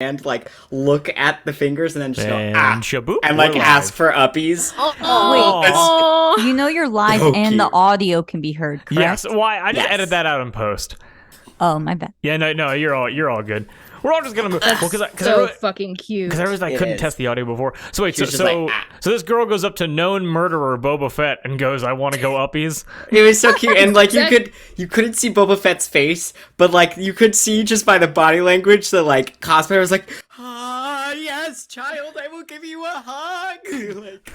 and like look at the fingers and then just go shaboop, and like ask for uppies. Wait, you know you're live so and cute. the audio can be heard, correct? Yes. Why? I just edit that out in post. Oh, my bad. Yeah, no, you're all good. We're all just gonna move. That's so fucking cute. Because I realized I couldn't test the audio before. So wait, She so was so this girl goes up to known murderer Boba Fett and goes, "I want to go uppies." It was so cute, and like you couldn't see Boba Fett's face, but like you could see just by the body language that like cosplayer was like, "Ah, yes, child, I will give you a hug." Like,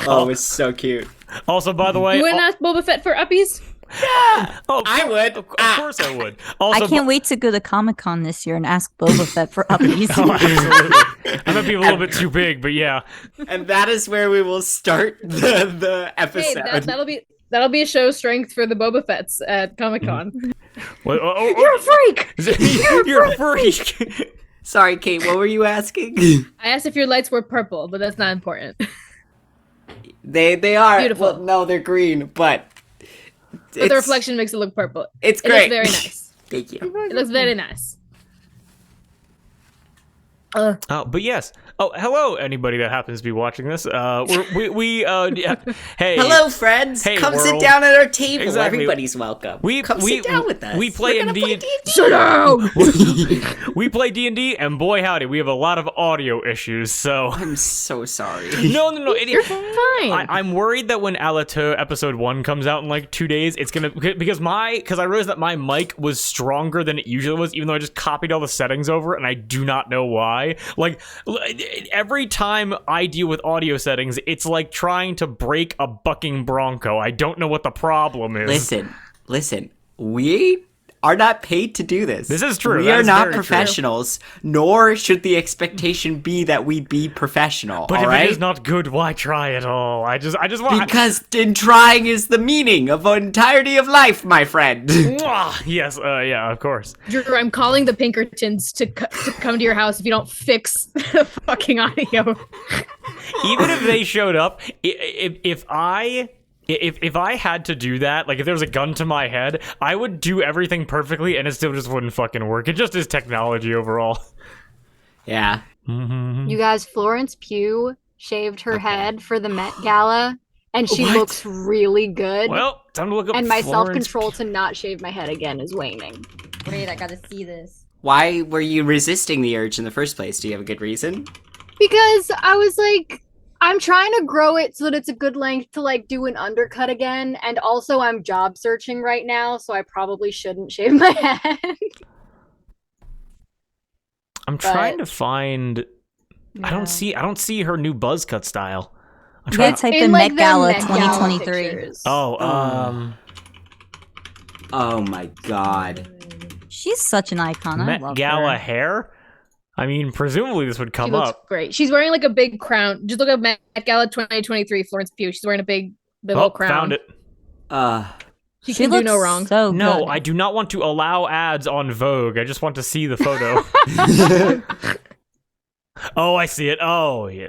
oh, it was so cute. Also, by the way, You wouldn't ask Boba Fett for uppies? Yeah, oh, I would. Of course, I would. Also, I can't wait to go to Comic-Con this year and ask Boba Fett for uppies. Oh, absolutely. I might be a little bit too big, but yeah. And that is where we will start the episode. Hey, that'll be a show strength for the Boba Fetts at Comic-Con. Well, You're a freak! You're a freak! Sorry, Kate, what were you asking? I asked if your lights were purple, but that's not important. They are. Beautiful. Well, no, they're green, but But the reflection makes it look purple. It's It great. looks very nice. Thank you. It looks very nice. Oh, but yes. Oh, hello, anybody that happens to be watching this. Yeah. Hey. Hello, friends. Hey, Come sit world. down at our table. Exactly. Everybody's welcome. We sit down with us. We play We're gonna D&D. Shut up! We play D&D, and boy howdy, we have a lot of audio issues. So I'm so sorry. no. You're fine. I'm worried that when Alato episode 1 comes out in like 2 days, it's gonna because I realized that my mic was stronger than it usually was, even though I just copied all the settings over, and I do not know why. Like every time I deal with audio settings, it's like trying to break a bucking bronco. I don't know what the problem is. Listen. We are not paid to do this. This is true. We That are is not very professionals, nor should the expectation be that we be professional. But all if right? it is not good, why try at all? I just want Because in trying is the meaning of the entirety of life, my friend. Yes, yeah, of course. Drew, I'm calling the Pinkertons to come to your house if you don't fix the fucking audio. Even if they showed up, if I had to do that, like if there was a gun to my head, I would do everything perfectly and it still just wouldn't fucking work. It just is technology overall. Yeah. You guys, Florence Pugh shaved her head for the Met Gala, and she looks really good. Well, time to look up and my Florence self-control to not shave my head again is waning. Wait, I gotta see this. Why were you resisting the urge in the first place? Do you have a good reason? Because I was like, I'm trying to grow it so that it's a good length to like do an undercut again, and also I'm job searching right now, so I probably shouldn't shave my head. I'm trying to find. Yeah. I don't see her new buzz cut style. I'm You trying. gotta type In, in like, Met the Gala Met Gala 2023. pictures. Oh my god. She's such an icon. I Met love Gala her. hair. I mean, presumably this would She come looks up. great. She's wearing like a big crown. Just look up Met Gala 2023 Florence Pugh. She's wearing a big old crown. Found it. She can do no wrong. So No, good. I do not want to allow ads on Vogue. I just want to see the photo. Oh, I see it. Oh, yeah.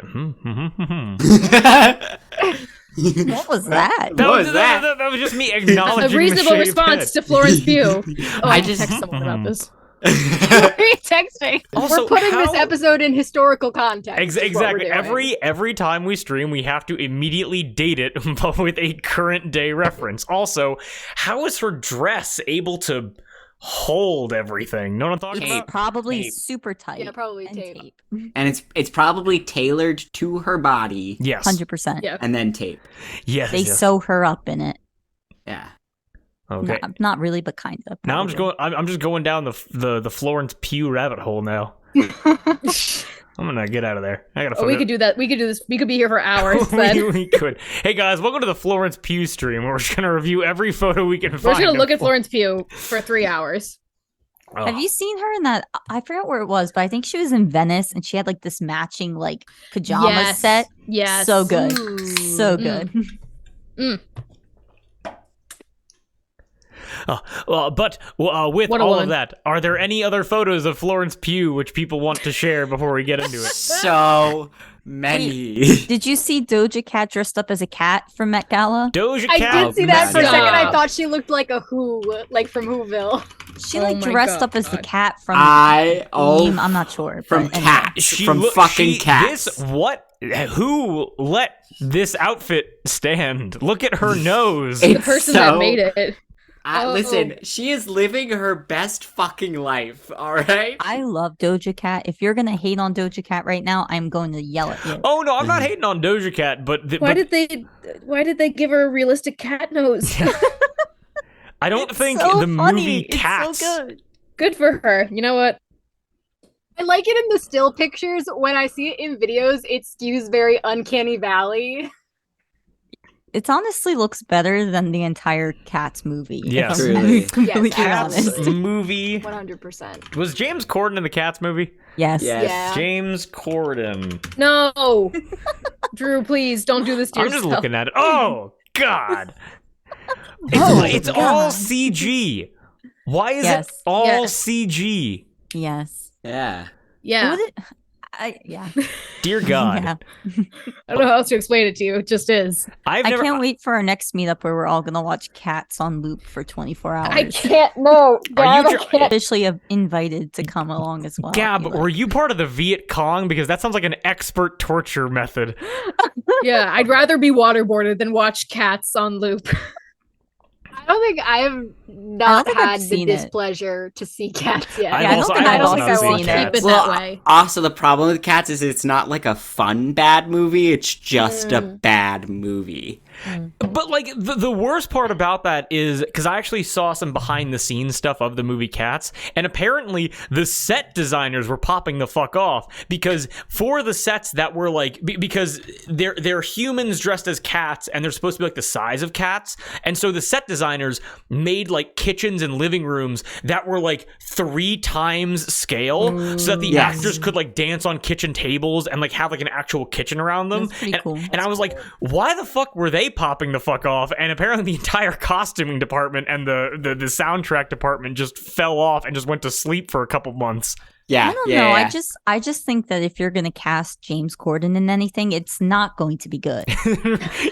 What was that? What was that? That was just me acknowledging A reasonable the shaved response head. to Florence Pugh. Oh, I I just- just text someone about this. Texting. Also, We're putting this how- episode in historical context. is what we're Exactly. doing. Every time we stream, we have to immediately date it, but with a current day reference. Also, how is her dress able to hold everything? Know what I'm talking It's about? probably Tape. super tight. Yeah, probably and tape. And it's probably tailored to her body Yes. 100%. Yeah. and then tape. Yes. They yes. sew her up in it. Yeah. Okay. Not really, but kind of. Now I'm just going down the Florence Pugh rabbit hole now. I'm gonna get out of there. I gotta. Oh, we could do that. We could do this. We could be here for hours. we, Then we could. Hey guys, welcome to the Florence Pugh stream, where we're just gonna review every photo we can we're find. just gonna look of at Florence Pugh for 3 hours. Oh. Have you seen her in that? I forgot where it was, but I think she was in Venice and she had like this matching like pajama set. Yes. So good. So Mm. good. But with What a all woman. of that, are there any other photos of Florence Pugh which people want to share before we get into it? So many. Did you see Doja Cat dressed up as a cat from Met Gala? Doja I Cat. did see that for a second. I Stop. thought she looked like a Who, like from Whoville. She Oh like my dressed up as the God. cat from Oh, Meme, I'm not sure. from but anyway. Cats, from fucking Cats. Who let this outfit stand? Look at her nose. The person that made it. Listen, she is living her best fucking life, all right? I love Doja Cat. If you're gonna hate on Doja Cat right now, I'm going to yell at you. Oh no, I'm not hating on Doja Cat, but Why did they give her a realistic cat nose? I don't think so the funny. movie It's Cats. so good. Good for her. You know what? I like it in the still pictures. When I see it in videos, it skews very Uncanny Valley. It honestly looks better than the entire Cats movie. Yes. if I'm Truly. completely Cats honest. movie. 100%. Was James Corden in the Cats movie? Yes. Yes. Yeah. James Corden. No. Drew, please don't do this to I'm yourself. just looking at it. Oh God. It's God. all CG. Why is Yes. it all Yes. CG? Yes. Yeah. Yeah. Yeah. Dear God. Yeah. I don't know how else to explain it to you. It just is. I can't wait for our next meetup where we're all gonna watch Cats on loop for 24 hours. I can't. No. Are you Dad, I can't. Officially invited to come along as well. Gab, Eli. were you part of the Viet Cong? Because that sounds like an expert torture method. Yeah, I'd rather be waterboarded than watch Cats on loop. I don't think I have not think I've had the seen it. displeasure to see Cats yet. I've Yeah, I don't also- think I've I've also also not seen seen Cats. it. Keep it Well, that way. also the problem with Cats is it's not like a fun bad movie, it's just a bad movie. But like the worst part about that is because I actually saw some behind the scenes stuff of the movie Cats, and apparently the set designers were popping the fuck off because for the sets that were like because they're humans dressed as cats and they're supposed to be like the size of cats, and so the set designers made like kitchens and living rooms that were like 3 times scale so that the Yes. actors could like dance on kitchen tables and like have like an actual kitchen around them. That's pretty and, cool. and I was like, why the fuck were they popping the fuck off? And apparently the entire costuming department and the soundtrack department just fell off and just went to sleep for a couple months. Yeah. I don't yeah, know. yeah. I just think that if you're gonna cast James Corden in anything, it's not going to be good.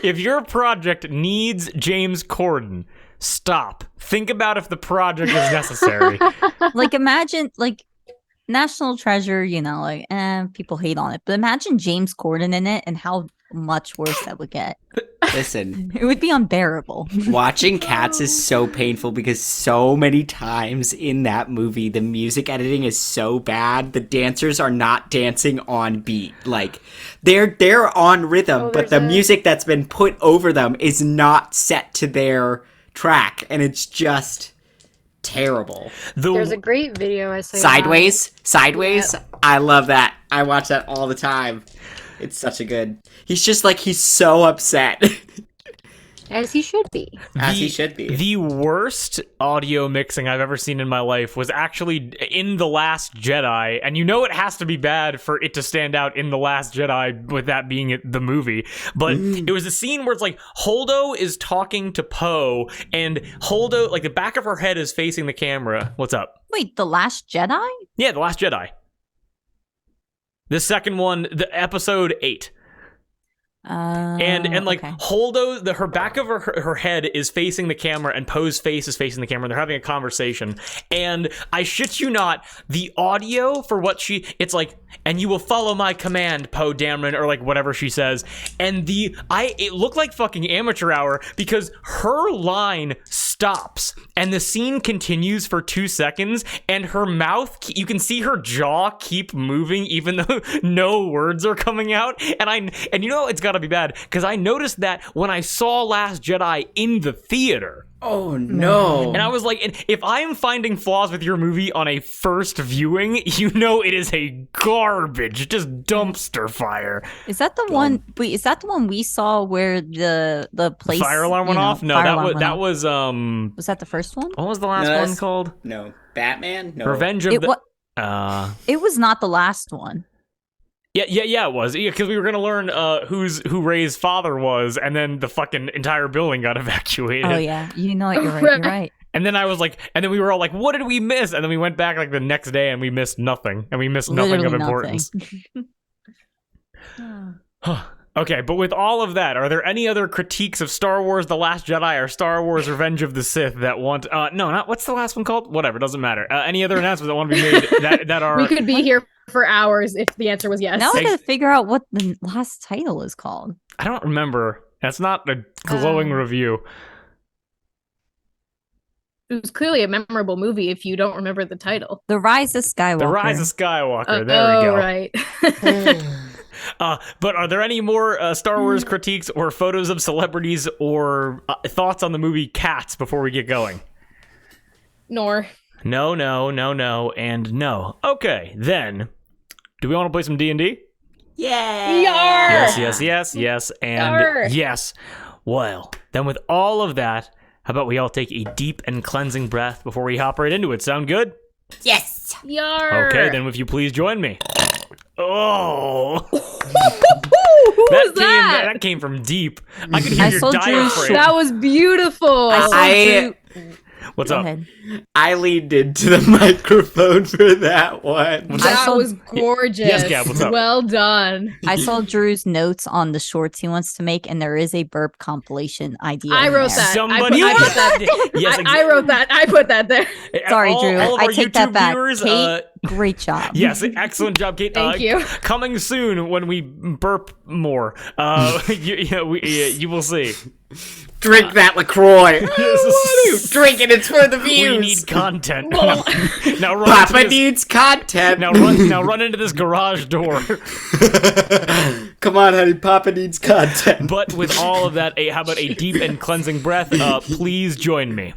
If your project needs James Corden, stop. Think about if the project is necessary. Like imagine like National Treasure, people hate on it, but imagine James Corden in it and how much worse that would get. Listen, It would be unbearable. watching Cats is so painful because so many times in that movie the music editing is so bad. The dancers are not dancing on beat. Like they're on rhythm, but the music that's been put over them is not set to their track, and it's just terrible. There's a great video I saw. Sideways. I love that. I watch that all the time. It's such a good. He's just like he's so upset. As he should be. As he should be. The worst audio mixing I've ever seen in my life was actually in The Last Jedi, and it has to be bad for it to stand out in The Last Jedi with that being the movie. But it was a scene where it's like Holdo is talking to Poe, and Holdo, like the back of her head is facing the camera. What's up? Wait, The Last Jedi? Yeah, The Last Jedi. The second one, the episode 8. And like okay. Holdo, her back of her head is facing the camera, and Poe's face is facing the camera, and they're having a conversation. And I shit you not, the audio for what it's like, and you will follow my command, Poe Dameron, or like whatever she says. And it looked like fucking amateur hour because her line stops and the scene continues for 2 seconds, and her mouth, you can see her jaw keep moving even though no words are coming out. And it's gotta be bad because I noticed that when I saw Last Jedi in the theater. Oh no. And I was like, if I am finding flaws with your movie on a first viewing, it is a garbage, just dumpster fire. Is that the one? Wait, is that the one we saw where the place Fire alarm went off? No, that was Was that the first one? what was the last one called? No. Batman? No. Revenge of It was not the last one. Yeah, it was. Because we were gonna learn who Ray's father was, and then the fucking entire building got evacuated. Oh yeah, you're right. You're right. And then I was like, and then we were all like, what did we miss? And then we went back like the next day and we missed nothing. And we missed nothing of Literally importance. Okay, but with all of that, are there any other critiques of Star Wars The Last Jedi or Star Wars Revenge of the Sith that want... no, not... What's the last one called? Whatever, doesn't matter. Any other announcements that want to be made that are... We could be here for hours if the answer was yes. Now I gotta figure out what the last title is called. I don't remember. That's not a glowing review. It was clearly a memorable movie if you don't remember the title. The Rise of Skywalker. The Rise of Skywalker. There we go. Right. But are there any more Star Wars critiques or photos of celebrities or thoughts on the movie Cats before we get going? Nor. No, and no. Okay, then. Do we want to play some D&D? Yeah. Yes, and Yarr. yes. Well, then with all of that, how about we all take a deep and cleansing breath before we hop right into it? Sound good? Yes. Yar. Okay, then if you please join me. Oh. that? That came from deep. I could hear your saw Drew's diaphragm. That was beautiful. What's Go up? ahead. I leaned into the microphone for that one. That was gorgeous. Yes, Gab, what's up? Well done. I saw Drew's notes on the shorts he wants to make, and there is a burp compilation idea. I in wrote there. that. Somebody I put that. Yes, I wrote that. I put that there. Sorry, Drew. All of I our take that YouTube back. viewers, Kate, great job. yes, excellent job, Kate. Thank you. Coming soon when we burp more. You will see. Drink that LaCroix. Drink it. It's for the views. We need content. now run Papa into this, needs content. now run into this garage door. Come on, honey. Papa needs content. But with all of that, how about a deep and cleansing breath? Please join me.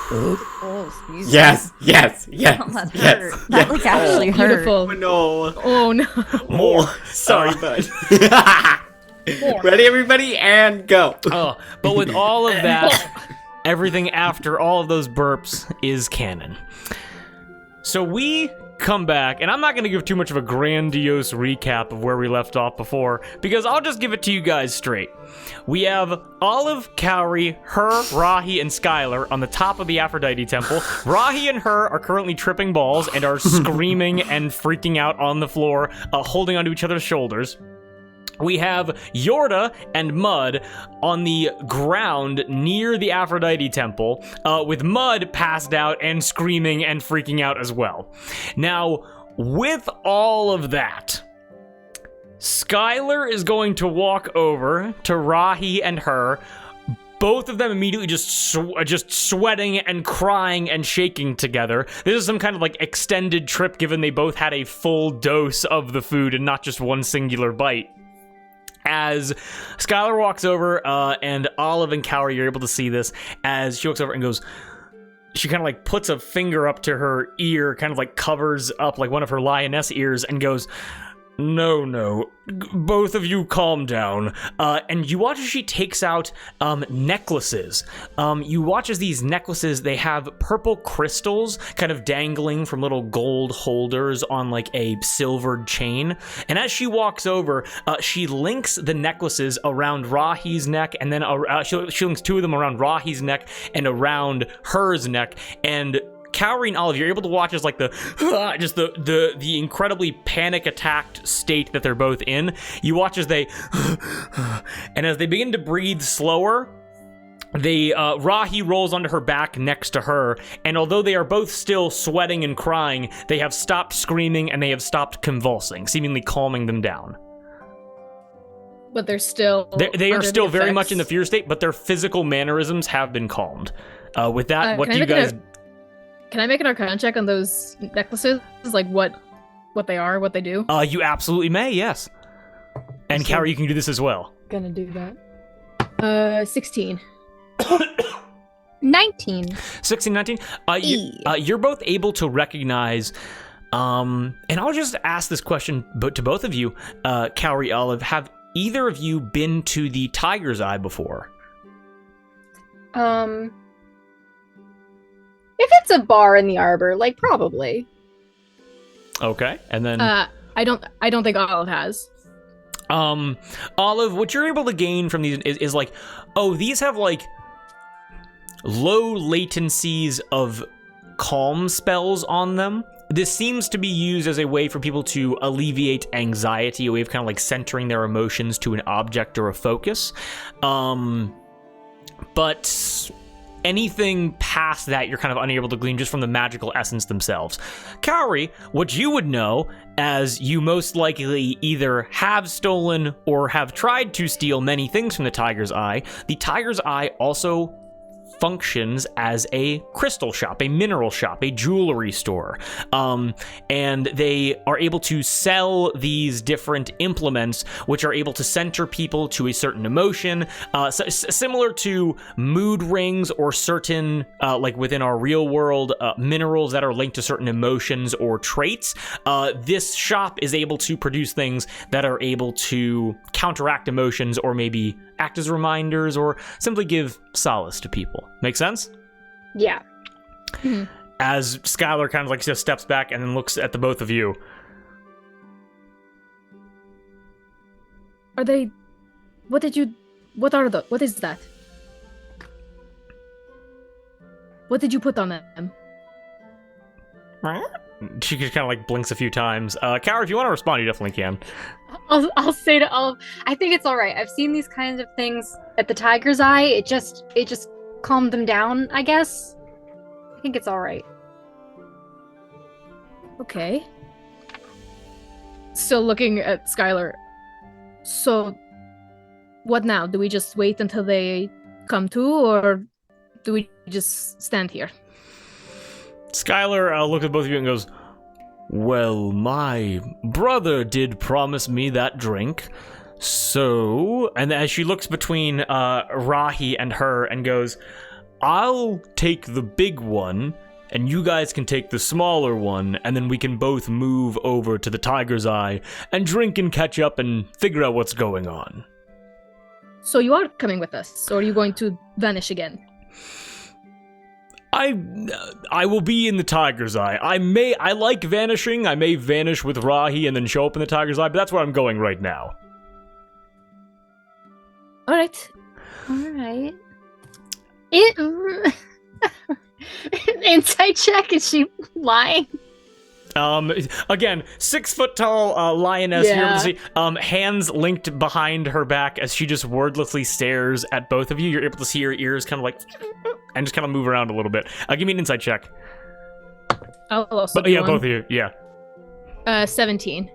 Oh, excuse me. Yes. Oh, that hurt. That like actually hurt. Beautiful. No. Oh no. More. Sorry, bud. Ready, everybody, and go. But with all of that, everything after all of those burps is canon. So we come back, and I'm not going to give too much of a grandiose recap of where we left off before, because I'll just give it to you guys straight. We have Olive, Cowrie, her, Rahi, and Skylar on the top of the Aphrodite temple. Rahi and her are currently tripping balls and are screaming and freaking out on the floor, holding onto each other's shoulders. We have Yorda and Mud on the ground near the Aphrodite temple, with Mud passed out and screaming and freaking out as well. Now, with all of that, Skylar is going to walk over to Rahi and her, both of them immediately just sweating and crying and shaking together. This is some kind of like extended trip, given they both had a full dose of the food and not just one singular bite. As Skylar walks over, and Olive and Cowrie are able to see this, as she walks over and goes, she kind of like puts a finger up to her ear, kind of like covers up like one of her lioness ears, and goes, No, both of you calm down. And you watch as she takes out necklaces. You watch as these necklaces, they have purple crystals kind of dangling from little gold holders on like a silvered chain. And as she walks over, she links the necklaces around Rahi's neck, and then she links two of them around Rahi's neck and around hers neck. And Cowrie and Olive, you're able to watch as like the incredibly panic attacked state that they're both in. You watch as they and as they begin to breathe slower, Rahi rolls onto her back next to her, and although they are both still sweating and crying, they have stopped screaming and they have stopped convulsing, seemingly calming them down. But they're still they are under still the very effects. much in the fear state, but their physical mannerisms have been calmed. With that, what do you guys... Can I make an Arcana check on those necklaces? Like what they are, what they do? You absolutely may, yes. And Cowrie, you can do this as well. Gonna do that. 16. 19. 16, 19. You're both able to recognize, and I'll just ask this question to both of you, Cowrie, Olive, have either of you been to the Tiger's Eye before? If it's a bar in the Arbor, like probably. Okay, and then I don't think Olive has. Olive, what you're able to gain from these is like, these have like low latencies of calm spells on them, this seems to be used as a way for people to alleviate anxiety, a way of kind of like centering their emotions to an object or a focus. But anything past that, you're kind of unable to glean just from the magical essence themselves. Cowrie, what you would know, as you most likely either have stolen or have tried to steal many things from the Tiger's Eye, the Tiger's Eye also functions as a crystal shop, a mineral shop, a jewelry store. And they are able to sell these different implements, which are able to center people to a certain emotion, similar to mood rings or certain, like within our real world, minerals that are linked to certain emotions or traits. This shop is able to produce things that are able to counteract emotions or maybe act as reminders or simply give solace to people. Make sense? Yeah. As Skylar kind of like just steps back and then looks at the both of you. Are they... What is that? What did you put on them? She just kind of like blinks a few times. Cowrie, if you want to respond, you definitely can. I'll say to all. I think it's all right. I've seen these kinds of things at the Tiger's Eye. It just calmed them down, I guess. I think it's all right. Okay. Still looking at Skylar. So, what now? Do we just wait until they come to, or do we just stand here? Skylar looks at both of you and goes, well, my brother did promise me that drink, so... And as she looks between Rahi and her and goes, I'll take the big one, and you guys can take the smaller one, and then we can both move over to the Tiger's Eye and drink and catch up and figure out what's going on. So you are coming with us, or are you going to vanish again? I will be in the Tiger's Eye. I like vanishing. I may vanish with Rahi and then show up in the Tiger's Eye, but that's where I'm going right now. All right. Insight check. Is she lying? Again, 6 foot tall lioness. Yeah. You're able to see, hands linked behind her back as she just wordlessly stares at both of you. You're able to see her ears kind of like, and just kind of move around a little bit. Give me an insight check. I'll also But, yeah, both of you. Yeah. 17.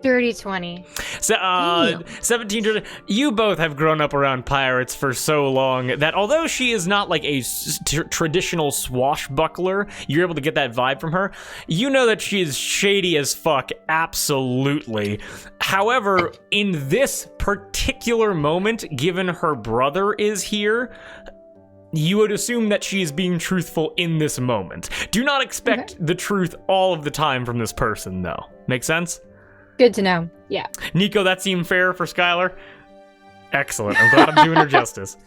Dirty 20. So, 17. You both have grown up around pirates for so long that although she is not like a traditional swashbuckler, you're able to get that vibe from her. You know that she is shady as fuck, absolutely. However, in this particular moment, given her brother is here, you would assume that she is being truthful in this moment. Do not expect the truth all of the time from this person, though. Make sense? Good to know. Yeah. Nico, that seemed fair for Skylar? Excellent. I'm glad I'm doing her justice.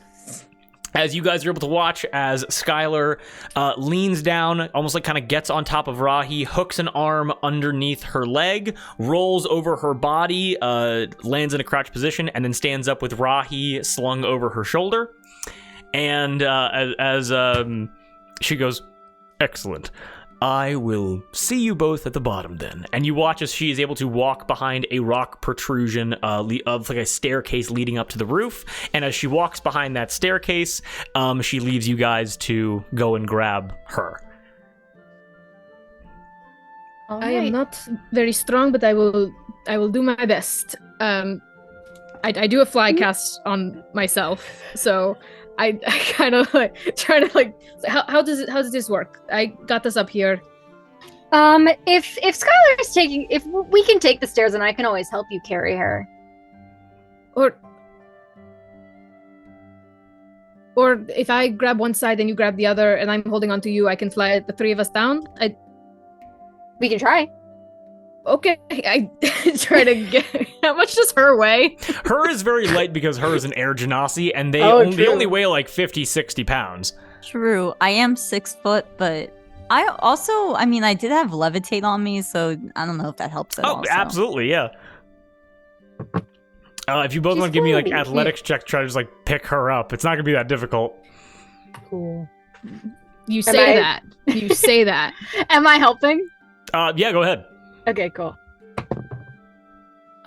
As you guys are able to watch as Skylar leans down, almost like kind of gets on top of Rahi, hooks an arm underneath her leg, rolls over her body, lands in a crouch position, and then stands up with Rahi slung over her shoulder. And as she goes, excellent. I will see you both at the bottom then. And you watch as she is able to walk behind a rock protrusion of like a staircase leading up to the roof. And as she walks behind that staircase, she leaves you guys to go and grab her. I am not very strong, but I will do my best. I do a fly cast on myself, so I kind of like try to like how does this work? I got this up here. If Skylar is taking, if we can take the stairs, and I can always help you carry her. Or if I grab one side and you grab the other, and I'm holding on to you, I can fly the three of us down. We can try. Okay, I try to get... How much does her weigh? Her is very light because her is an air genasi, and they only weigh like 50, 60 pounds. True. I am 6 foot, but I did have levitate on me, so I don't know if that helps at all. Oh, absolutely, yeah. If you both want to give me like athletics check to try to just like pick her up, it's not going to be that difficult. Cool. You say that. You say that. Am I helping? Yeah, go ahead. Okay, cool.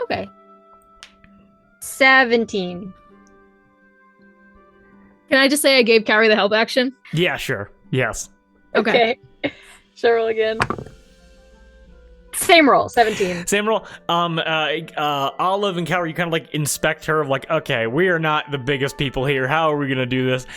Okay. 17. Can I just say I gave Cowrie the help action? Yeah, sure. Yes. Okay. Should I roll again? Same roll, 17. Same roll. Olive and Cowrie, you kind of like inspect her of like, okay, we are not the biggest people here. How are we gonna do this?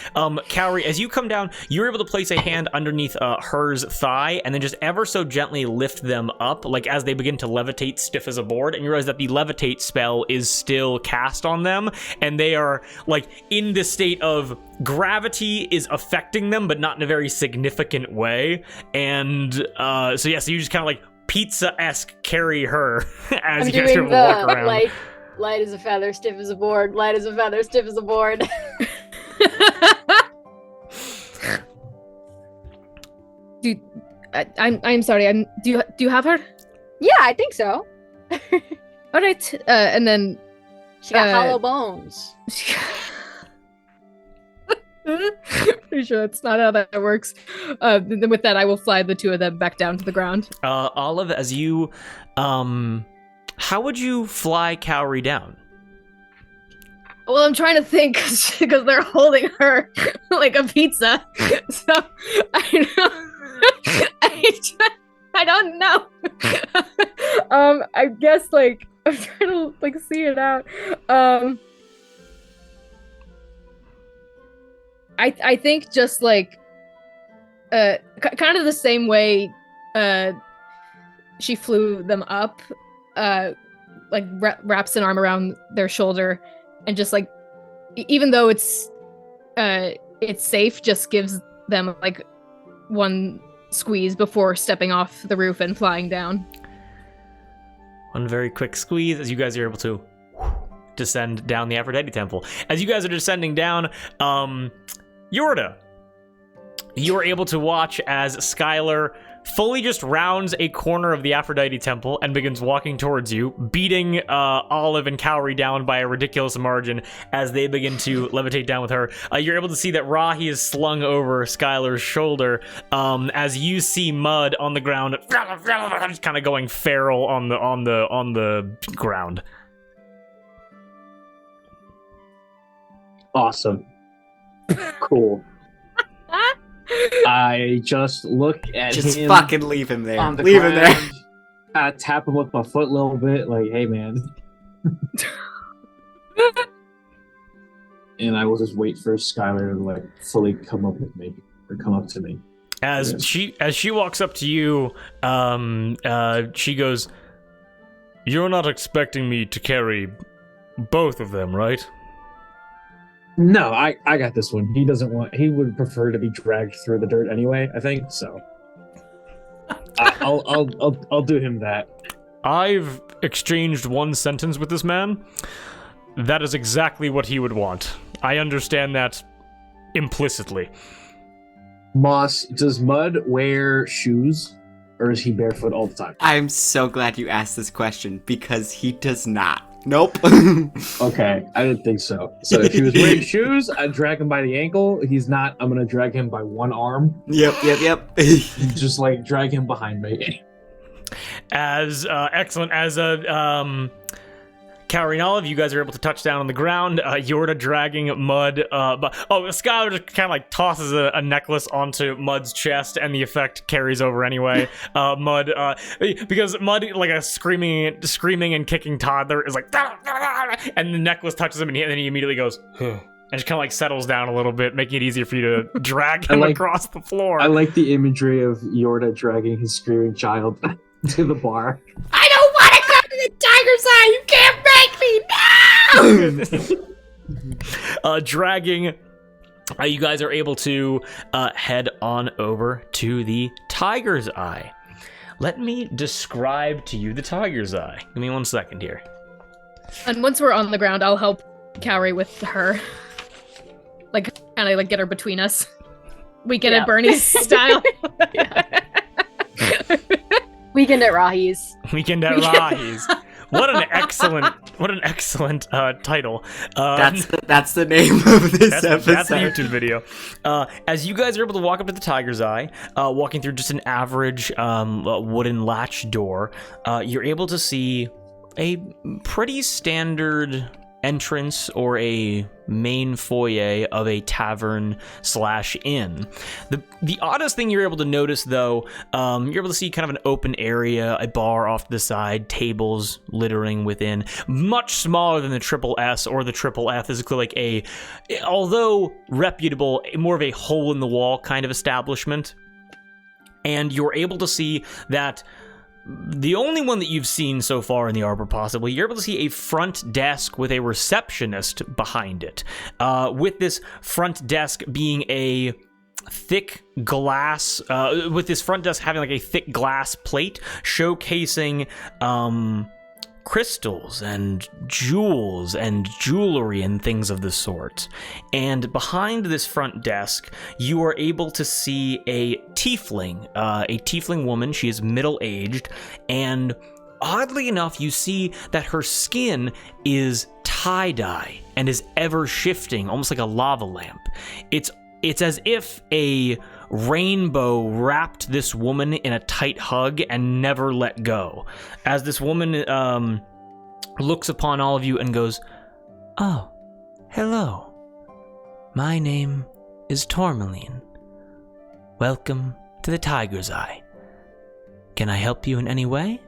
Cowrie, as you come down, you're able to place a hand underneath her's thigh and then just ever so gently lift them up, like as they begin to levitate stiff as a board, and you realize that the levitate spell is still cast on them, and they are like in this state of gravity is affecting them, but not in a very significant way. And so you just kind of like pizza-esque carry her as you guys walk around. Light as a feather, stiff as a board. Light as a feather, stiff as a board. I'm sorry. Do you have her? Yeah, I think so. All right. And then she got hollow bones. Pretty sure that's not how that works. Then with that, I will fly the two of them back down to the ground. Olive, as you, how would you fly Cowrie down? Well, I'm trying to think because they're holding her like a pizza. So I don't know. I guess like I'm trying to like see it out. I think just like kind of the same way she flew them up, like wraps an arm around their shoulder and just like even though it's safe, just gives them like one squeeze before stepping off the roof and flying down. One very quick squeeze as you guys are able to descend down the Aphrodite temple. As you guys are descending down, Yorda, you are able to watch as Skylar fully just rounds a corner of the Aphrodite temple and begins walking towards you, beating Olive and Cowrie down by a ridiculous margin as they begin to levitate down with her. You're able to see that Rahi is slung over Skylar's shoulder as you see Mud on the ground, just kind of going feral on the ground. Awesome. Cool. I just look at Just him. fucking leave him there. On the Leave him there. ground. I tap him with my foot a little bit, like, hey man. And I will just wait for Skylar to like fully come up with me or come up to me. As she walks up to you, she goes, "You're not expecting me to carry both of them, right?" No, I got this one. He would prefer to be dragged through the dirt anyway, I think, so. I'll do him that. I've exchanged one sentence with this man. That is exactly what he would want. I understand that implicitly. Moss, does Mud wear shoes, or is he barefoot all the time? I'm so glad you asked this question because he does not. Nope. Okay, I didn't think so. So if he was wearing shoes, I'd drag him by the ankle. He's not. I'm gonna drag him by one arm. Yep. Just like drag him behind me. As excellent as Cowrie and Olive, you guys are able to touch down on the ground. Yorda dragging Mud. Skylar just kind of like tosses a necklace onto Mud's chest, and the effect carries over anyway. Mud, because Mud, like a screaming and kicking toddler, is like, and the necklace touches him, and then he immediately goes, and just kind of like settles down a little bit, making it easier for you to drag him across the floor. I like the imagery of Yorda dragging his screaming child to the bar. I don't want to go to the tiger's eye. You can't make me now. Dragging. You guys are able to head on over to the Tiger's Eye. Let me describe to you the Tiger's Eye. Give me 1 second here. And once we're on the ground, I'll help Cowrie with her. Like, kind of like get her between us. Weekend at Bernie's style. Weekend at Rahi's. Weekend at Rahi's. What an an excellent title. That's the name of this episode. That's the YouTube video. As you guys are able to walk up to the Tiger's Eye, walking through just an average wooden latch door, you're able to see a pretty standard entrance or a main foyer of a tavern/inn. The oddest thing you're able to notice, though, you're able to see kind of an open area, a bar off to the side, tables littering within, much smaller than the Triple S or the Triple F. This is like a, although reputable, more of a hole-in-the-wall kind of establishment. And you're able to see that the only one that you've seen so far in the Arbor, possibly, you're able to see a front desk with a receptionist behind it. With this front desk being a thick glass, with this front desk having like a thick glass plate showcasing crystals and jewels and jewelry and things of the sort. And behind this front desk, you are able to see a tiefling woman. She is middle-aged, and oddly enough, you see that her skin is tie-dye and is ever shifting, almost like a lava lamp. It's as if a rainbow wrapped this woman in a tight hug and never let go. As this woman looks upon all of you and goes, "Oh, hello. My name is Tourmaline. Welcome to the Tiger's Eye. Can I help you in any way?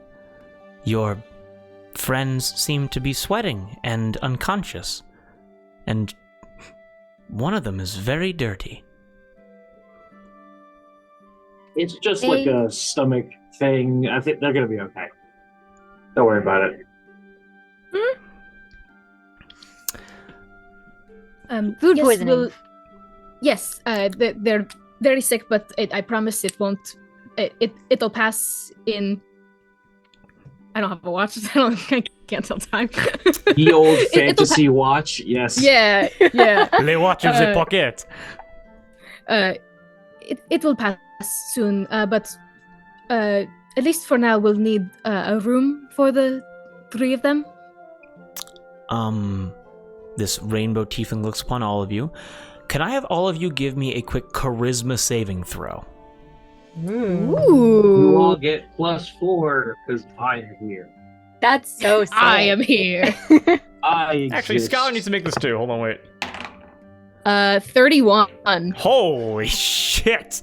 Your friends seem to be sweating and unconscious, and one of them is very dirty." It's just like a stomach thing. I think they're gonna be okay. Don't worry about it. Food poisoning. Yes, they're very sick, but I promise it won't. It'll pass in. I don't have a watch. I can't tell time. The old fantasy watch. Yes. Yeah. Les watch in the pocket. It will pass soon, but at least for now, we'll need a room for the three of them. This rainbow tiefling looks upon all of you. Can I have all of you give me a quick charisma saving throw? Ooh. You all get +4 because I am here. That's so sick. I am here. Actually, Skylar needs to make this too. Hold on, wait. 31. Holy shit!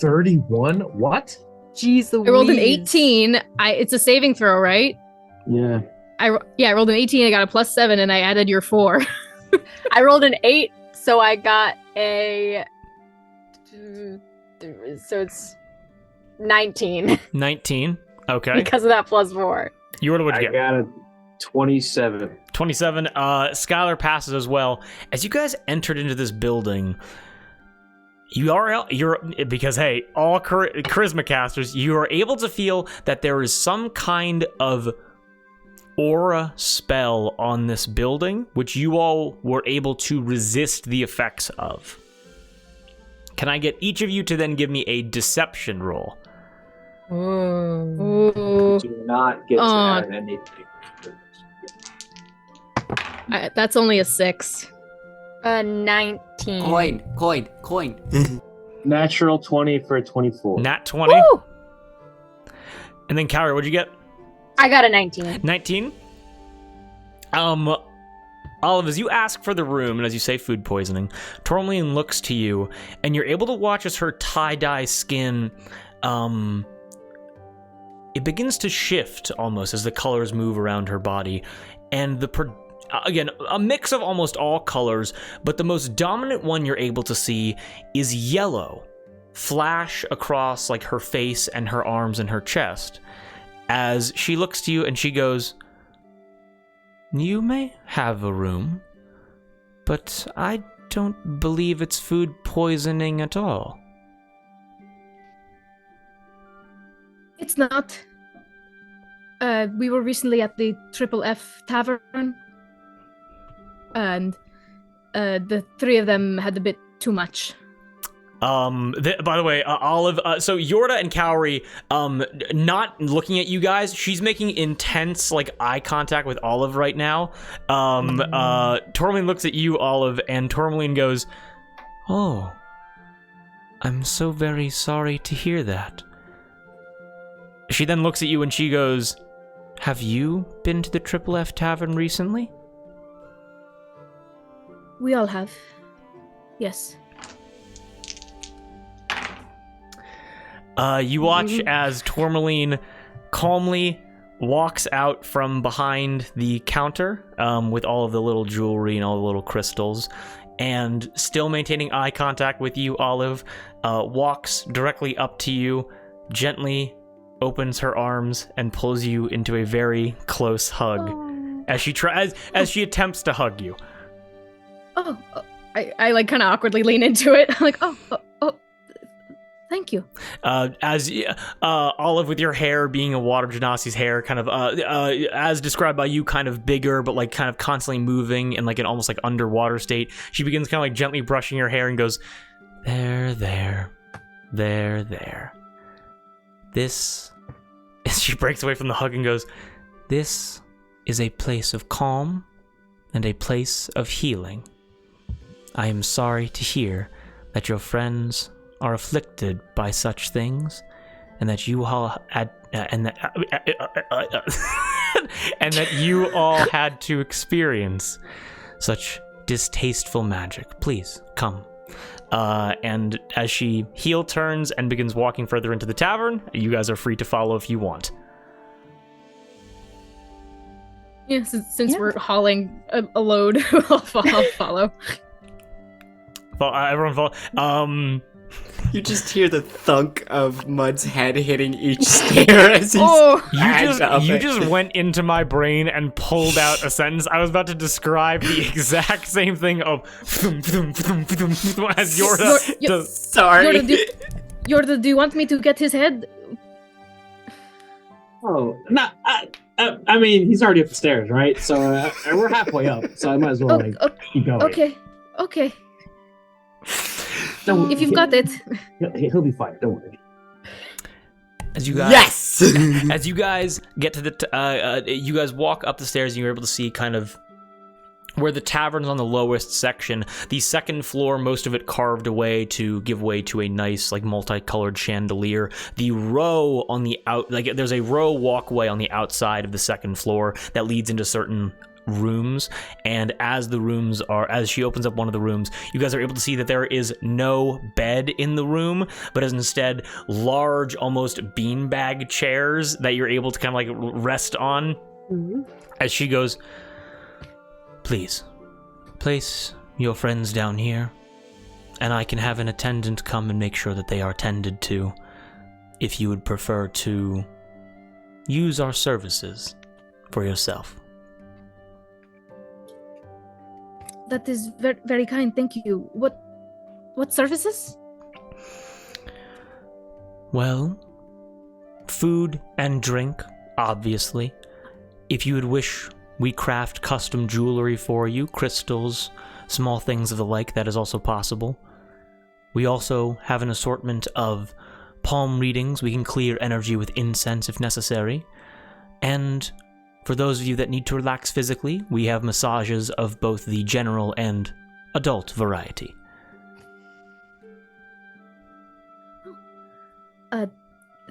31? What? Jeez, I rolled an 18. It's a saving throw, right? Yeah. I rolled an 18. I got a +7, and I added your 4. I rolled an 8, so I got a. So it's 19. 19. Okay. Because of that +4. Yorda, what'd you I get? got a 27. 27. Skylar passes as well. As you guys entered into this building, you're because hey, all charisma casters, you are able to feel that there is some kind of aura spell on this building, which you all were able to resist the effects of. Can I get each of you to then give me a deception roll? Ooh. Do not get to add anything. That's only a 6. 19. Coin. Natural 20 for a 24. Nat 20. Woo! And then Cowrie, what'd you get? I got a 19. 19. Olive, as you ask for the room, and as you say food poisoning, Tourmaline looks to you, and you're able to watch as her tie-dye skin, it begins to shift almost as the colors move around her body, and again, a mix of almost all colors, but the most dominant one you're able to see is yellow flash across like her face and her arms and her chest as she looks to you and she goes, "You may have a room, but I don't believe it's food poisoning at all." It's not. We were recently at the Triple F Tavern, and the three of them had a bit too much. By the way, Olive, so Yorda and Cowrie, not looking at you guys, she's making intense, like, eye contact with Olive right now. Tourmaline looks at you, Olive, and Tourmaline goes, "Oh, I'm so very sorry to hear that." She then looks at you and she goes, "Have you been to the Triple F Tavern recently?" We all have. Yes. You watch as Tourmaline calmly walks out from behind the counter with all of the little jewelry and all the little crystals, and still maintaining eye contact with you, Olive, walks directly up to you, gently opens her arms, and pulls you into a very close hug as she attempts to hug you. I like kind of awkwardly lean into it. I'm like, oh, thank you. As Olive, with your hair being a water genasi's hair, kind of as described by you, kind of bigger, but like kind of constantly moving in like an almost like underwater state. She begins kind of like gently brushing her hair and goes, there. This, she breaks away from the hug and goes, "This is a place of calm and a place of healing. I am sorry to hear that your friends are afflicted by such things, and that you all had and that you all had to experience such distasteful magic. Please come." And as she heel turns and begins walking further into the tavern, you guys are free to follow if you want. Yeah, since we're hauling a load, I'll follow. Everyone follow. You just hear the thunk of Mud's head hitting each stair as he's You just went into my brain and pulled out a sentence. I was about to describe the exact same thing of as Yorda does. Sorry. Yorda, do you want me to get his head? Oh, no. I mean, he's already up the stairs, right? So we're halfway up, so I might as well keep going. Okay. If you've got it. He'll be fine. Don't worry. As you guys, yes. As you guys get to the, you guys walk up the stairs, and you're able to see kind of where the tavern's on the lowest section. The second floor, most of it carved away to give way to a nice, like, multicolored chandelier. The row on the there's a row walkway on the outside of the second floor that leads into certain rooms, and as she opens up one of the rooms, you guys are able to see that there is no bed in the room, but is instead large, almost beanbag chairs that you're able to kind of like rest on. As she goes, "Please, place your friends down here, and I can have an attendant come and make sure that they are tended to, if you would prefer to use our services for yourself." That is very, very kind. Thank you. What services? Well, food and drink, obviously. If you would wish, we craft custom jewelry for you, crystals, small things of the like, that is also possible. We also have an assortment of palm readings. We can clear energy with incense if necessary. And for those of you that need to relax physically, we have massages of both the general and adult variety.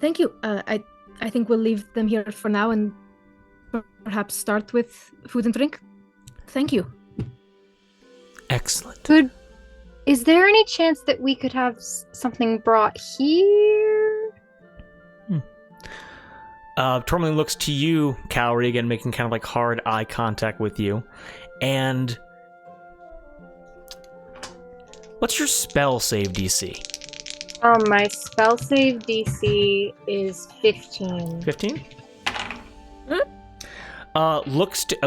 Thank you. I think we'll leave them here for now and perhaps start with food and drink. Thank you. Excellent. Is there any chance that we could have something brought here? Tourmaline looks to you, Cowrie, again, making kind of like hard eye contact with you. And what's your spell save DC? My spell save DC is 15. 15?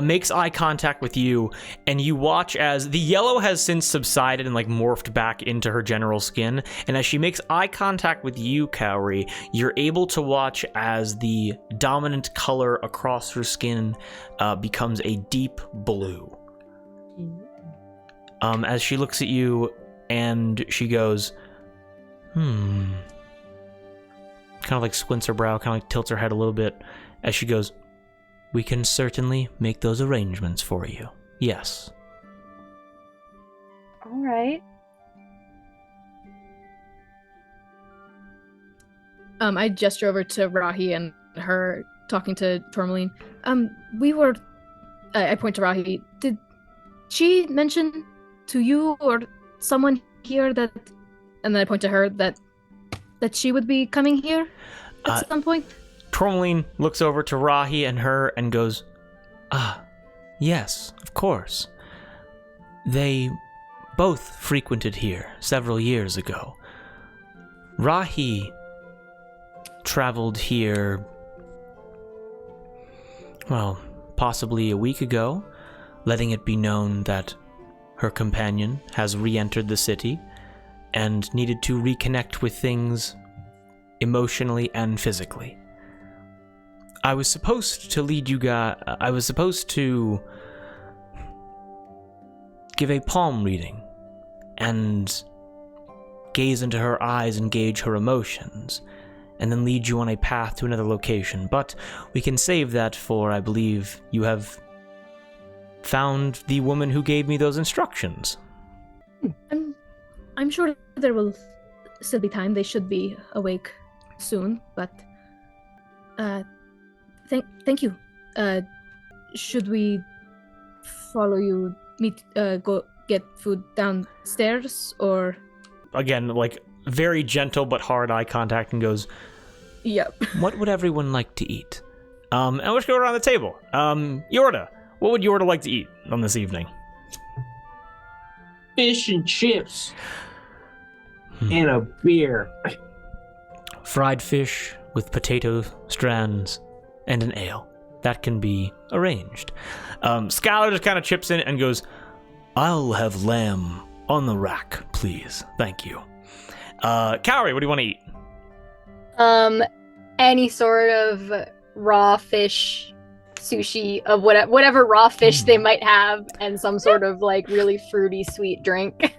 Makes eye contact with you, and you watch as the yellow has since subsided and like morphed back into her general skin. And as she makes eye contact with you, Cowrie, you're able to watch as the dominant color across her skin becomes a deep blue. As she looks at you, and she goes, Kind of like squints her brow, kind of like tilts her head a little bit as she goes, "We can certainly make those arrangements for you. Yes." All right. I gesture over to Rahi and her talking to Tourmaline. I point to Rahi. Did she mention to you or someone here that, and then I point to her that she would be coming here at some point? Tourmaline looks over to Rahi and her and goes, yes, of course. They both frequented here several years ago. Rahi traveled here, well, possibly a week ago, letting it be known that her companion has re-entered the city and needed to reconnect with things emotionally and physically. I was supposed to lead you guys. I was supposed to give a palm reading and gaze into her eyes and gauge her emotions, and then lead you on a path to another location. But we can save that for, I believe, you have found the woman who gave me those instructions. I'm sure there will still be time. They should be awake soon, but thank you. Should we follow you, go get food downstairs, or? Again, like very gentle but hard eye contact, and goes, "Yep." What would everyone like to eat? And let's go around the table. Yorda, what would Yorda like to eat on this evening? Fish and chips. And a beer. Fried fish with potato strands and an ale. That can be arranged. Skylar just kind of chips in and goes, "I'll have lamb on the rack, please. Thank you." Cowrie, what do you want to eat? Any sort of raw fish, sushi, of whatever raw fish they might have, and some sort of like really fruity sweet drink.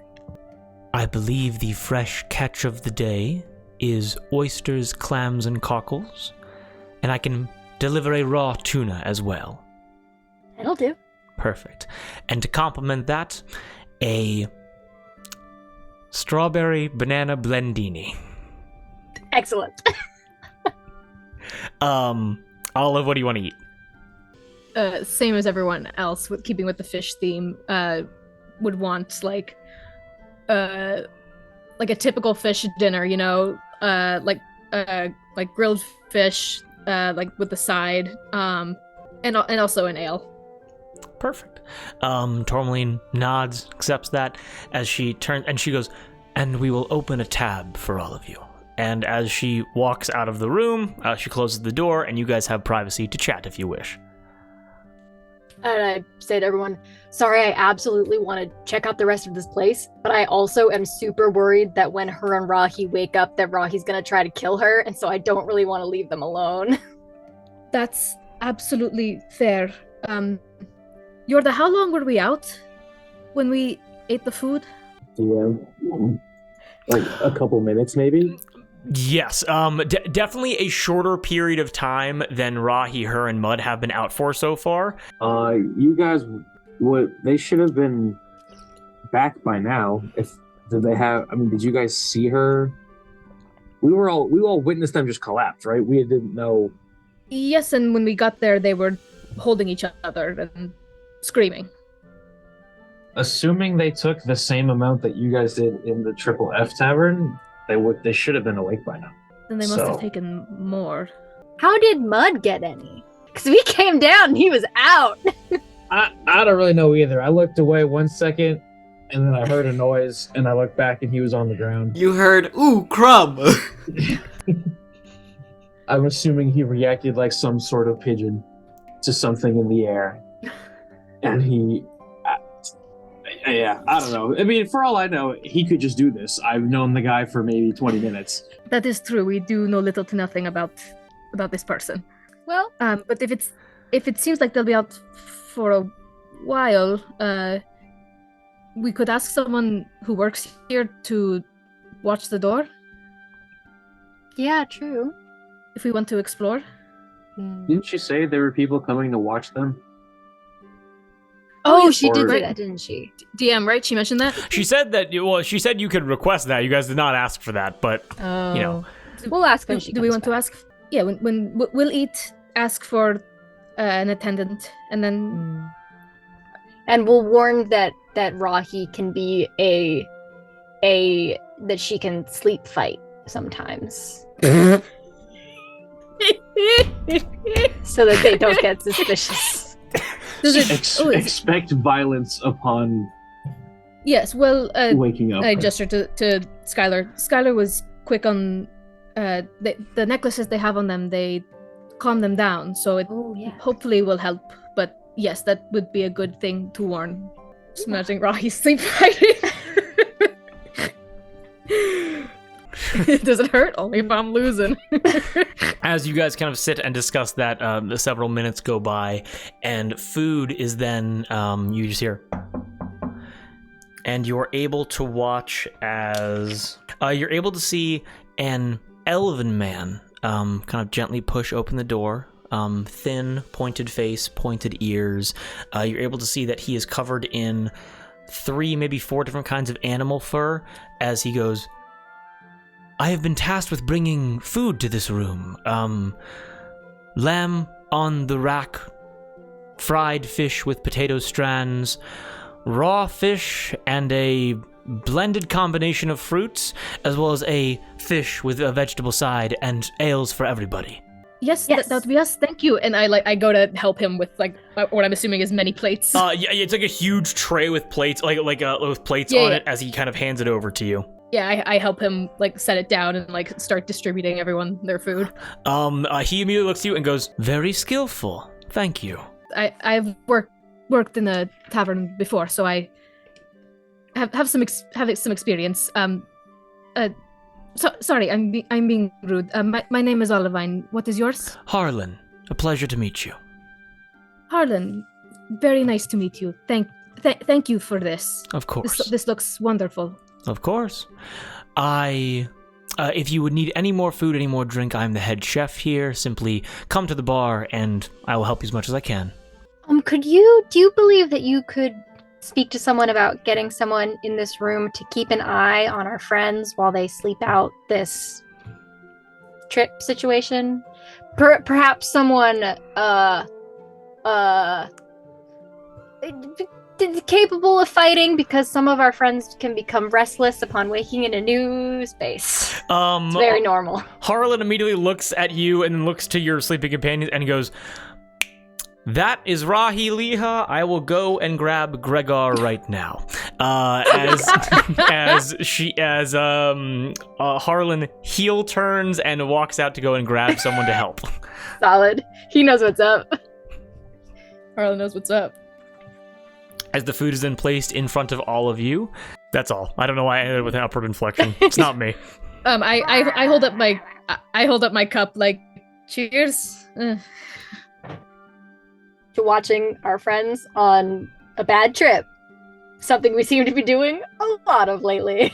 I believe the fresh catch of the day is oysters, clams, and cockles, and I can deliver a raw tuna as well. That'll do. Perfect. And to complement that, a strawberry banana blendini. Excellent. Olive, what do you want to eat? Same as everyone else, with keeping with the fish theme. Would want like a typical fish dinner, you know, like grilled fish, like with the side, and also an ale. Perfect. Tourmaline nods, accepts that as she turns, and she goes, "And we will open a tab for all of you." And as she walks out of the room, she closes the door, and you guys have privacy to chat if you wish. And I say to everyone, sorry, I absolutely want to check out the rest of this place, but I also am super worried that when her and Rahi wake up, that Rahi's going to try to kill her, and so I don't really want to leave them alone. That's absolutely fair. Yorda, how long were we out when we ate the food? Yeah. Like a couple minutes, maybe? Yes, definitely a shorter period of time than Rahi, her, and Mud have been out for so far. You guys, they should have been back by now. Did you guys see her? We all witnessed them just collapse, right? We didn't know. Yes, and when we got there, they were holding each other and screaming. Assuming they took the same amount that you guys did in the Triple F Tavern, they should have been awake by now. Then they must have taken more. How did Mud get any? Because we came down and he was out. I don't really know either. I looked away 1 second, and then I heard a noise, and I looked back, and he was on the ground. You heard, "Ooh, crumb." I'm assuming he reacted like some sort of pigeon to something in the air. And I don't know. I mean, for all I know, he could just do this. I've known the guy for maybe 20 minutes. That is true. We do know little to nothing about this person. Well, but if it seems like they'll be out for a while, we could ask someone who works here to watch the door. Yeah, true. If we want to explore. Didn't she say there were people coming to watch them? Oh, yes, she did or- say that, didn't she? DM, right? She mentioned that? She said that. Well, she said you could request that. You guys did not ask for that, but Oh. you know. We'll ask Do, when she do we comes want to back. ask? Yeah, when we'll eat, ask for an attendant, and then And we'll warn that Rahi can be that she can sleep fight sometimes, so that they don't get suspicious. does it? Oh, Expect violence upon yes. Well, waking up. I gestured to Skylar. Skylar was quick on the necklaces they have on them. They calm them down, so it Oh yeah. hopefully will help. But yes, that would be a good thing to warn. Just imagining Rahi sleep fighting. Does it hurt? Only if I'm losing. As you guys kind of sit and discuss that, several minutes go by, and food is then, you just hear. And you're able to watch as, you're able to see an elven man kind of gently push open the door. Thin, pointed face, pointed ears. You're able to see that he is covered in 3, maybe 4 different kinds of animal fur as he goes, I have been tasked with bringing food to this room. Lamb on the rack, fried fish with potato strands, raw fish, and a blended combination of fruits, as well as a fish with a vegetable side, and ales for everybody. Yes, Yes. that would be us. Thank you. And I go to help him with what I'm assuming is many plates. Yeah, it's like a huge tray with plates, with plates Yeah, on yeah. it, as he kind of hands it over to you. Yeah, I help him set it down and start distributing everyone their food. He immediately looks at you and goes, very skillful. Thank you. I've worked in a tavern before, so I have some experience. Sorry, I'm being rude. My name is Olivine. What is yours? Harlan, a pleasure to meet you. Harlan. Very nice to meet you. Thank you for this. Of course. This looks wonderful. Of course. If you would need any more food, any more drink, I'm the head chef here. Simply come to the bar and I will help you as much as I can. Do you believe that you could speak to someone about getting someone in this room to keep an eye on our friends while they sleep out this trip situation? Perhaps someone capable of fighting, because some of our friends can become restless upon waking in a new space. It's very normal. Harlan immediately looks at you and then looks to your sleeping companions and goes, that is Rahi Liha. I will go and grab Gregor right now. As Harlan heel turns and walks out to go and grab someone to help. Solid. He knows what's up. Harlan knows what's up. As the food is then placed in front of all of you. That's all. I don't know why I ended with an upward inflection. It's not me. I hold up my cup like, cheers. To watching our friends on a bad trip. Something we seem to be doing a lot of lately.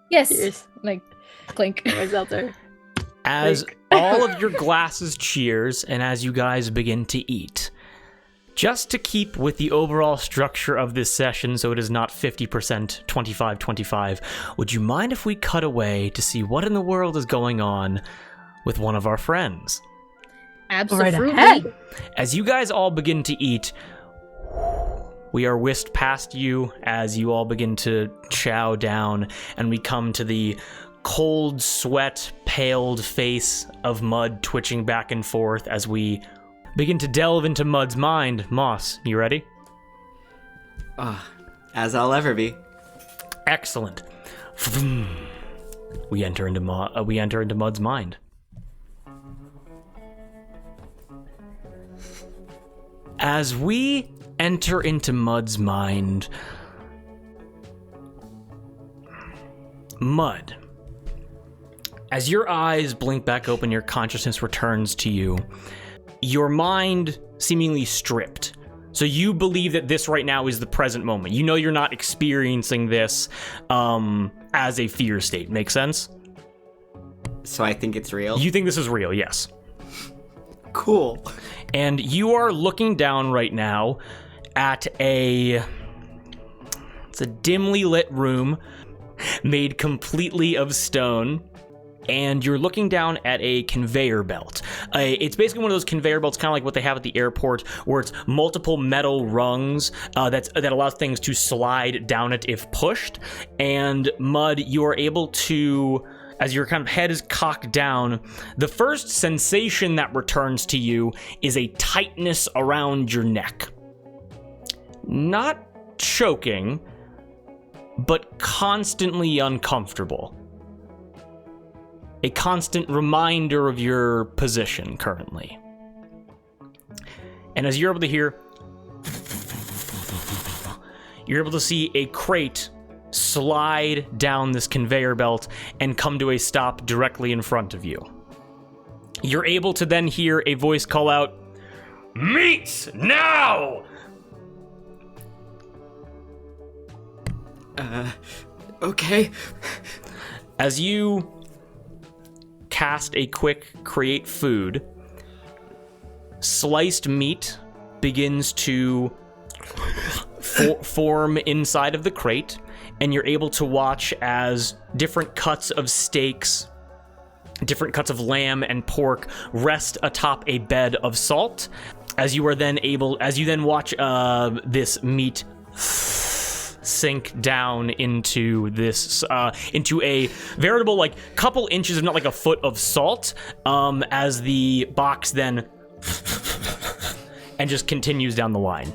Yes. Cheers. Like, clink. My seltzer. As all of your glasses cheers and as you guys begin to eat, just to keep with the overall structure of this session so it is not 50%, 25-25, would you mind if we cut away to see what in the world is going on with one of our friends? Absolutely. ahead. As you guys all begin to eat, we are whisked past you as you all begin to chow down, and we come to the cold, sweat, paled face of Mud twitching back and forth as we begin to delve into Mud's mind. Moss, you ready? As I'll ever be. Excellent. We enter into Mud's mind. As we enter into Mud's mind, Mud, as your eyes blink back open, your consciousness returns to you, your mind seemingly stripped. So you believe that this right now is the present moment. You know you're not experiencing this as a fear state. Make sense? So I think it's real? You think this is real, yes. Cool. And you are looking down right now at it's a dimly lit room made completely of stone. And you're looking down at a conveyor belt. It's basically one of those conveyor belts, kind of like what they have at the airport, where it's multiple metal rungs that allows things to slide down it if pushed. And Mud, you are able to, as your kind of head is cocked down, the first sensation that returns to you is a tightness around your neck. Not choking, but constantly uncomfortable. A constant reminder of your position currently. And as you're able to hear, you're able to see a crate slide down this conveyor belt and come to a stop directly in front of you. You're able to then hear a voice call out, "Meat now!" Okay. As you cast a quick create food, sliced meat begins to form inside of the crate, and you're able to watch as different cuts of steaks, different cuts of lamb and pork rest atop a bed of salt. As you then watch this meat sink down into this into a veritable like couple inches, if not like a foot of salt, as the box then and just continues down the line.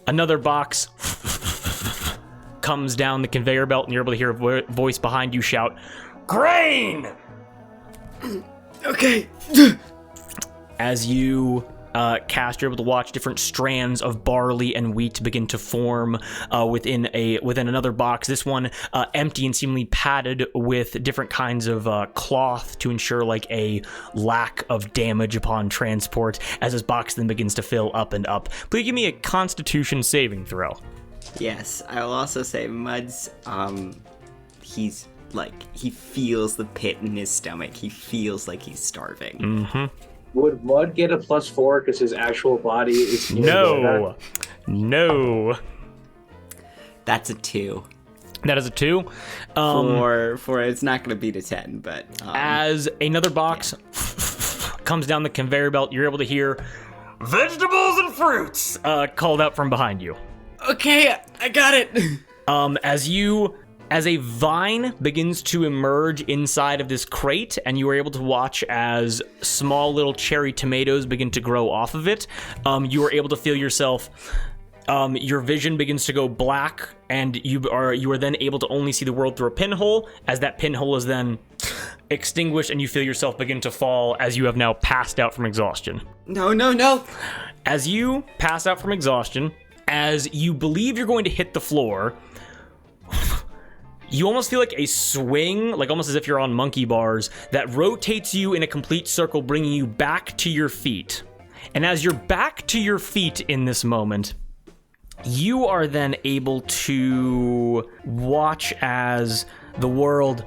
Another box comes down the conveyor belt, and you're able to hear a voice behind you shout, "Grain!" Okay. As you cast, you're able to watch different strands of barley and wheat begin to form within another box. This one empty and seemingly padded with different kinds of cloth to ensure like a lack of damage upon transport. As this box then begins to fill up and up. Please give me a Constitution saving throw. Yes, I will also say Mud's, he's like, he feels the pit in his stomach. He feels like he's starving. Mm-hmm. Would Mud get a +4 because his actual body is... No. That's a 2. That is a 2. For it's not going to beat a 10, but... as another box comes down the conveyor belt, you're able to hear "Vegetables and fruits" called out from behind you. Okay, I got it. As a vine begins to emerge inside of this crate, and you are able to watch as small little cherry tomatoes begin to grow off of it, you are able to feel yourself, your vision begins to go black, and you are then able to only see the world through a pinhole, as that pinhole is then extinguished, and you feel yourself begin to fall as you have now passed out from exhaustion. No. As you pass out from exhaustion, as you believe you're going to hit the floor, you almost feel like a swing, like almost as if you're on monkey bars, that rotates you in a complete circle, bringing you back to your feet. And as you're back to your feet in this moment, you are then able to watch as the world,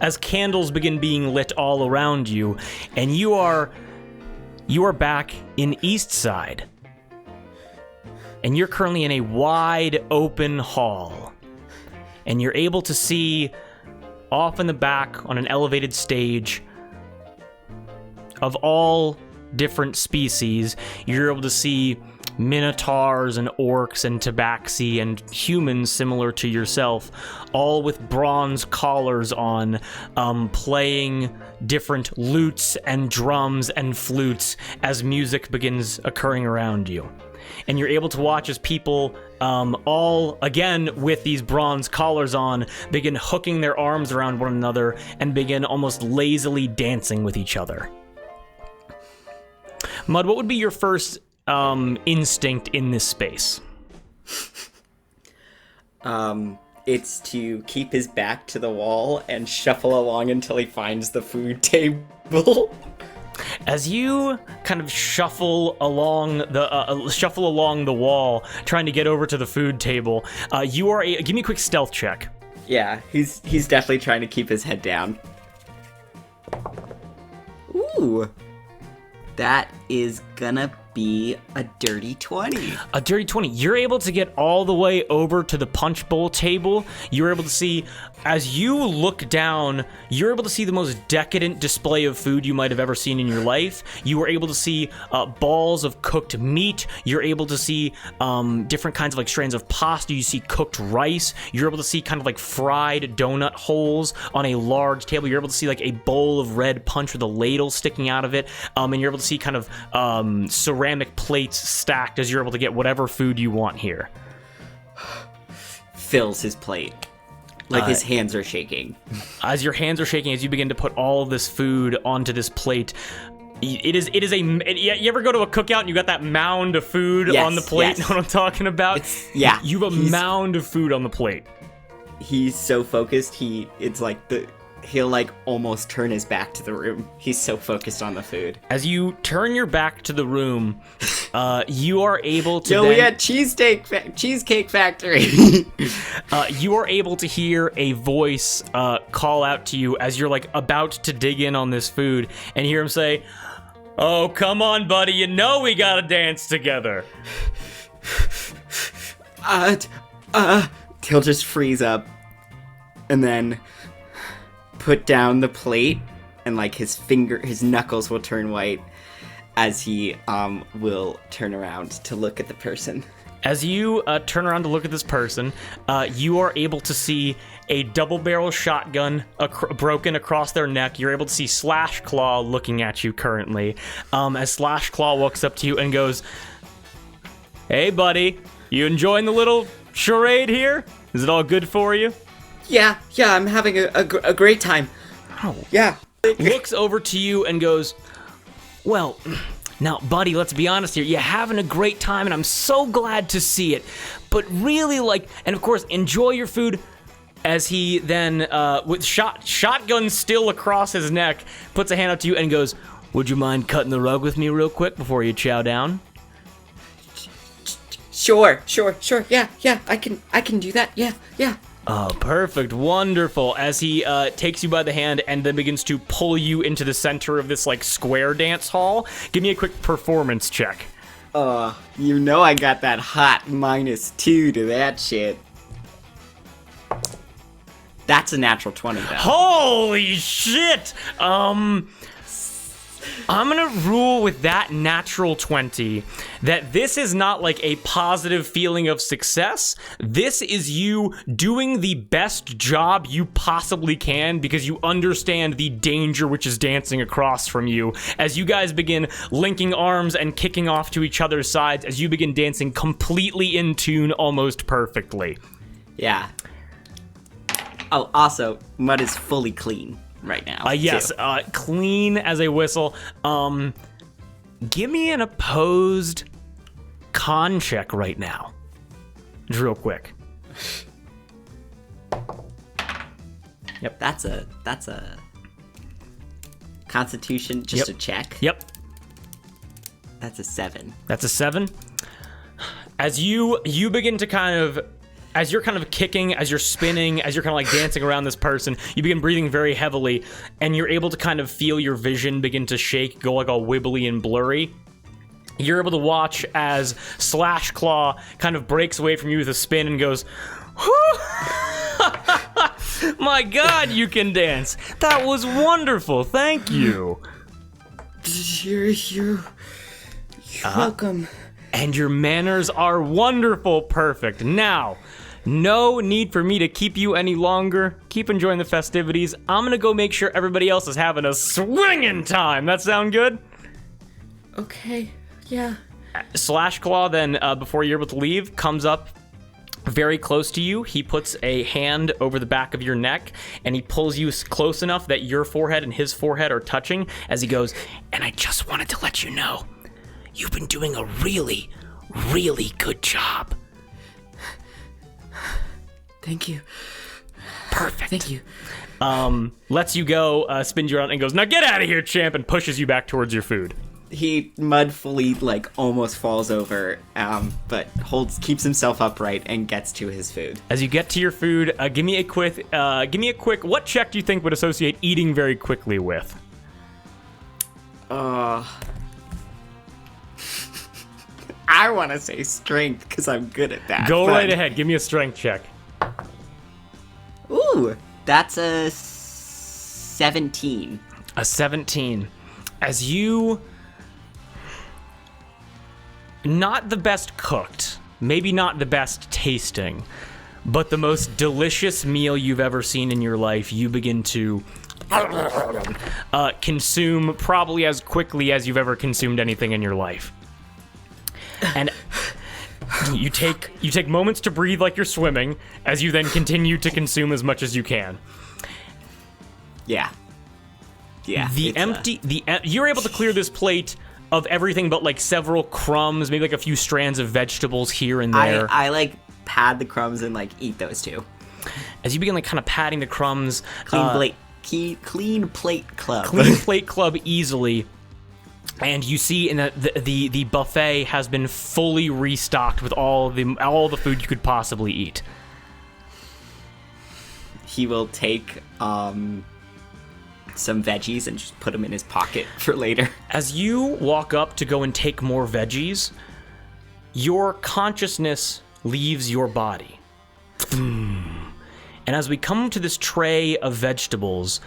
as candles begin being lit all around you, and you are back in East Side. And you're currently in a wide open hall. And you're able to see off in the back on an elevated stage of all different species. You're able to see minotaurs and orcs and tabaxi and humans similar to yourself, all with bronze collars on, playing different lutes and drums and flutes as music begins occurring around you. And you're able to watch as people, all, again, with these bronze collars on, begin hooking their arms around one another and begin almost lazily dancing with each other. Mud, what would be your first instinct in this space? It's to keep his back to the wall and shuffle along until he finds the food table. As you kind of shuffle along the wall, trying to get over to the food table, give me a quick stealth check. Yeah, he's definitely trying to keep his head down. Ooh. That is gonna be a dirty 20. A dirty 20. You're able to get all the way over to the punch bowl table. You're able to see, as you look down, you're able to see the most decadent display of food you might have ever seen in your life. You were able to see balls of cooked meat. You're able to see different kinds of like strands of pasta. You see cooked rice. You're able to see kind of like fried donut holes on a large table. You're able to see like a bowl of red punch with a ladle sticking out of it. And you're able to see kind of ceramic plates stacked as you're able to get whatever food you want here. Fills his plate. Like his hands are shaking. As your hands are shaking, as you begin to put all of this food onto this plate, you ever go to a cookout and you got that mound of food on the plate? Yes. Know what I'm talking about? You have a mound of food on the plate. He's so focused, he'll like almost turn his back to the room. He's so focused on the food. As you turn your back to the room, you are able to we had Cheesecake Factory. You are able to hear a voice call out to you as you're like about to dig in on this food, and hear him say, "Oh, come on, buddy, you know we gotta dance together." He'll just freeze up and then put down the plate, and like his knuckles will turn white as he will turn around to look at the person. As you turn around to look at this person, you are able to see a double-barrel shotgun broken across their neck. You're able to see Slash Claw looking at you currently. As Slash Claw walks up to you and goes, "Hey, buddy, you enjoying the little charade here? Is it all good for you?" Yeah, I'm having a great time. Oh. Yeah. Looks over to you and goes, "Well, now, buddy, let's be honest here. You're having a great time, and I'm so glad to see it. But really, and of course, enjoy your food." As he then, with shotgun still across his neck, puts a hand up to you and goes, "Would you mind cutting the rug with me real quick before you chow down?" Sure. Yeah, I can do that. Yeah. Oh, perfect. Wonderful. As he takes you by the hand and then begins to pull you into the center of this, like, square dance hall. Give me a quick performance check. You know I got that hot -2 to that shit. That's a natural 20, though. Holy shit! I'm gonna rule with that natural 20 that this is not like a positive feeling of success. This is you doing the best job you possibly can because you understand the danger which is dancing across from you as you guys begin linking arms and kicking off to each other's sides as you begin dancing completely in tune almost perfectly. Yeah. Oh, also, Mud is fully clean right now. Yes, clean as a whistle. Give me an opposed con check right now. Just real quick. Yep, that's a Constitution, just a check. Yep. That's a 7. That's a 7. As you begin to kind of, as you're kind of kicking, as you're spinning, as you're kind of like dancing around this person, you begin breathing very heavily, and you're able to kind of feel your vision begin to shake, go like all wibbly and blurry. You're able to watch as Slash Claw kind of breaks away from you with a spin and goes, "My God, you can dance. That was wonderful. Thank you." You're welcome. And your manners are wonderful. Perfect. Now, no need for me to keep you any longer. Keep enjoying the festivities. I'm gonna go make sure everybody else is having a swinging time. That sound good? Okay, yeah. Slash Claw then, before you're able to leave, comes up very close to you. He puts a hand over the back of your neck, and he pulls you close enough that your forehead and his forehead are touching as he goes, "And I just wanted to let you know, you've been doing a really, really good job." Thank you. Perfect. Thank you. Lets you go, spins you around, and goes, "Now get out of here, champ," and pushes you back towards your food. He mudfully like almost falls over, but keeps himself upright and gets to his food. As you get to your food, give me a quick. What check do you think would associate eating very quickly with? I want to say strength because I'm good at that. Go right ahead. Give me a strength check. Ooh, that's a 17. A 17. As you... Not the best cooked, maybe not the best tasting, but the most delicious meal you've ever seen in your life, you begin to consume probably as quickly as you've ever consumed anything in your life. And you take moments to breathe like you're swimming, as you then continue to consume as much as you can. Yeah. You're able to clear this plate of everything but like several crumbs, maybe like a few strands of vegetables here and there. I like pad the crumbs and like eat those too. As you begin like kind of patting the crumbs, clean plate club. Clean plate club easily. And you see in the buffet has been fully restocked with all the food you could possibly eat. He will take some veggies and just put them in his pocket for later. As you walk up to go and take more veggies, your consciousness leaves your body. And as we come to this tray of vegetables,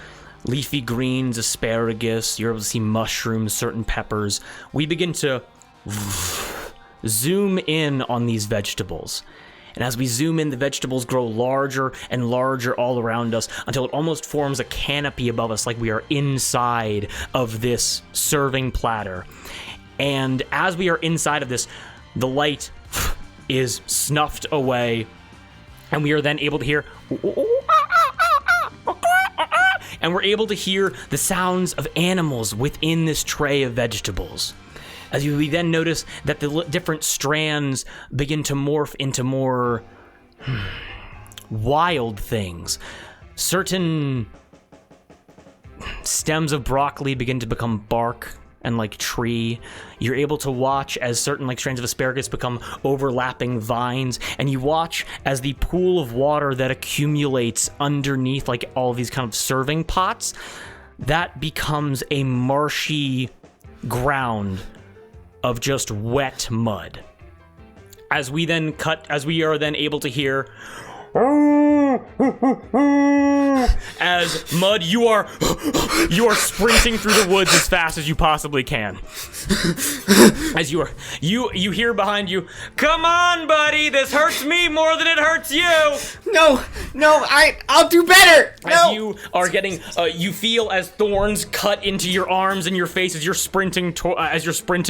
leafy greens, asparagus, you're able to see mushrooms, certain peppers, we begin to zoom in on these vegetables. And as we zoom in, the vegetables grow larger and larger all around us until it almost forms a canopy above us, like we are inside of this serving platter. And as we are inside of this, the light is snuffed away, and we are then able to hear... And we're able to hear the sounds of animals within this tray of vegetables. As we then notice that the different strands begin to morph into more wild things. Certain stems of broccoli begin to become bark and like tree. You're able to watch as certain like strands of asparagus become overlapping vines, and you watch as the pool of water that accumulates underneath like all these kind of serving pots, that becomes a marshy ground of just wet mud. As we are then able to hear as Mud, you are sprinting through the woods as fast as you possibly can. As you hear behind you, "Come on, buddy, this hurts me more than it hurts you." No, I'll do better. As you are getting, you feel as thorns cut into your arms and your face as you're sprinting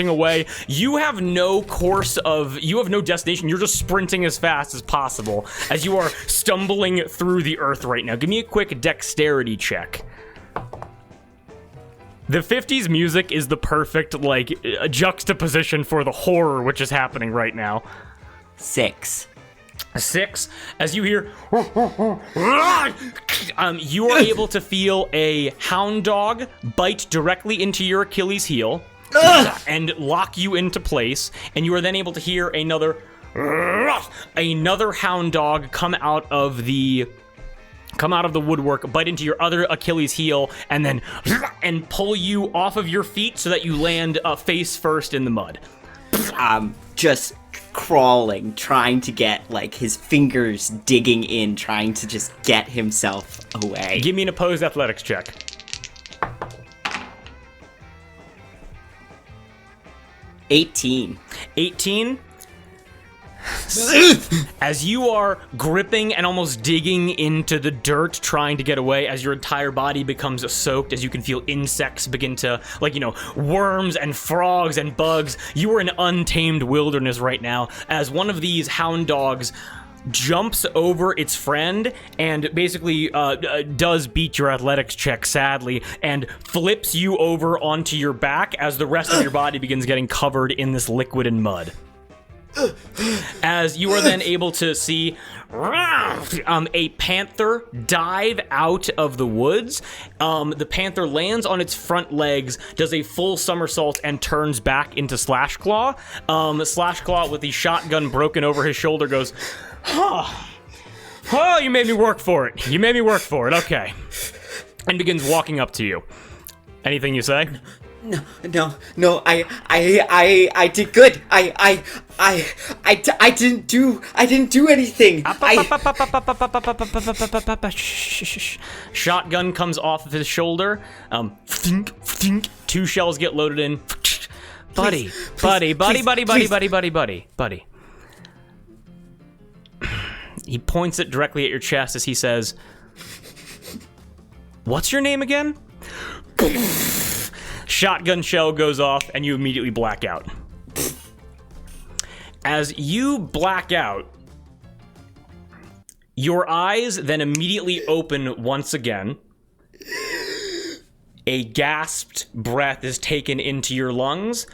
away. You have no destination. You're just sprinting as fast as possible as you are stumbling through the earth right now. Give me a quick dexterity check. The 50s music is the perfect juxtaposition for the horror which is happening right now. 6. As you hear, you are able to feel a hound dog bite directly into your Achilles heel and lock you into place, and you are then able to hear another hound dog come out of the woodwork, bite into your other Achilles heel, and then pull you off of your feet so that you land face first in the mud. Just crawling, trying to get his fingers digging in, trying to just get himself away. Give me an opposed athletics check. 18. As you are gripping and almost digging into the dirt, trying to get away, as your entire body becomes soaked, as you can feel insects begin to, worms and frogs and bugs. You are in untamed wilderness right now, as one of these hound dogs jumps over its friend and basically does beat your athletics check, sadly, and flips you over onto your back as the rest of your body begins getting covered in this liquid and mud. As you are then able to see a panther dive out of the woods. The panther lands on its front legs, does a full somersault, and turns back into Slashclaw. Slashclaw, with the shotgun broken over his shoulder, goes, oh, you made me work for it. You made me work for it. Okay. And begins walking up to you. Anything you say? No, I did good. I didn't do anything. Shotgun comes off of his shoulder. Two shells get loaded in. Buddy. He points it directly at your chest as he says, "What's your name again?" Shotgun shell goes off, and you immediately black out. As you black out, your eyes then immediately open once again. A gasped breath is taken into your lungs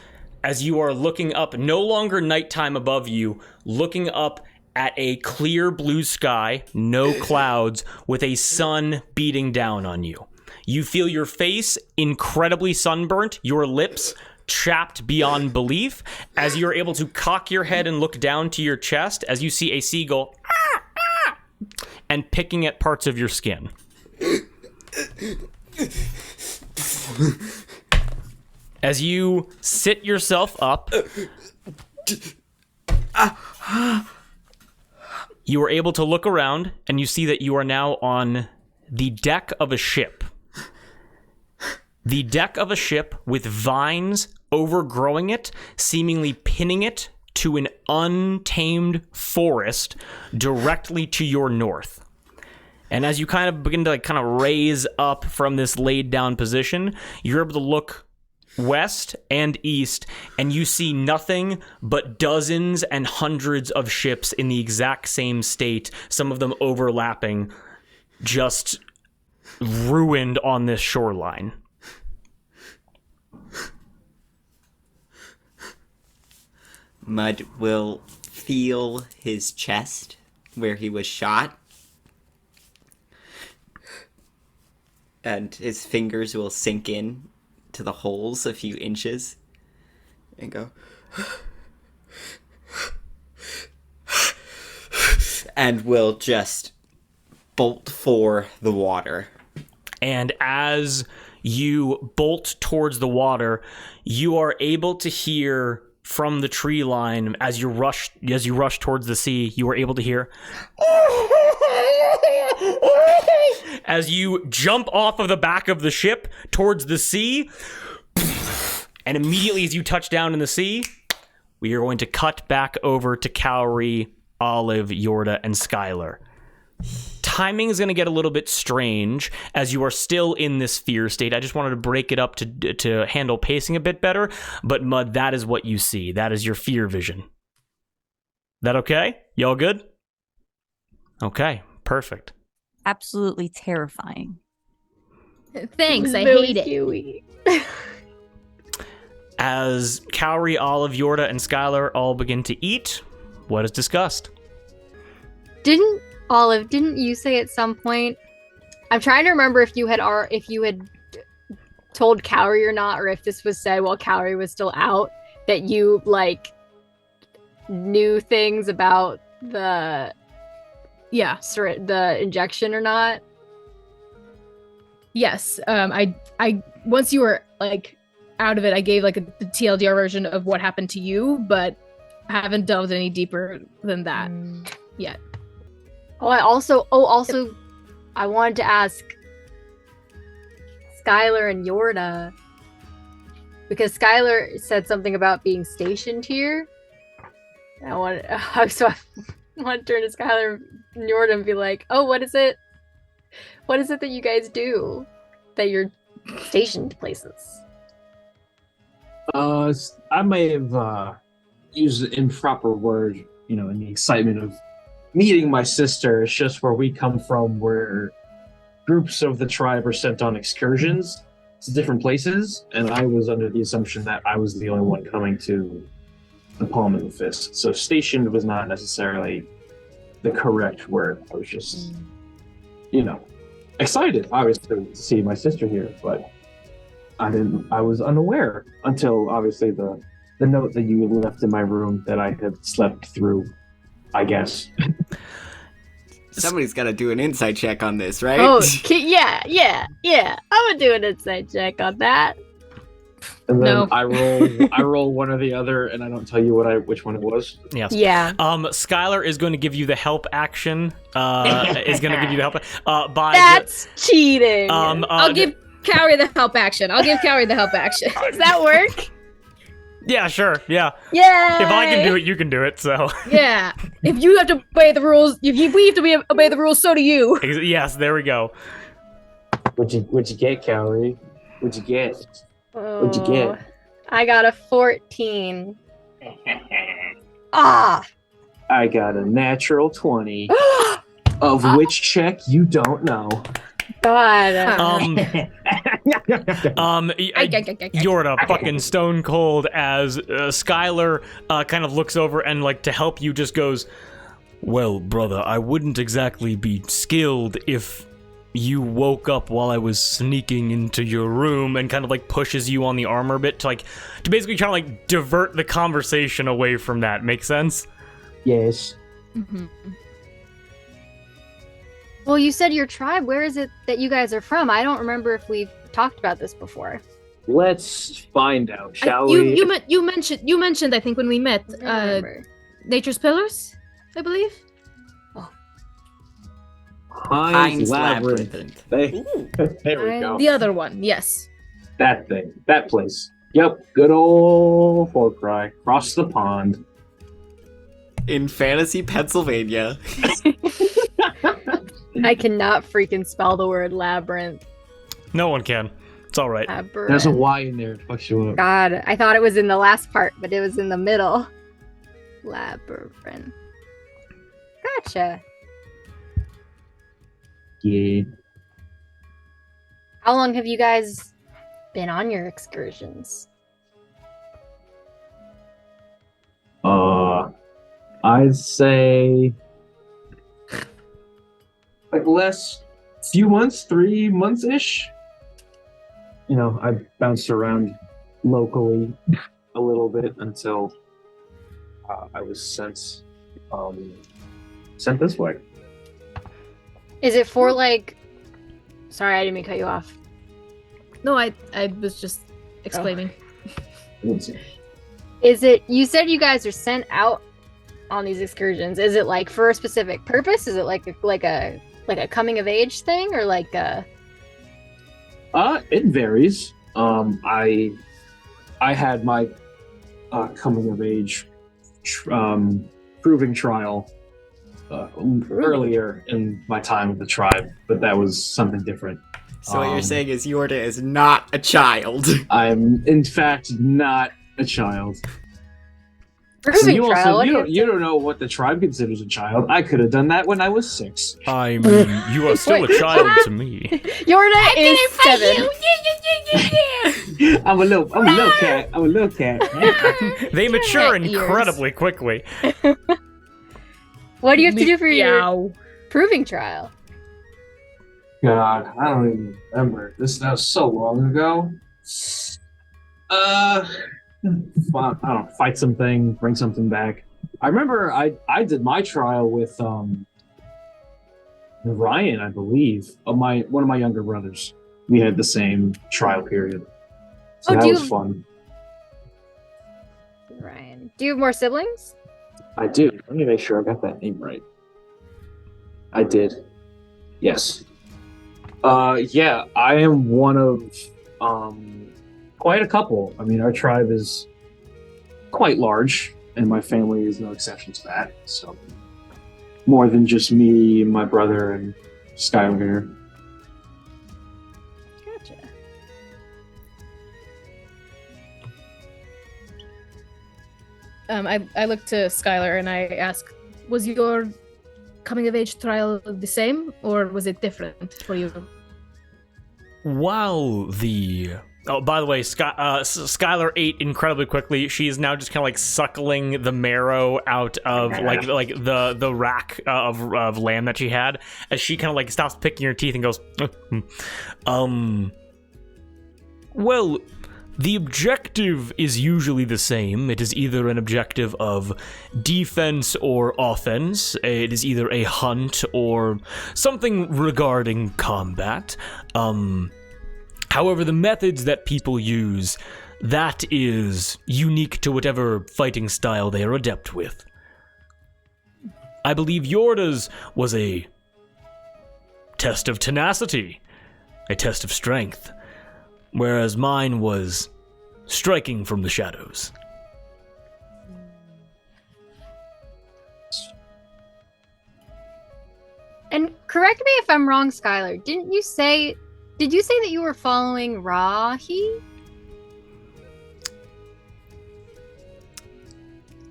as you are looking up, no longer nighttime above you, looking up at a clear blue sky, no clouds, with a sun beating down on you. You feel your face incredibly sunburnt, your lips chapped beyond belief, as you're able to cock your head and look down to your chest as you see a seagull and picking at parts of your skin. As you sit yourself up, you are able to look around, and you see that you are now on the deck of a ship. The deck of a ship with vines overgrowing it, seemingly pinning it to an untamed forest directly to your north. And as you kind of begin to kind of raise up from this laid down position, you're able to look west and east, and you see nothing but dozens and hundreds of ships in the exact same state, some of them overlapping, just ruined on this shoreline. Mud will feel his chest where he was shot, and his fingers will sink in to the holes a few inches and go and will just bolt for the water. And as you bolt towards the water, you are able to hear from the tree line, as you rush towards the sea, you are able to hear as you jump off of the back of the ship towards the sea, and immediately as you touch down in the sea, we are going to cut back over to Cowrie, Olive, Yorda, and Skylar. Timing is going to get a little bit strange as you are still in this fear state. I just wanted to break it up to handle pacing a bit better. But Mud, that is what you see. That is your fear vision. That okay? Y'all good? Okay, perfect. Absolutely terrifying. Thanks, I hate it. As Cowrie, Olive, Yorda, and Skylar all begin to eat, what is discussed? Didn't you say at some point? I'm trying to remember if you had told Cowrie or not, or if this was said while Cowrie was still out, that you knew things about the injection or not. Yes. I once you were out of it, I gave the TLDR version of what happened to you, but I haven't delved any deeper than that yet. I wanted to ask Skylar and Yorda, because Skylar said something about being stationed here. I want to turn to Skylar and Yorda and be like, "Oh, what is it? What is it that you guys do? That you're stationed places?" I may have used an improper word, in the excitement of meeting my sister. It's just where we come from, where groups of the tribe are sent on excursions to different places, and I was under the assumption that I was the only one coming to the palm of the fist. So stationed was not necessarily the correct word. I was just, excited, obviously, to see my sister here, but I was unaware until obviously the note that you left in my room that I had slept through, I guess. Somebody's got to do an insight check on this, right? Oh, yeah. I'm gonna do an insight check on that. And then No. I roll one or the other, and I don't tell you which one it was. Yes. Yeah. Skylar is going to give you the help action. Is going to give you the help. That's cheating. I'll give Cowrie the help action. Does that work? Yeah, sure. Yeah. Yeah. If I can do it, you can do it. So. Yeah. If you have to obey the rules, if we have to obey the rules, so do you. Yes, there we go. What'd you get, Cowrie? What'd you get? What'd you get? I got a 14. Ah! I got a natural 20. Of which check you don't know. God. Yorda fucking stone cold as Skylar kind of looks over and like to help you just goes, well, brother, I wouldn't exactly be skilled if you woke up while I was sneaking into your room, and kind of like pushes you on the arm a bit to basically try to like divert the conversation away from that. Make sense? Yes. Mm-hmm. Well, you said your tribe. Where is it that you guys are from? I don't remember if we've talked about this before. Let's find out, shall we? You mentioned I think when we met Nature's Pillars, I believe. Heinz Labyrinth. There we go. The other one, yes. That thing. That place. Yep. Good old Cowrie. Across the pond. In fantasy Pennsylvania. I cannot freaking spell the word labyrinth. No one can. It's all right. Labyrinth. There's a Y in there. It fucks you up. God, I thought it was in the last part, but it was in the middle. Labyrinth. Gotcha. Yeah. How long have you guys been on your excursions? I'd say like less few months, 3 months-ish. I bounced around locally a little bit until I was sent this way. Is it for like... Sorry, I didn't mean to cut you off. No, I was just exclaiming. Is it... You said you guys are sent out on these excursions. Is it like for a specific purpose? Is it like a coming of age thing, or like a... It varies. I had my coming of age proving trial earlier in my time with the tribe, but that was something different. So what you're saying is Yorda is not a child. I'm in fact not a child. Proving you trial? You don't know what the tribe considers a child. I could have done that when I was 6. I mean, you are still a child to me. Yorda is 7. I'm a little cat. They mature Ears. incredibly quickly. What do you have to do for your Meow. proving trial? God, I don't even remember. That was so long ago. I don't know, fight something, bring something back. I remember I did my trial with Ryan, I believe, one of my younger brothers. We had the same trial period. So that was fun. Ryan. Do you have more siblings? I do. Let me make sure I got that name right. I did. Yes. Yeah, I am one of quite a couple. I mean, our tribe is quite large, and my family is no exception to that. So, more than just me, my brother, and Skylar. Gotcha. I look to Skylar and I ask, was your coming of age trial the same, or was it different for you? While the Oh, by the way, Skylar ate incredibly quickly. She is now just kind of like suckling the marrow out of like the rack of lamb that she had, as she kind of like stops picking her teeth and goes, well, the objective is usually the same. It is either an objective of defense or offense. It is either a hunt or something regarding combat. However, the methods that people use, that is unique to whatever fighting style they are adept with. I believe Yorda's was a test of tenacity, a test of strength, whereas mine was striking from the shadows. And correct me if I'm wrong, Skylar. Did you say that you were following Rahi?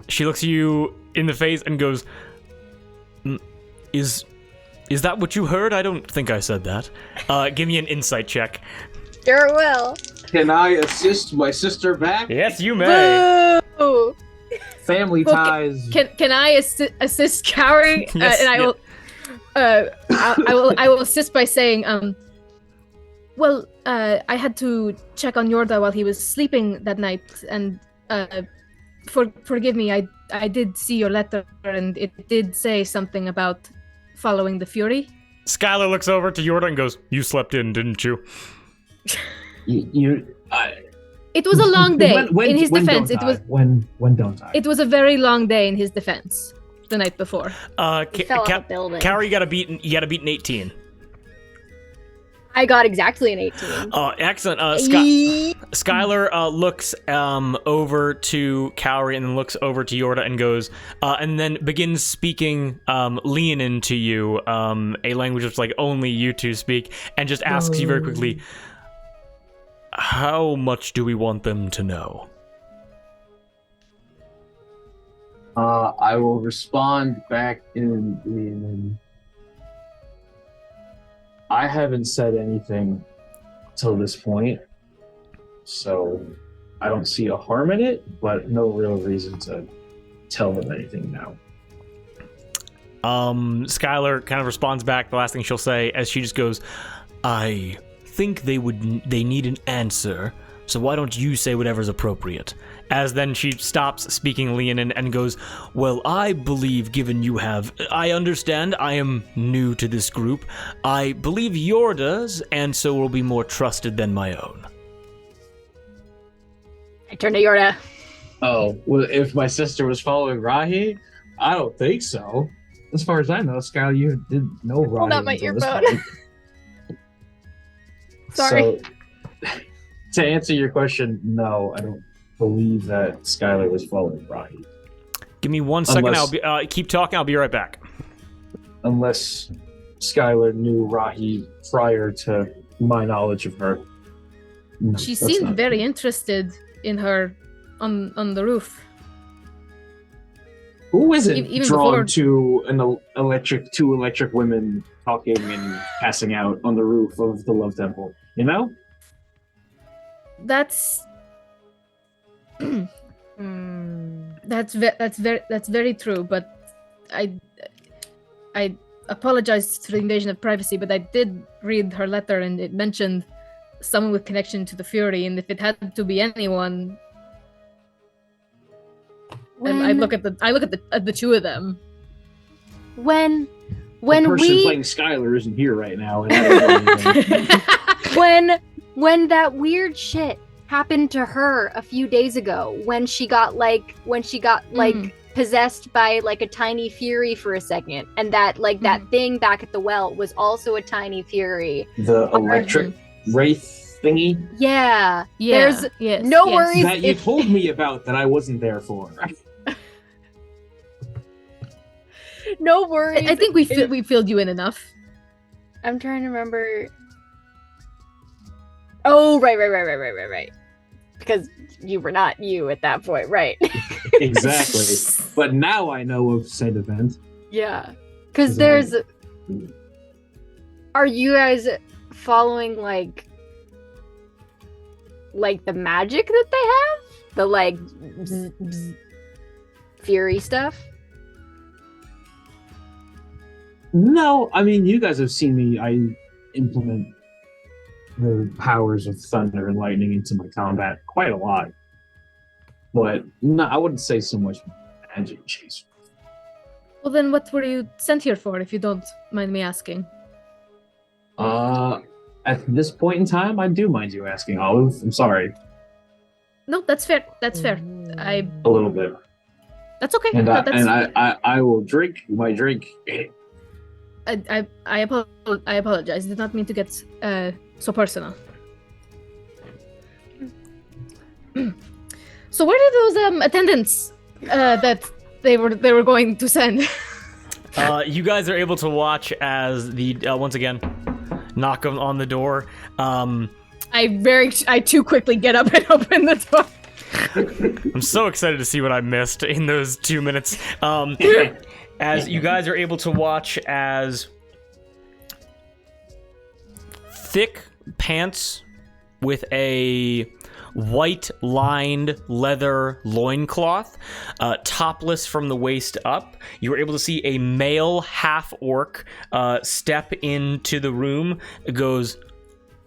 She looks you in the face and goes, Is that what you heard? I don't think I said that. Give me an insight check. Sure will. Can I assist my sister back? Yes, you may. Boo! Family ties. Can I assist Cowrie? Yes, And I will. I will assist by saying, well, I had to check on Yorda while he was sleeping that night, and forgive me, I did see your letter, and it did say something about following the Fury. Skylar looks over to Yorda and goes, you slept in, didn't you? It was a long day. In his when defense, don't it was. I? When don't I? It was a very long day in his defense the night before. He fell off a building. Cowrie, you got to beat an 18. I got exactly an 18. Excellent. Skylar looks over to Cowrie and then looks over to Yorda and goes, and then begins speaking Leonin to you, a language which like only you two speak, and just asks you very quickly, how much do we want them to know? I will respond back in. I haven't said anything till this point, so I don't see a harm in it, but no real reason to tell them anything now. Skylar kind of responds back. The last thing she'll say as she just goes, I think they need an answer, so why don't you say whatever's appropriate? As then she stops speaking Leonin and goes, well, I believe I understand I am new to this group. I believe Yorda's, and so will be more trusted than my own. I turn to Yorda. Oh, well, if my sister was following Rahi, I don't think so. As far as I know, Skylar, you didn't know Rahi. Hold on, my until this earphone. point. Sorry. So, to answer your question, no, I don't believe that Skylar was following Rahi. Give me 1 second. I'll keep talking. I'll be right back. Unless Skylar knew Rahi prior to my knowledge of her. No, She that's seemed not very true. interested in her on the roof. Who isn't even drawn before- to two electric women talking and passing out on the roof of the Love Temple? You know? That's that's very true. But I apologize for the invasion of privacy. But I did read her letter, and it mentioned someone with connection to the Fury. And if it had to be anyone, I look at the two of them. When The person we playing Skylar isn't here right now. And I don't know anything. when that weird shit happened to her a few days ago, when she got possessed by like a tiny fury for a second, and that that thing back at the well was also a tiny fury. The electric wraith thingy Yeah. Yeah. There's yes, no yes. worries. that you told me about that I wasn't there for. No worries. I think we filled you in enough. I'm trying to remember. Oh, right. Because you were not you at that point, right? Exactly. But now I know of said event. Yeah. Because there's. Are you guys following like the magic that they have? The like bzz, bzz, fury stuff? No, I mean, you guys have seen me. I implement the powers of thunder and lightning into my combat quite a lot. But no, I wouldn't say so much magic chase. Well, then what were you sent here for, if you don't mind me asking? At this point in time, I do mind you asking, Olive. I'm sorry. No, that's fair. That's fair. A little bit. That's okay. And, That's I will drink my drink. I apologize. Did not mean to get so personal. So where did those attendants that they were going to send? You guys are able to watch as the once again knock on the door. I too quickly get up and open the door. I'm so excited to see what I missed in those 2 minutes. As you guys are able to watch as thick pants with a white lined leather loincloth, topless from the waist up, you were able to see a male half-orc step into the room. It goes,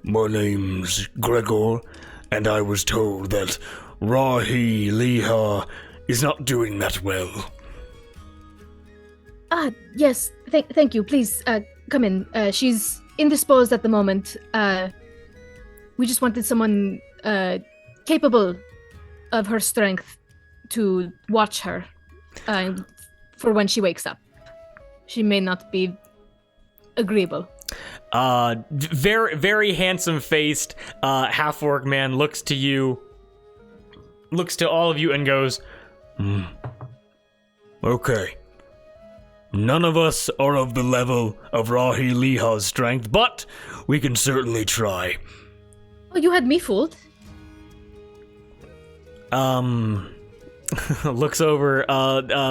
"My name's Gregor, and I was told that Rahi Liha is not doing that well." Yes, thank you. Please, come in. She's indisposed at the moment. We just wanted someone capable of her strength to watch her for when she wakes up. She may not be agreeable. Very, very handsome-faced half-orc man looks to you, looks to all of you and goes, Okay. None of us are of the level of Rahi Liha's strength, but we can certainly try. Oh, you had me fooled. looks over,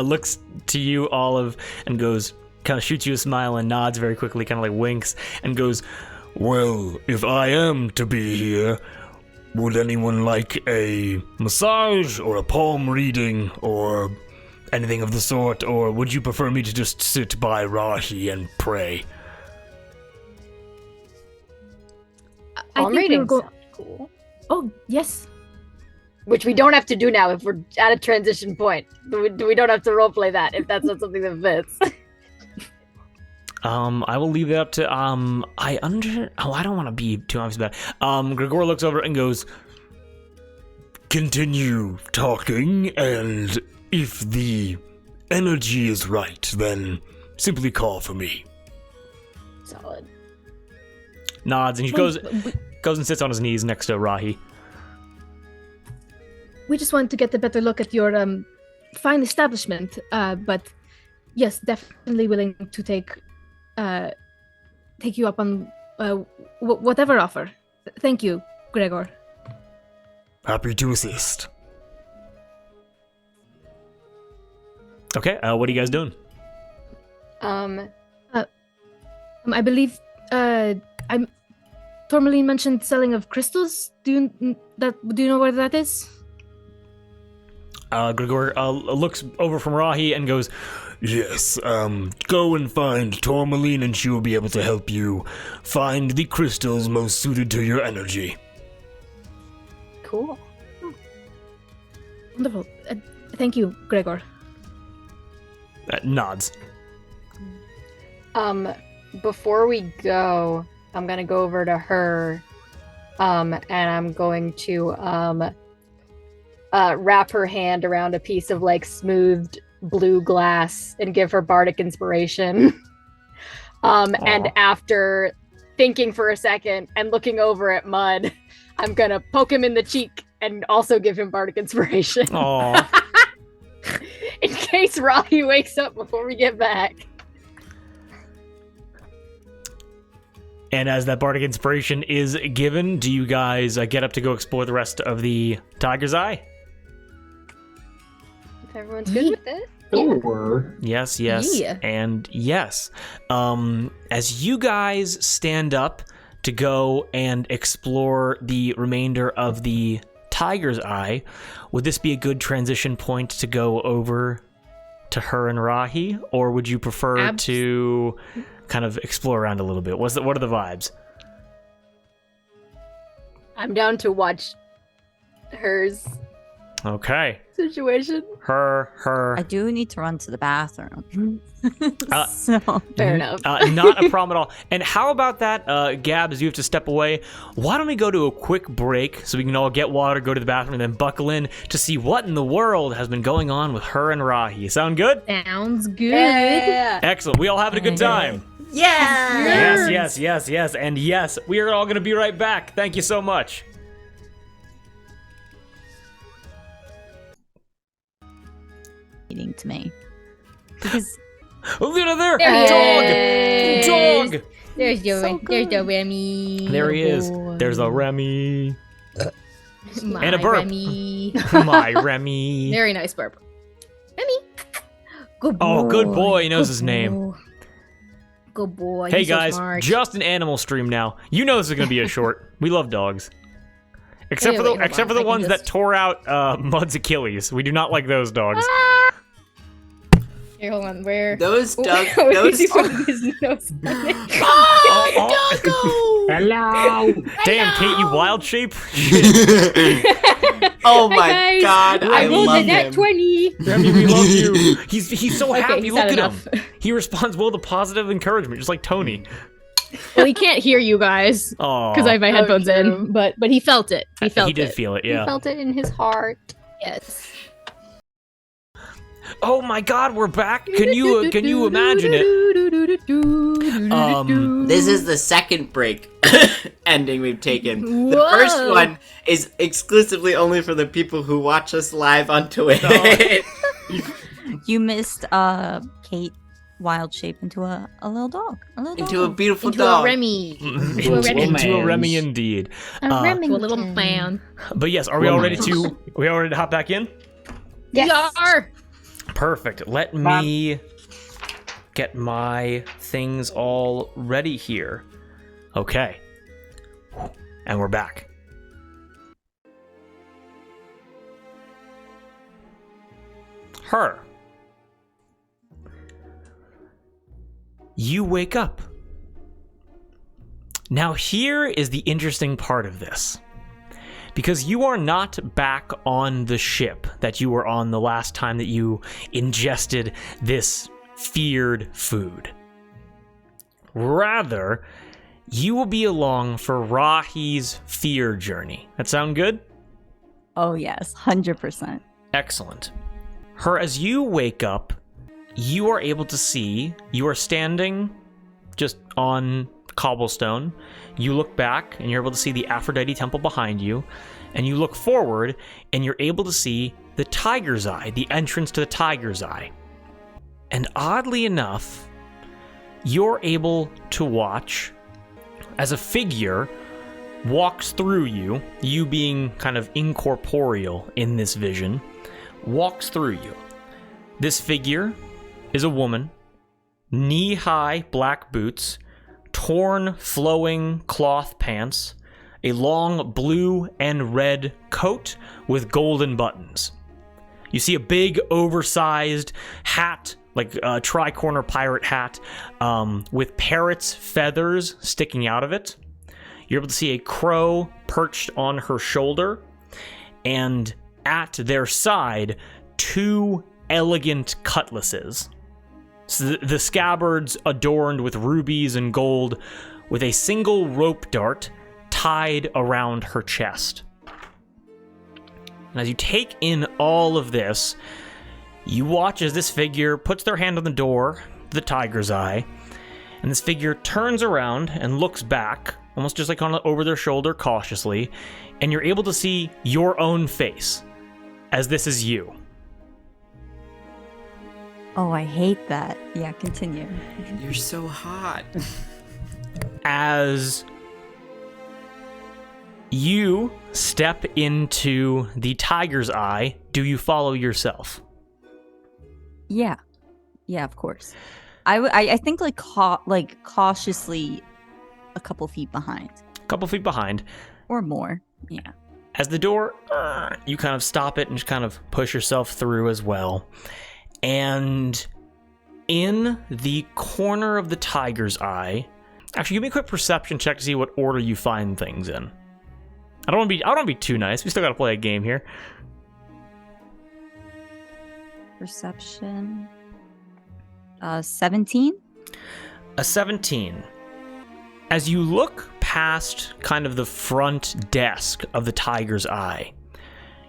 looks to you, Olive, and goes, kind of shoots you a smile and nods very quickly, kind of like winks, and goes, Well, if I am to be here, would anyone like a massage or a palm reading or anything of the sort, or would you prefer me to just sit by Rahi and pray? Palm reading sounds cool. Oh, yes. Which we don't have to do now if we're at a transition point. We don't have to roleplay that if that's not something that fits. I will leave it up to, I don't want to be too honest about it. Gregor looks over and goes, Continue talking, and if the energy is right, then simply call for me. Solid. Nods, and he goes and sits on his knees next to Rahi. We just wanted to get a better look at your fine establishment, but yes, definitely willing to take you up on whatever offer. Thank you, Gregor. Happy to assist. Okay, what are you guys doing? I believe Tourmaline mentioned selling of crystals. Do you know where that is? Gregor looks over from Rahi and goes, Yes, go and find Tourmaline and she will be able to help you find the crystals most suited to your energy. Cool. Wonderful. Thank you, Gregor. Nods. Before we go, I'm gonna go over to her, and I'm going to wrap her hand around a piece of like smoothed blue glass and give her bardic inspiration. And after thinking for a second and looking over at Mud, I'm gonna poke him in the cheek and also give him bardic inspiration. Aww. In case Rahi wakes up before we get back. And as that bardic inspiration is given, do you guys get up to go explore the rest of the Tiger's Eye? If everyone's good with it. Or Yes, Yeah. and yes. As you guys stand up to go and explore the remainder of the Tiger's Eye, would this be a good transition point to go over to her and Rahi, or would you prefer to kind of explore around a little bit? What are the vibes? I'm down to watch hers Okay. situation. Her. I do need to run to the bathroom. So Fair enough. Not a problem at all. And how about that, Gab, as you have to step away, why don't we go to a quick break so we can all get water, go to the bathroom, and then buckle in to see what in the world has been going on with her and Rahi. Sound good? Sounds good. Yeah. Excellent. We all having a good time. Yeah. Yes. And yes, we are all going to be right back. Thank you so much. to me because Look at there! There he Dog! is. There's So the Remy. There he is. boy. There's a Remy. My And a burp. Remy. My Remy. Very nice burp. Remy. Good boy. Oh, good boy. He knows his name. boy. Good boy. Hey He's so guys, smart. just an animal stream now. You know this is gonna be a short. We love dogs, except Wait, for hold the on. I can ones that just- tore out Mud's Achilles. We do not like those dogs. Here, hold on. Where? Those dogs. Where Those. is he putting his nose on it? Oh, Hello. Damn, Kate, you wild shape. oh my Hi, guys. God, I rolled love a nat him. 20. Remy, we love you. He's so Okay, happy. he's Look had at enough. him. He responds well to positive encouragement, just like Tony. Well, he can't hear you guys Oh, because I have my headphones true. in, but he felt it. He felt he did it. feel it. He Yeah. felt it in his heart. Yes. Oh my God, we're back. Can you imagine it? This is the second break ending we've taken. The Whoa. first one is exclusively only for the people who watch us live on Twitch. You missed Kate wild shape into a little dog. Into a beautiful Into dog. a Remy. Into a Remy. Into a romance. Remy indeed. A Remington. To a little man. But yes, are we all ready to hop back in? Yes. We are. Perfect. Let me get my things all ready here. Okay. And we're back. Her. You wake up. Now here is the interesting part of this. Because you are not back on the ship that you were on the last time that you ingested this feared food. Rather, you will be along for Rahi's fear journey. That sound good? Oh yes, 100%. Excellent. Her, as you wake up, you are able to see, you are standing just on cobblestone. You look back and you're able to see the Aphrodite temple behind you, and you look forward and you're able to see the Tiger's Eye, the entrance to the Tiger's Eye. And oddly enough, you're able to watch as a figure walks through you, you being kind of incorporeal in this vision, walks through you. This figure is a woman, knee-high black boots, torn, flowing cloth pants, a long blue and red coat with golden buttons. You see a big, oversized hat, like a tri-corner pirate hat, with parrot's feathers sticking out of it. You're able to see a crow perched on her shoulder, and at their side, two elegant cutlasses. So the scabbards adorned with rubies and gold, with a single rope dart tied around her chest. And as you take in all of this, you watch as this figure puts their hand on the door, the Tiger's Eye, and this figure turns around and looks back, almost just like over their shoulder cautiously, and you're able to see your own face, as this is you. Oh, I hate that. Yeah, continue. You're so hot. As you step into the Tiger's Eye, do you follow yourself? Yeah, of course. I think like cautiously a couple feet behind. A couple feet behind. Or more, yeah. As the door, you kind of stop it and just kind of push yourself through as well. And in the corner of the tiger's eye, actually, give me a quick perception check to see what order you find things in. I don't want to be too nice. We still got to play a game here. Perception. 17. A 17. As you look past kind of the front desk of the tiger's eye,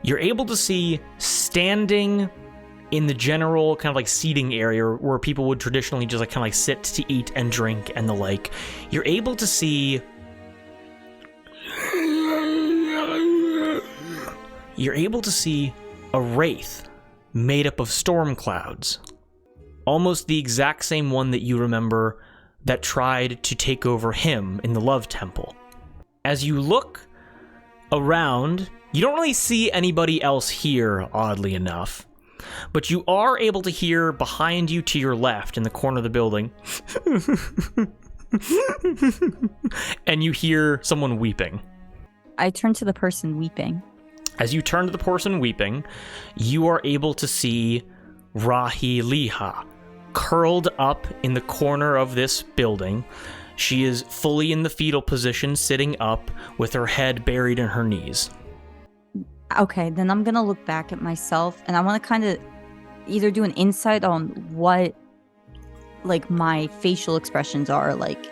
you're able to see standing in the general kind of like seating area where people would traditionally just like kind of like sit to eat and drink and the like. You're able to see a wraith made up of storm clouds. Almost the exact same one that you remember that tried to take over him in the Love Temple. As you look around, you don't really see anybody else here, oddly enough, but you are able to hear behind you to your left in the corner of the building, and you hear someone weeping. I turn to the person weeping. As you turn to the person weeping, you are able to see Rahi Liha, curled up in the corner of this building. She is fully in the fetal position, sitting up with her head buried in her knees. Okay, then I'm gonna look back at myself and I want to kind of either do an insight on what like my facial expressions are. Like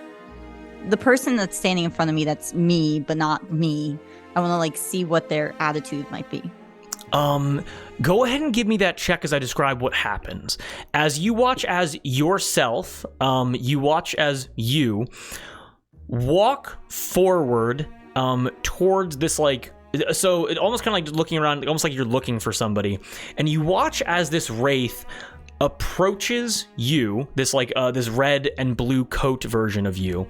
the person that's standing in front of me, that's me but not me, I want to like see what their attitude might be. Go ahead and give me that check as I describe what happens. As you watch as yourself, you watch as you walk forward towards this like, so it almost kind of like looking around, almost like you're looking for somebody, and you watch as this wraith approaches you, this like this red and blue coat version of you,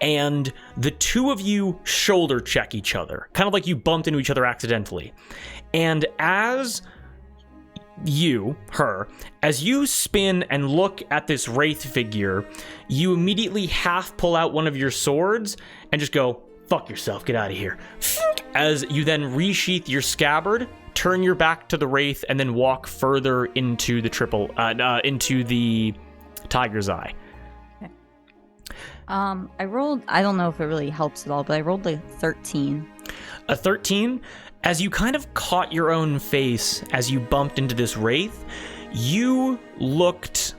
and the two of you shoulder check each other, kind of like you bumped into each other accidentally. And as you spin and look at this wraith figure, you immediately half pull out one of your swords and just go, fuck yourself, get out of here. As you then resheath your scabbard, turn your back to the wraith, and then walk further into the into the tiger's eye. Okay. I rolled, I don't know if it really helps at all, but I rolled like 13. A 13? As you kind of caught your own face as you bumped into this wraith, you looked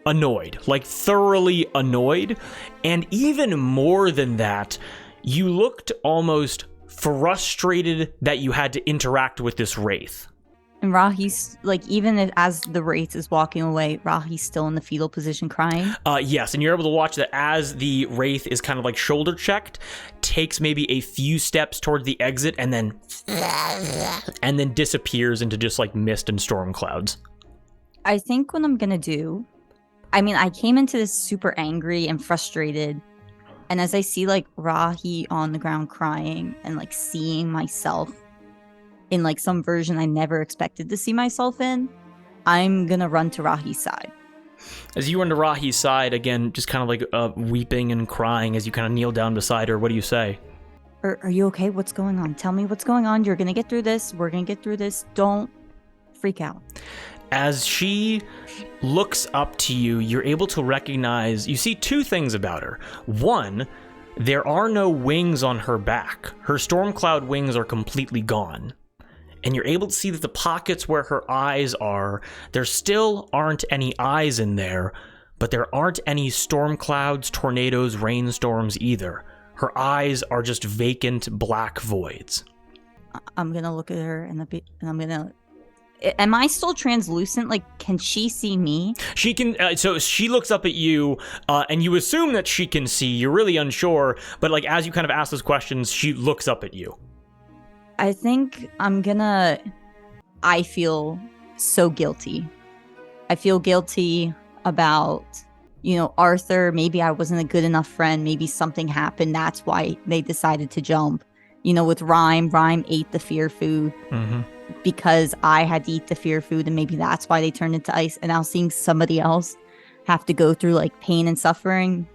annoyed, like thoroughly annoyed. And even more than that, you looked almost frustrated that you had to interact with this wraith. And Rahi's, like, even if, as the wraith is walking away, Rahi's still in the fetal position crying? Yes, and you're able to watch that as the wraith is kind of like shoulder checked, takes maybe a few steps toward the exit, and then disappears into just like mist and storm clouds. I think what I'm gonna do, I mean, I came into this super angry and frustrated, and as I see like Rahi on the ground crying and like seeing myself in like some version I never expected to see myself in, I'm gonna run to Rahi's side. As you run to Rahi's side, again, just kind of like weeping and crying as you kind of kneel down beside her, what do you say? Are you okay? What's going on? Tell me what's going on. You're gonna get through this. We're gonna get through this. Don't freak out. As she looks up to you, you're able to recognize, you see two things about her. One, there are no wings on her back. Her Stormcloud wings are completely gone. And you're able to see that the pockets where her eyes are, there still aren't any eyes in there, but there aren't any storm clouds, tornadoes, rainstorms either. Her eyes are just vacant black voids. I'm gonna look at her and I'm gonna... Am I still translucent? Like, can she see me? She can, so she looks up at you, and you assume that she can see. You're really unsure, but like as you kind of ask those questions, she looks up at you. I think I feel so guilty. I feel guilty about, Arthur. Maybe I wasn't a good enough friend. Maybe something happened. That's why they decided to jump. With Rhyme ate the fear food because I had to eat the fear food. And maybe that's why they turned into ice. And now seeing somebody else have to go through like pain and suffering.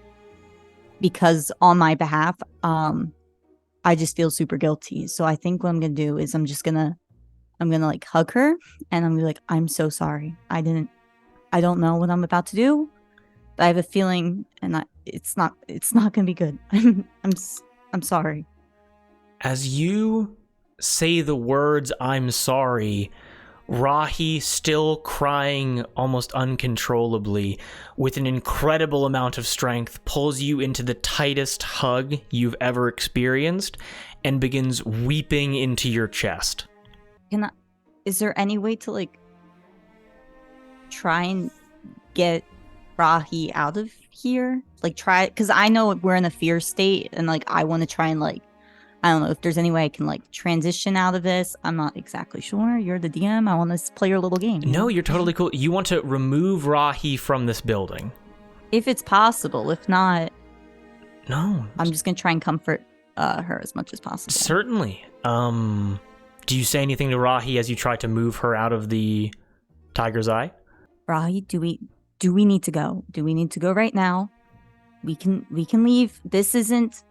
because on my behalf, I just feel super guilty. So I think what I'm gonna do is I'm gonna like hug her and I'm gonna be like, I'm so sorry. I don't know what I'm about to do, but I have a feeling, and it's not gonna be good. I'm sorry. As you say the words, I'm sorry, Rahi, still crying almost uncontrollably, with an incredible amount of strength, pulls you into the tightest hug you've ever experienced and begins weeping into your chest. Is there any way to like try and get Rahi out of here? Like try, because I know we're in a fear state and like I want to try and like, I don't know if there's any way I can like transition out of this. I'm not exactly sure. You're the DM. I want to play your little game. No, you're totally cool. You want to remove Rahi from this building. If it's possible. If not, no. I'm just going to try and comfort her as much as possible. Certainly. Do you say anything to Rahi as you try to move her out of the tiger's eye? Rahi, do we need to go? Do we need to go right now? We can leave. This isn't...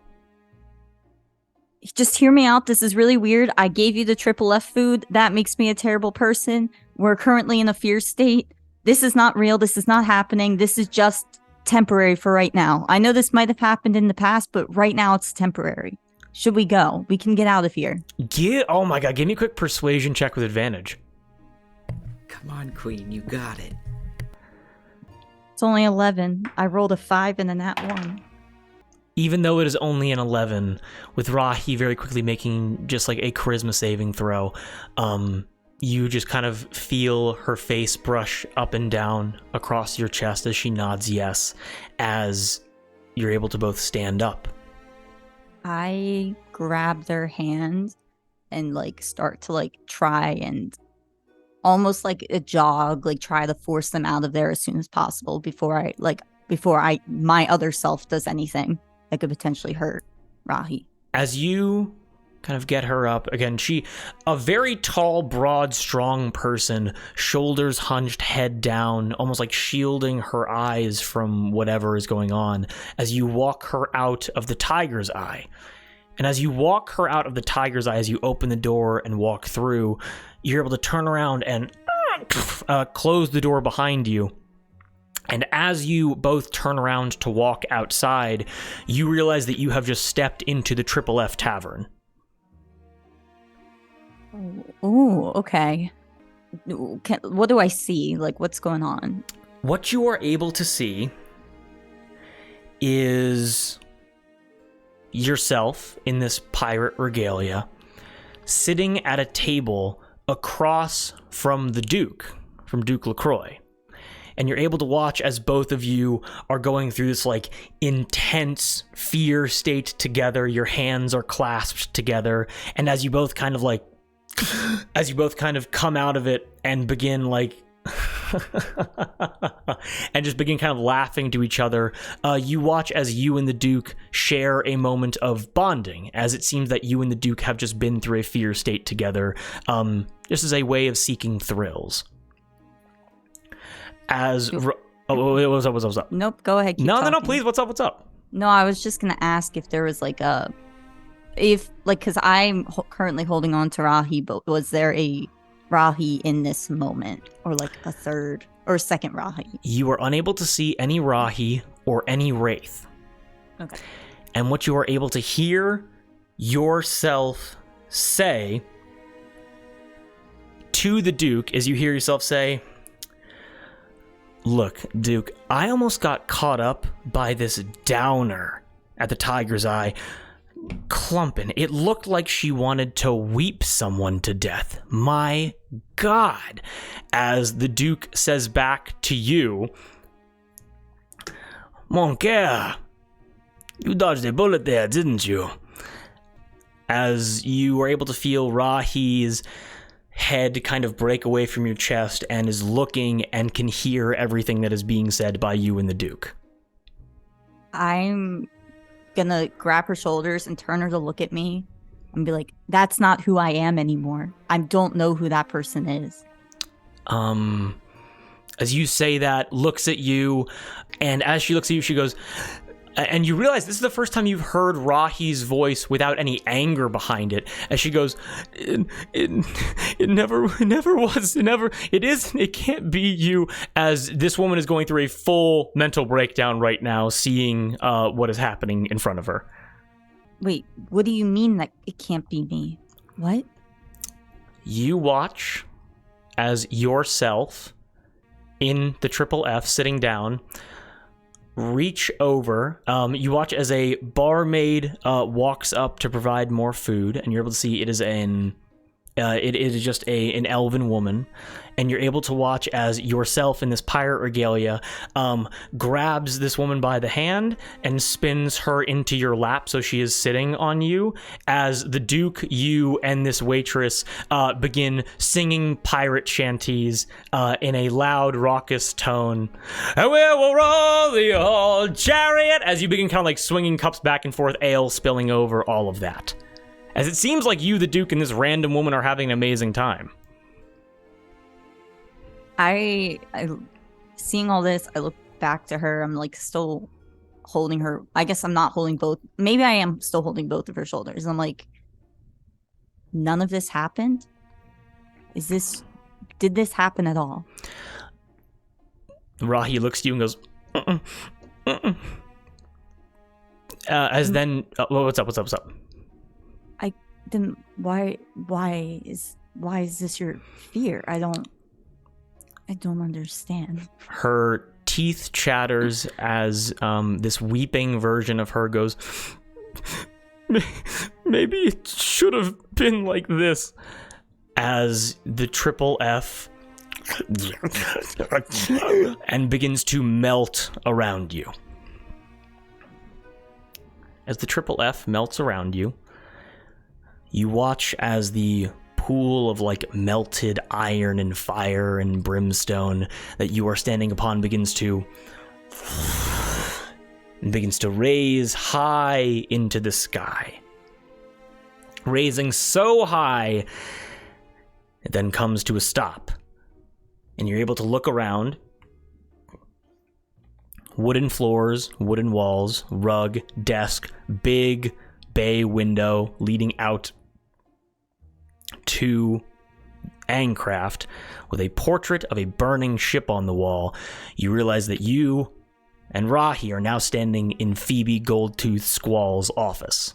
Just hear me out. This is really weird. I gave you the triple F food. That makes me a terrible person. We're currently in a fear state. This is not real. This is not happening. This is just temporary for right now. I know this might have happened in the past, but right now it's temporary. Should we go? We can get out of here. Oh my god, give me a quick persuasion check with advantage. Come on, Queen, you got it. It's only 11. I rolled a 5 and a nat 1. Even though it is only an 11, with Rahi very quickly making just like a charisma saving throw, you just kind of feel her face brush up and down across your chest as she nods yes, as you're able to both stand up. I grab their hand and like start to like try and almost like a jog, like try to force them out of there as soon as possible before my other self does anything that could potentially hurt Rahi. As you kind of get her up, again, a very tall, broad, strong person, shoulders hunched, head down, almost like shielding her eyes from whatever is going on, as you walk her out of the tiger's eye. And as you walk her out of the tiger's eye, as you open the door and walk through, you're able to turn around and close the door behind you. And as you both turn around to walk outside, you realize that you have just stepped into the Triple F Tavern. Oh, okay. What do I see? Like, what's going on? What you are able to see is yourself in this pirate regalia, sitting at a table across from the Duke, from Duke LaCroix. And you're able to watch as both of you are going through this like intense fear state together. Your hands are clasped together, and as you both kind of come out of it and begin like and just begin kind of laughing to each other, you watch as you and the Duke share a moment of bonding, as it seems that you and the Duke have just been through a fear state together, just as a way of seeking thrills. What's up? Nope, go ahead. No, please, what's up? No, I was just gonna ask if there was like because I'm currently holding on to Rahi, but was there a Rahi in this moment, or like a third or second Rahi? You are unable to see any Rahi or any Wraith. Okay. And what you are able to hear yourself say to the Duke is you hear yourself say, "Look, Duke, I almost got caught up by this downer at the Tiger's Eye. Clumpin'. It looked like she wanted to weep someone to death. My God." As the Duke says back to you, "Mon cœur, you dodged a bullet there, didn't you?" As you are able to feel Rahi's head kind of break away from your chest and is looking and can hear everything that is being said by you and the Duke. I'm gonna grab her shoulders and turn her to look at me and be like, that's not who I am anymore. I don't know who that person is. As you say that, looks at you, and as she looks at you, she goes, And you realize this is the first time you've heard Rahi's voice without any anger behind it, as she goes, it never was, it can't be you, as this woman is going through a full mental breakdown right now, seeing what is happening in front of her. Wait, what do you mean that it can't be me? What? You watch as yourself in the triple F sitting down, reach over. You watch as a barmaid walks up to provide more food, and you're able to see it is an elven woman, and you're able to watch as yourself in this pirate regalia grabs this woman by the hand and spins her into your lap so she is sitting on you, as the Duke, you, and this waitress begin singing pirate shanties in a loud, raucous tone. And we will roll the old chariot, as you begin kind of like swinging cups back and forth, ale spilling over, all of that. As it seems like you, the Duke, and this random woman are having an amazing time. I seeing all this, I look back to her. I'm like still holding her. I guess I'm not holding both. Maybe I am still holding both of her shoulders. I'm like, none of this happened? Did this happen at all? Rahi looks at you and goes, as then, what's up? Then why is this your fear? I don't understand. Her teeth chatters as this weeping version of her goes, maybe it should have been like this, as the triple F and begins to melt around you. As the triple F melts around you, you watch as the pool of like melted iron and fire and brimstone that you are standing upon begins to raise high into the sky. Raising so high, it then comes to a stop. And you're able to look around. Wooden floors, wooden walls, rug, desk, big bay window leading out to Angcraft with a portrait of a burning ship on the wall. You realize that you and Rahi are now standing in Phoebe Goldtooth Squall's office.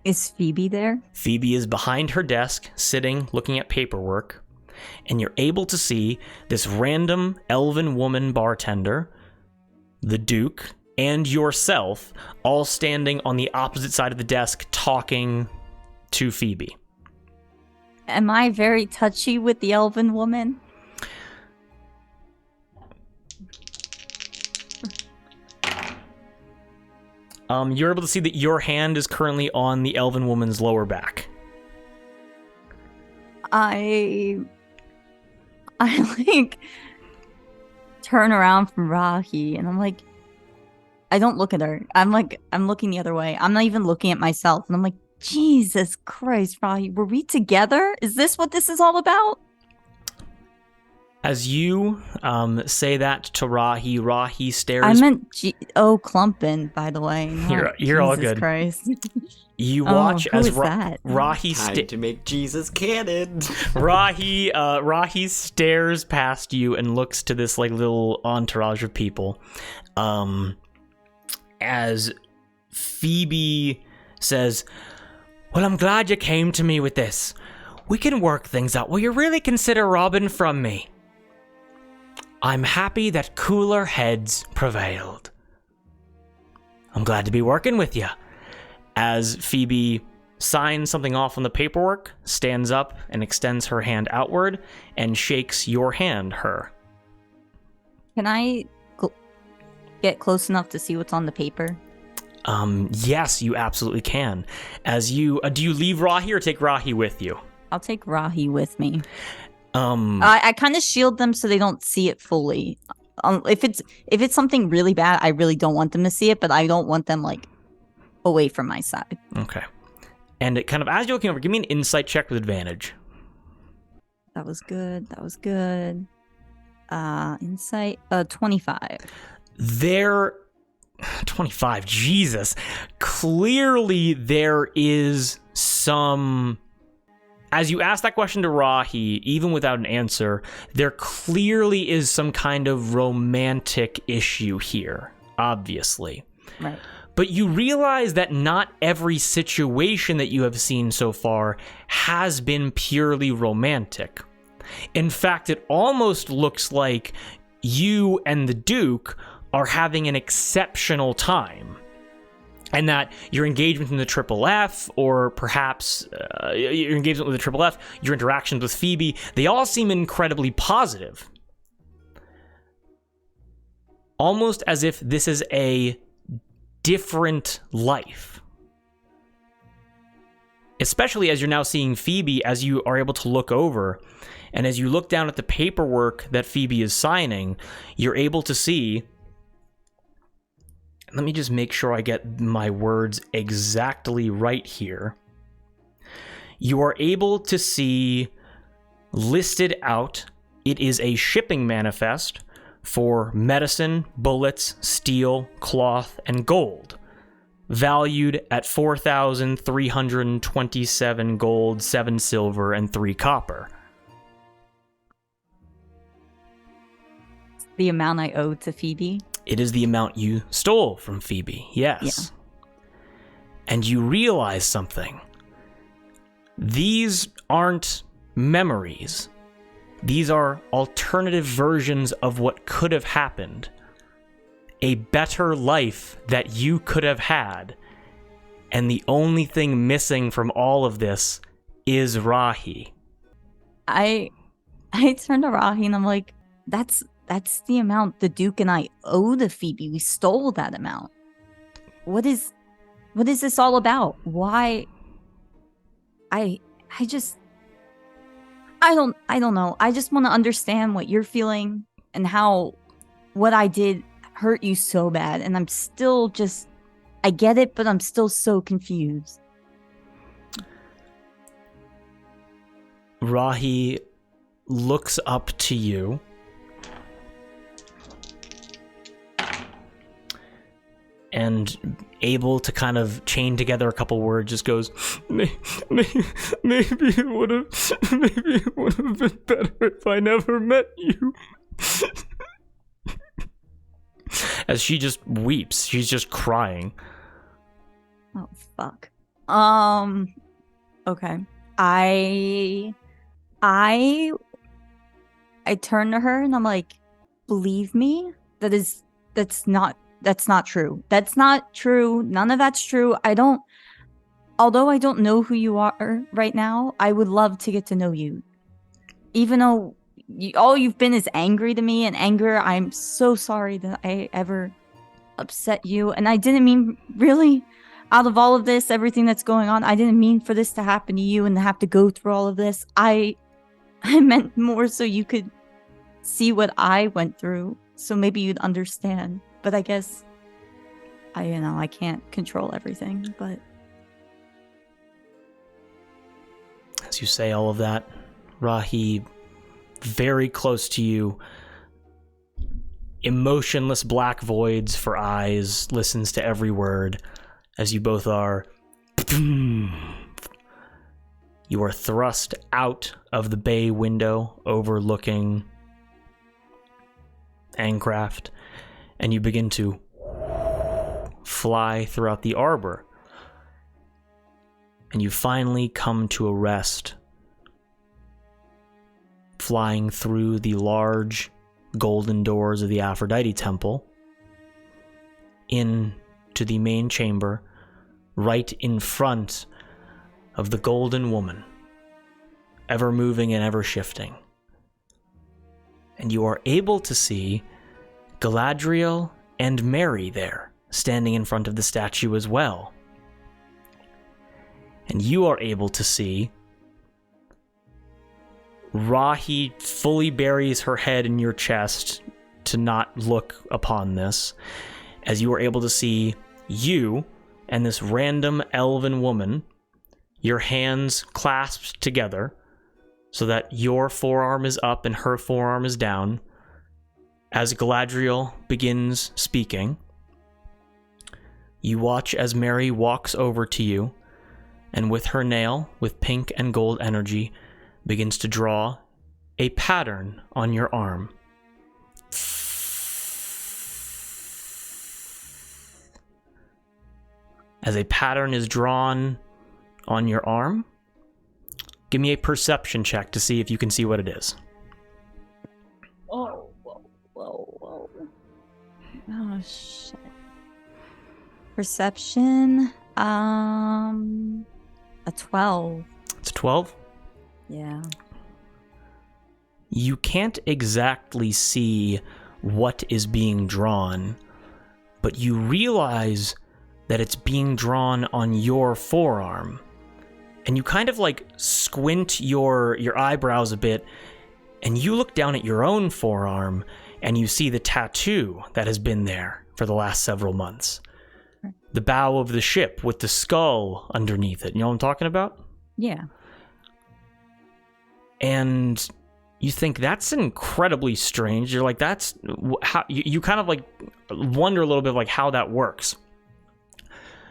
Is Phoebe there? Phoebe is behind her desk, sitting, looking at paperwork, and you're able to see this random elven woman bartender, the Duke, and yourself all standing on the opposite side of the desk talking to Phoebe. Am I very touchy with the elven woman? You're able to see that your hand is currently on the elven woman's lower back. I like turn around from Rahi and I'm like, I don't look at her. I'm looking the other way. I'm not even looking at myself. And I'm like, Jesus Christ, Rahi, were we together? Is this what this is all about? As you say that to Rahi, Rahi stares. I meant Clumpin, by the way. You're all Jesus good. Christ. You watch as that? Rahi Time to make Jesus canon. Rahi stares past you and looks to this like little entourage of people. As Phoebe says, "Well, I'm glad you came to me with this. We can work things out. Will you really consider robbing from me? I'm happy that cooler heads prevailed. I'm glad to be working with you." As Phoebe signs something off on the paperwork, stands up and extends her hand outward and shakes your hand, her. Can I get close enough to see what's on the paper? Yes, you absolutely can. As you, do you leave Rahi or take Rahi with you? I'll take Rahi with me. I kind of shield them so they don't see it fully. If it's something really bad, I really don't want them to see it, but I don't want them like away from my side. Okay. And it kind of, as you're looking over, give me an insight check with advantage. That was good. Insight, 25. There 25, Jesus. Clearly there is some, as you ask that question to Rahi, even without an answer, there clearly is some kind of romantic issue here, obviously. Right. But you realize that not every situation that you have seen so far has been purely romantic. In fact, it almost looks like you and the Duke are having an exceptional time. And that your engagement in the Triple F, or perhaps your engagement with the Triple F, your interactions with Phoebe, they all seem incredibly positive. Almost as if this is a different life. Especially as you're now seeing Phoebe, as you are able to look over, and as you look down at the paperwork that Phoebe is signing, you're able to see, let me just make sure I get my words exactly right here. You are able to see listed out, it is a shipping manifest for medicine, bullets, steel, cloth, and gold, valued at 4,327 gold, 7 silver, and 3 copper. The amount I owe to Phoebe? It is the amount you stole from Phoebe, yes. Yeah. And you realize something. These aren't memories. These are alternative versions of what could have happened. A better life that you could have had. And the only thing missing from all of this is Rahi. I turn to Rahi and I'm like, that's the amount the Duke and I owe to Phoebe. We stole that amount. What is this all about? Why? I don't know. I just want to understand what you're feeling and how what I did hurt you so bad. And I'm still just, I get it, but I'm still so confused. Rahi looks up to you. And able to kind of chain together a couple words, just goes, maybe it would have been better if I never met you. As she just weeps, she's just crying. Oh fuck. Okay. I turn to her and I'm like, believe me, that's not true. That's not true. None of that's true. Although I don't know who you are right now, I would love to get to know you. Even though all you've been is angry to me and anger, I'm so sorry that I ever upset you. And I didn't mean, really, out of all of this, everything that's going on, I didn't mean for this to happen to you and to have to go through all of this. I meant more so you could see what I went through, so maybe you'd understand. But I guess, I can't control everything, but... As you say all of that, Rahi, very close to you, emotionless black voids for eyes, listens to every word, as you both are... You are thrust out of the bay window overlooking Ancraft, and you begin to fly throughout the arbor. And you finally come to a rest, flying through the large golden doors of the Aphrodite Temple into the main chamber, right in front of the Golden Woman, ever moving and ever shifting. And you are able to see Galadriel and Mary there, standing in front of the statue as well. And you are able to see Rahi fully buries her head in your chest to not look upon this, as you are able to see you and this random elven woman, your hands clasped together so that your forearm is up and her forearm is down, As Galadriel begins speaking, you watch as Mary walks over to you, and with her nail, with pink and gold energy, begins to draw a pattern on your arm. As a pattern is drawn on your arm, give me a perception check to see if you can see what it is. Whoa. Oh, shit. Perception, a 12. It's 12? Yeah. You can't exactly see what is being drawn, but you realize that it's being drawn on your forearm. And you kind of like squint your eyebrows a bit, and you look down at your own forearm, and you see the tattoo that has been there for the last several months. The bow of the ship with the skull underneath it. You know what I'm talking about? Yeah. And you think that's incredibly strange. You're like, that's how you kind of like wonder a little bit like how that works.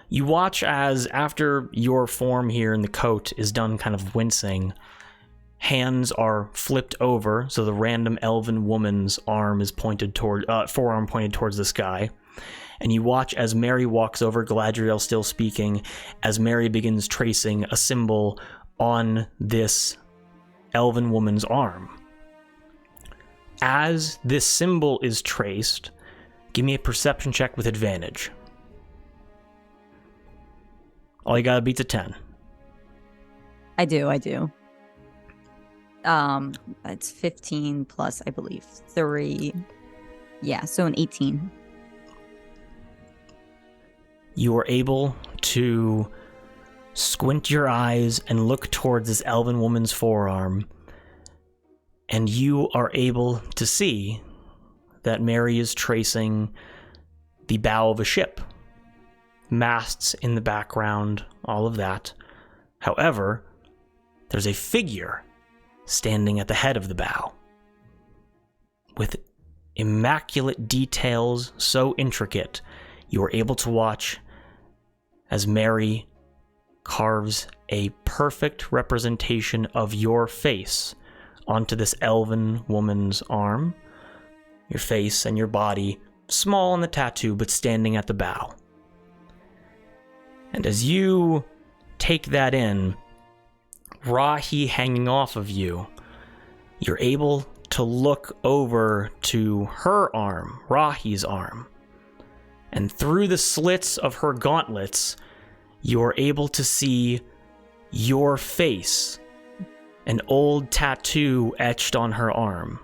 You watch as after your form here in the coat is done kind of wincing, hands are flipped over, so the random elven woman's arm is pointed toward, forearm pointed towards the sky. And you watch as Mary walks over, Galadriel still speaking, as Mary begins tracing a symbol on this elven woman's arm. As this symbol is traced, give me a perception check with advantage. All you gotta beat's a 10. I do. It's 15 plus, I believe, 3. Yeah, so an 18. You are able to squint your eyes and look towards this elven woman's forearm, and you are able to see that Mary is tracing the bow of a ship. Masts in the background, all of that. However, there's a figure standing at the head of the bow with immaculate details so intricate you are able to watch as Mary carves a perfect representation of your face onto this elven woman's arm. Your face and your body, small in the tattoo, but standing at the bow. And as you take that in, Rahi hanging off of you, you're able to look over to her arm, Rahi's arm. And through the slits of her gauntlets, you're able to see your face, an old tattoo etched on her arm.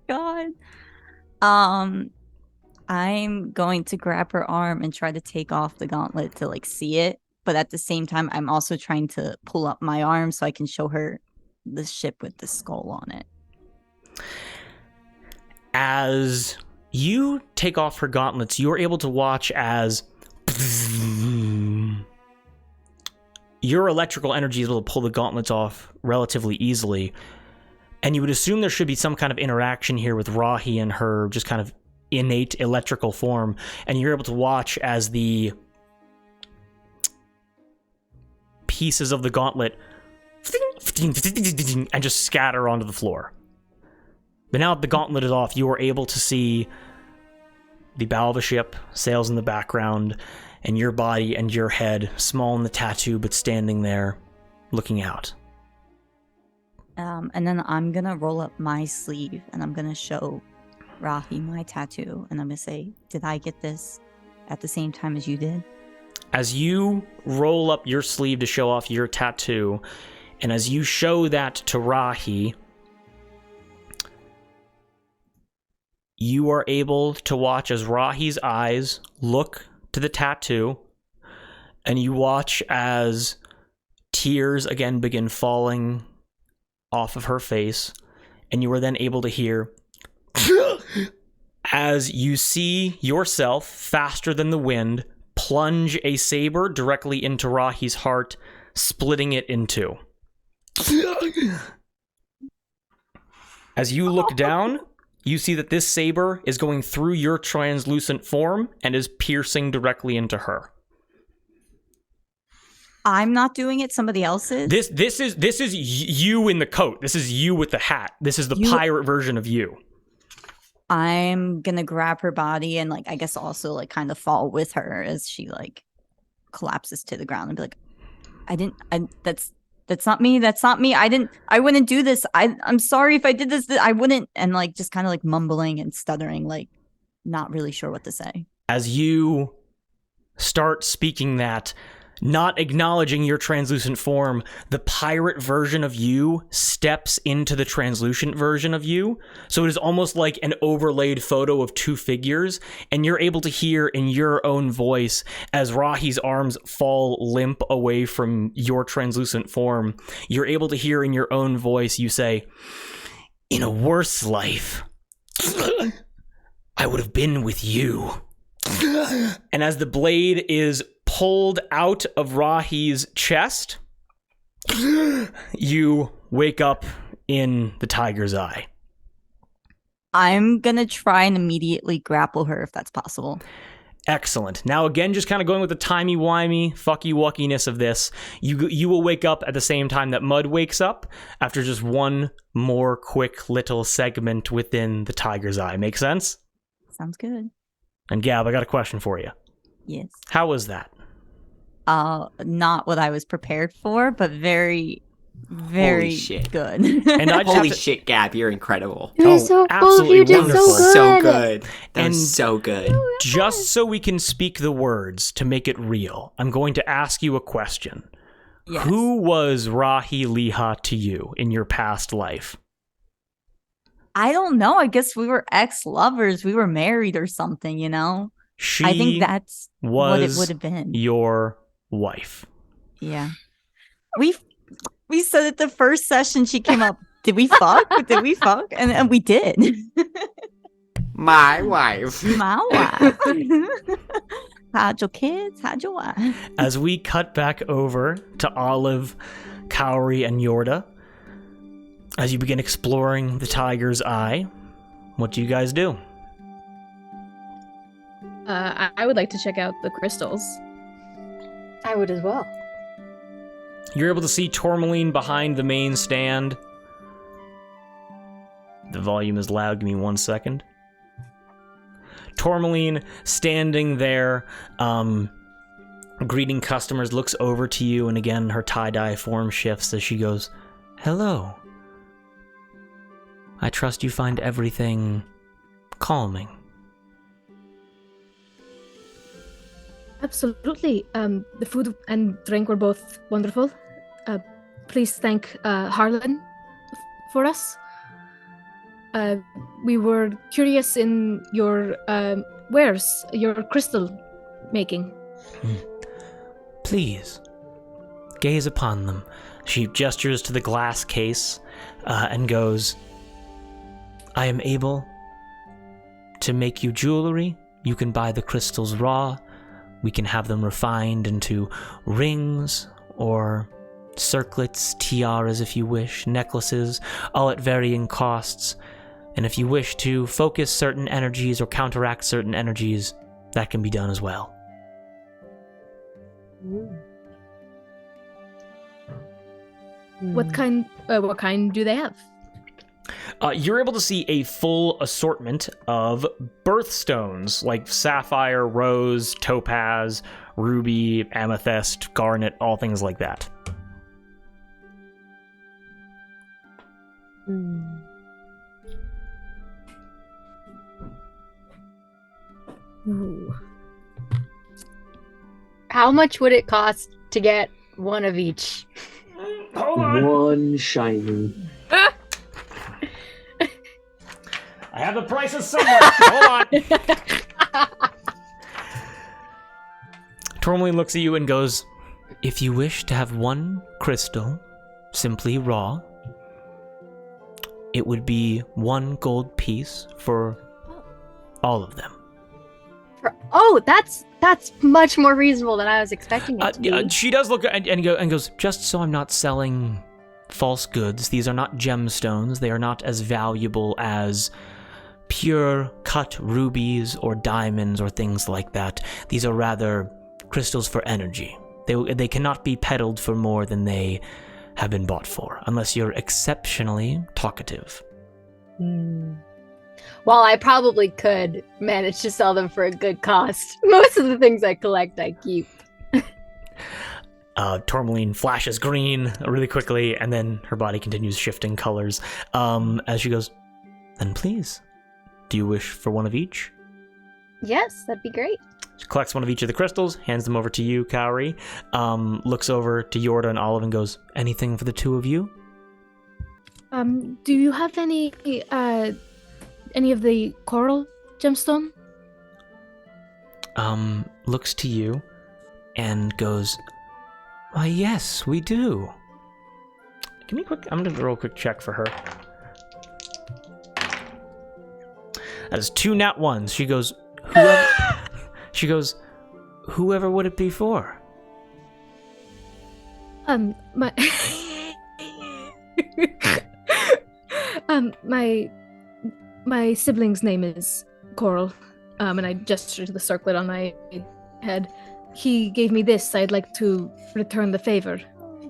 God. I'm going to grab her arm and try to take off the gauntlet to like see it, but at the same time I'm also trying to pull up my arm so I can show her the ship with the skull on it. As you take off her gauntlets, you're able to watch as your electrical energy is able to pull the gauntlets off relatively easily. And you would assume there should be some kind of interaction here with Rahi and her just kind of innate electrical form. And you're able to watch as the pieces of the gauntlet and just scatter onto the floor. But now that the gauntlet is off, you are able to see the bow of a ship, sails in the background, and your body and your head, small in the tattoo, but standing there, looking out. And then I'm gonna roll up my sleeve and I'm gonna show Rahi my tattoo, and I'm gonna say, did I get this at the same time as you did? As you roll up your sleeve to show off your tattoo, and as you show that to Rahi, you are able to watch as Rahi's eyes look to the tattoo, and you watch as tears again begin falling off of her face, and you are then able to hear as you see yourself, faster than the wind, plunge a saber directly into Rahi's heart, splitting it in two. As you look down, you see that this saber is going through your translucent form and is piercing directly into her. I'm not doing it. Somebody else is. This is you in the coat. This is you with the hat. This is the pirate version of you. I'm gonna grab her body and like I guess also like kind of fall with her as she like collapses to the ground and be like, that's not me. That's not me. I wouldn't do this. I'm sorry if I did this. I wouldn't. And like just kind of like mumbling and stuttering, like not really sure what to say. As you start speaking that, not acknowledging your translucent form, the pirate version of you steps into the translucent version of you. So it is almost like an overlaid photo of two figures, and you're able to hear in your own voice as Rahi's arms fall limp away from your translucent form. You're able to hear in your own voice, you say, "In a worse life, I would have been with you." And as the blade is pulled out of Rahi's chest, you wake up in the tiger's eye. I'm gonna try and immediately grapple her if that's possible. Excellent. Now again, just kind of going with the timey-wimey, fucky-wuckiness of this, you will wake up at the same time that Mud wakes up after just one more quick little segment within the tiger's eye. Make sense? Sounds good. And Gab, I got a question for you. Yes. How was that? Not what I was prepared for, but very, very good. And I just Holy shit, Gab, you're incredible. You're so absolutely you did wonderful. so good. So good. That And was so good. just so we can speak the words to make it real, I'm going to ask you a question. Yes. Who was Rahi Liha to you in your past life? I don't know. I guess we were ex-lovers. We were married or something, you know? She I think that's what it was would have been. your wife. Yeah. We said at the first session she came up, did we fuck? Did we fuck? And we did. My wife. My wife. Had your kids, had your wife. As we cut back over to Olive, Cowrie, and Yorda, as you begin exploring the tiger's eye, what do you guys do? I would like to check out the crystals. I would as well. You're able to see Tourmaline behind the main stand. The volume is loud. Give me 1 second. Tourmaline standing there, greeting customers, looks over to you, and again, her tie-dye form shifts as she goes, "Hello. I trust you find everything calming." Absolutely. The food and drink were both wonderful. Please thank Harlan for us. We were curious in your wares, your crystal making. Please, gaze upon them. She gestures to the glass case and goes, "I am able to make you jewelry. You can buy the crystals raw. We can have them refined into rings or circlets, tiaras if you wish, necklaces, all at varying costs. And if you wish to focus certain energies or counteract certain energies, that can be done as well." What kind do they have? You're able to see a full assortment of birthstones, like sapphire, rose, topaz, ruby, amethyst, garnet, all things like that. Ooh. How much would it cost to get one of each? One shiny. I have the prices somewhere. Hold on. Tourmaline looks at you and goes, "If you wish to have one crystal, simply raw, it would be 1 gold piece for all of them." That's much more reasonable than I was expecting it to be. She does look and goes, "Just so I'm not selling false goods. These are not gemstones. They are not as valuable as pure cut rubies or diamonds or things like that. These are rather crystals for energy. They cannot be peddled for more than they have been bought for, unless you're exceptionally talkative. While I probably could manage to sell them for a good cost, most of the things I collect I keep. Tourmaline flashes green really quickly, and then her body continues shifting colors as she goes, then please, do you wish for one of each? Yes, that'd be great. She collects one of each of the crystals, hands them over to you, Cowrie, looks over to Yorda and Olive and goes, anything for the two of you? Do you have any of the coral gemstone? Looks to you and goes, why, yes, we do. Give me a quick, I'm gonna roll a quick check for her. That is 2 nat ones. She goes, whoever would it be for? My my sibling's name is Coral, and I gesture to the circlet on my head. He gave me this. I'd like to return the favor,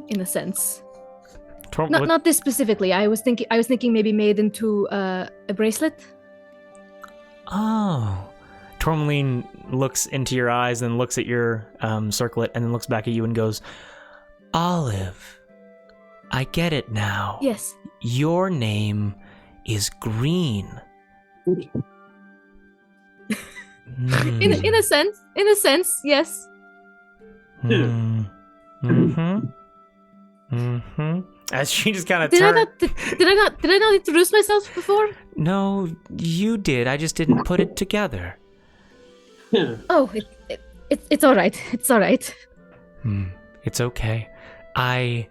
in a sense. Not this specifically. I was thinking maybe made into a bracelet. Oh. Tourmaline looks into your eyes and looks at your circlet and then looks back at you and goes, Olive, I get it now. Yes. Your name is Green. In a sense, yes. As she just kind of did I not introduce myself before? No, you did. I just didn't put it together. Oh, it's all right. It's all right. It's okay. I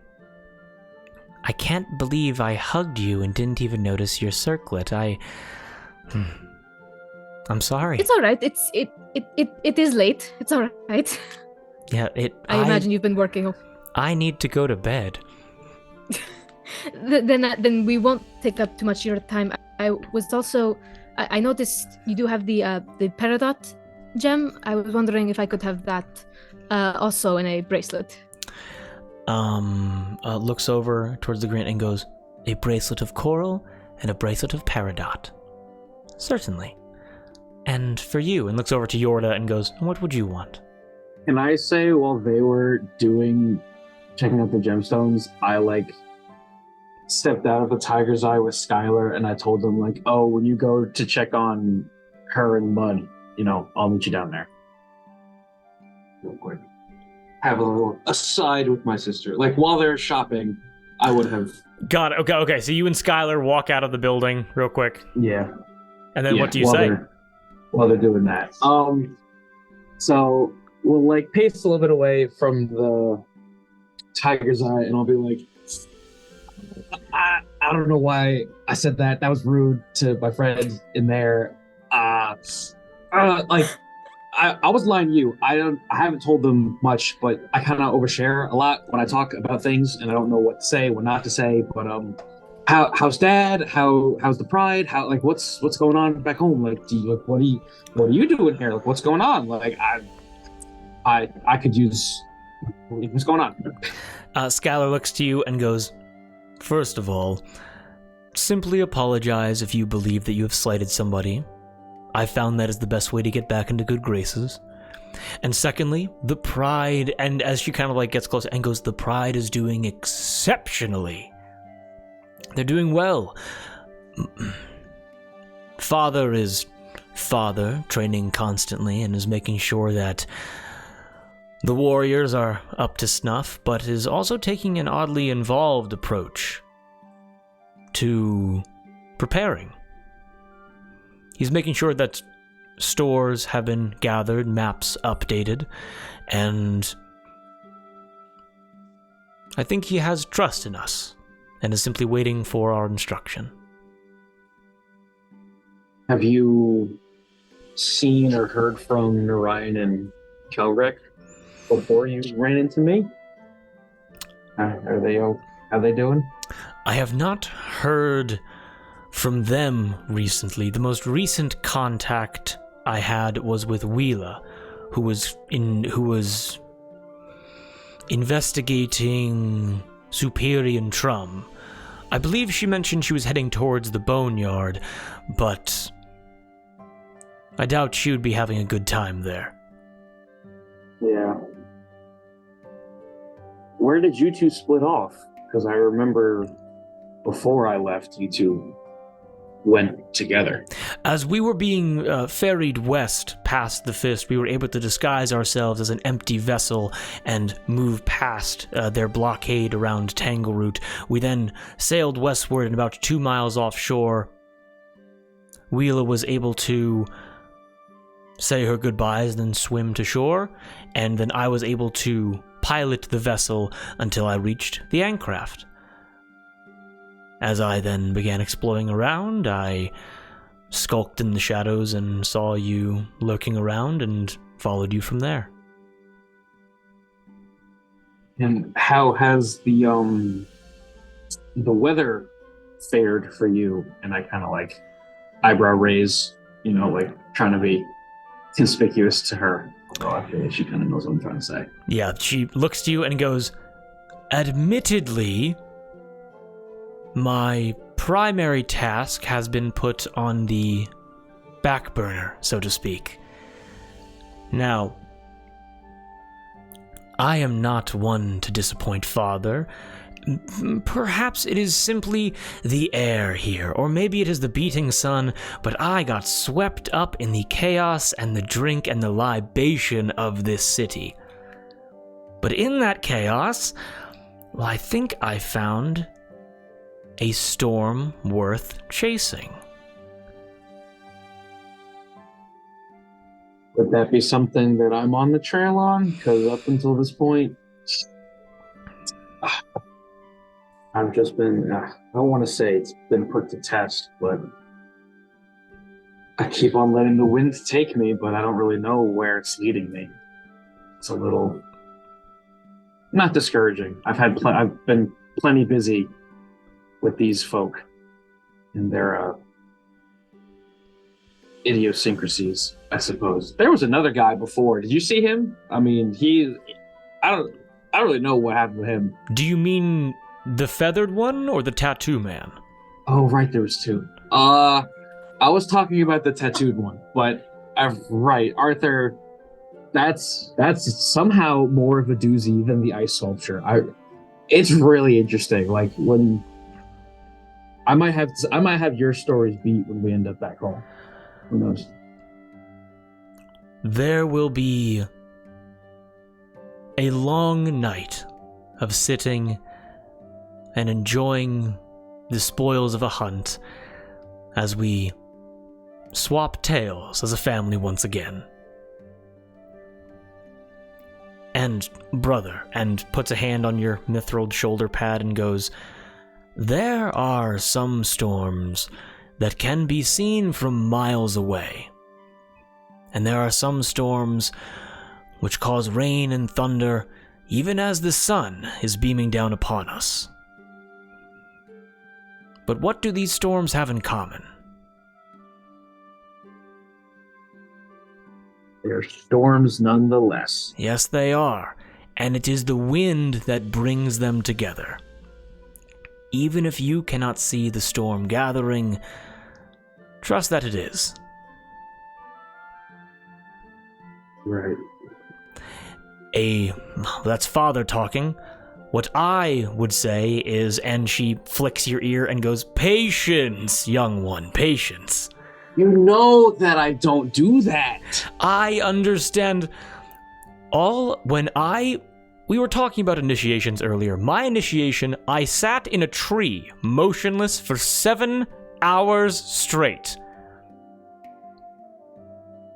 can't believe I hugged you and didn't even notice your circlet. I'm sorry. It's all right. It is late. It's all right. Yeah, I imagine you've been working. I need to go to bed. Then we won't take up too much of your time. I noticed you do have the peridot gem. I was wondering if I could have that also in a bracelet. Looks over towards the green and goes, a bracelet of coral and a bracelet of peridot. Certainly. And for you, and looks over to Yorda and goes, what would you want? Can I say while they were checking out the gemstones, I stepped out of the tiger's eye with Skylar and I told them when you go to check on her and Mud, I'll meet you down there. Real quick. Have a little aside with my sister. While they're shopping, I would have. Got it. Okay. So you and Skylar walk out of the building real quick. Yeah. And then what do you say? While they're doing that. So we'll pace a little bit away from the tiger's eye and I'll be like, I don't know why I said that. That was rude to my friend in there. I was lying to you. I haven't told them much, but I kind of overshare a lot when I talk about things, and I don't know what to say, what not to say. But how's Dad? How's the pride? What's going on back home? What are you doing here? What's going on? I could use what's going on. Skylar looks to you and goes, first of all, simply apologize if you believe that you have slighted somebody. I found that is the best way to get back into good graces. And secondly, the pride, and as she kind of gets close and goes, the pride is doing exceptionally. They're doing well. Father is father, training constantly and is making sure that the warriors are up to snuff, but is also taking an oddly involved approach to preparing. He's making sure that stores have been gathered, maps updated, and I think he has trust in us and is simply waiting for our instruction. Have you seen or heard from Narayan and Cowrie before you ran into me? Are they How they doing? I have not heard from them recently. The most recent contact I had was with Wheela, who was investigating Superior Trum. I believe she mentioned she was heading towards the boneyard, but I doubt she would be having a good time there. Yeah. Where did you two split off? Because I remember before I left, you two went together. As we were being ferried west past the Fist, we were able to disguise ourselves as an empty vessel and move past their blockade around Tangleroot. We then sailed westward, and about 2 miles offshore, Wheela was able to say her goodbyes, then swim to shore, and then I was able to pilot the vessel until I reached the Ancraft. As I then began exploring around, I skulked in the shadows and saw you lurking around and followed you from there. And how has the weather fared for you? And I kind of like eyebrow raise, like trying to be conspicuous to her. Although I feel like she kind of knows what I'm trying to say. Yeah, she looks to you and goes, "Admittedly, my primary task has been put on the back burner, so to speak. Now, I am not one to disappoint Father. Perhaps it is simply the air here, or maybe it is the beating sun, but I got swept up in the chaos and the drink and the libation of this city. But in that chaos, well, I think I found a storm worth chasing." Would that be something that I'm on the trail on? Because up until this point, I've just been, I don't want to say it's been put to test, but I keep on letting the wind take me, but I don't really know where it's leading me. It's a little, not discouraging. I've been plenty busy with these folk and their idiosyncrasies, I suppose. There was another guy before. Did you see him? I mean, I don't really know what happened to him. Do you mean the feathered one or the tattoo man? Oh, right, there was two. I was talking about the tattooed one, but right, Arthur. That's somehow more of a doozy than the ice sculpture. It's really interesting. Like when I might have your stories beat when we end up back home. Who knows? There will be a long night of sitting and enjoying the spoils of a hunt as we swap tales as a family once again. And brother, and puts a hand on your mithril shoulder pad and goes, "There are some storms that can be seen from miles away. And there are some storms which cause rain and thunder even as the sun is beaming down upon us. But what do these storms have in common? They're storms nonetheless." Yes, they are, and it is the wind that brings them together. Even if you cannot see the storm gathering, trust that it is. Right. That's Father talking. What I would say is, and she flicks your ear and goes, "Patience, young one, patience." You know that I don't do that. I understand. We were talking about initiations earlier. My initiation, I sat in a tree, motionless for 7 hours straight.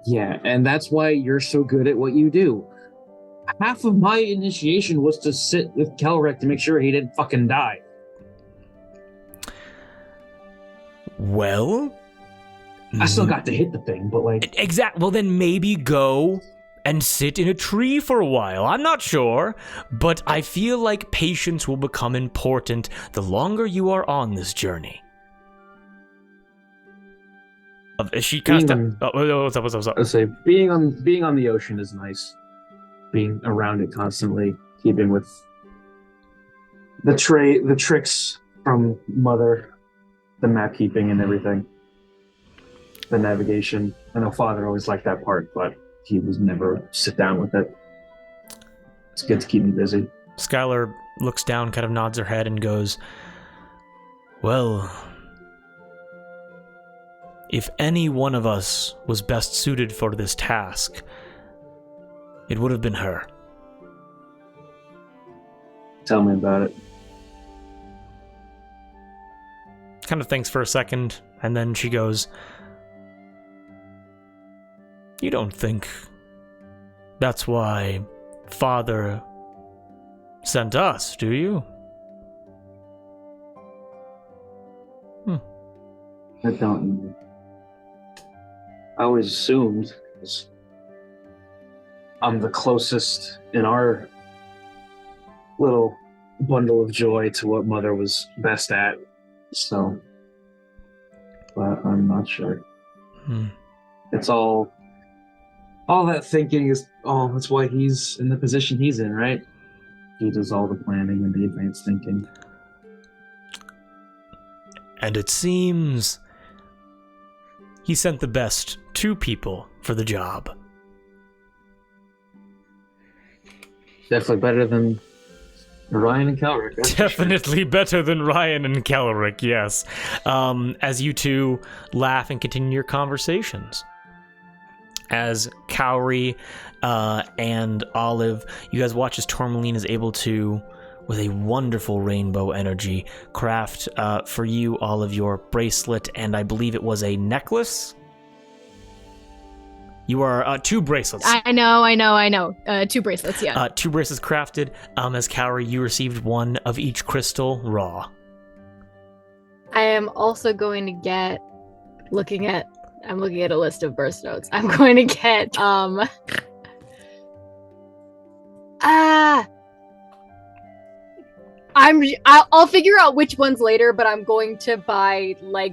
Yeah, and that's why you're so good at what you do. Half of my initiation was to sit with Kelrek to make sure he didn't fucking die. Well, I still got to hit the thing, but like... Well, then maybe go and sit in a tree for a while. I'm not sure, but I feel like patience will become important the longer you are on this journey. She kind of what's up? I say being on the ocean is nice. Being around it constantly, keeping with the tricks from Mother, the map keeping and everything, the navigation. I know Father always liked that part, but he was never sit down with it. It's good to keep me busy. Skylar looks down, kind of nods her head, and goes, "Well, if any one of us was best suited for this task, it would have been her." Tell me about it. Kind of thinks for a second, and then she goes, "You don't think that's why Father sent us, do you?" I don't know. I always assumed, 'cause I'm the closest in our little bundle of joy to what Mother was best at, so, but I'm not sure. It's all that thinking is, that's why he's in the position he's in, right? He does all the planning and the advanced thinking. And it seems he sent the best 2 people for the job. Definitely better than Ryan and Cowrie. Definitely better than Ryan and Cowrie, yes. As you two laugh and continue your conversations. As Cowrie and Olive, you guys watch as Tourmaline is able to, with a wonderful rainbow energy, craft for you, Olive, your bracelet, and I believe it was a necklace? You are 2 bracelets. I know. 2 bracelets, yeah. 2 bracelets crafted. As Cowrie, you received 1 of each crystal raw. I am also going to get, I'm looking at a list of birth notes. I'm going to get, I'll figure out which ones later, but I'm going to buy, I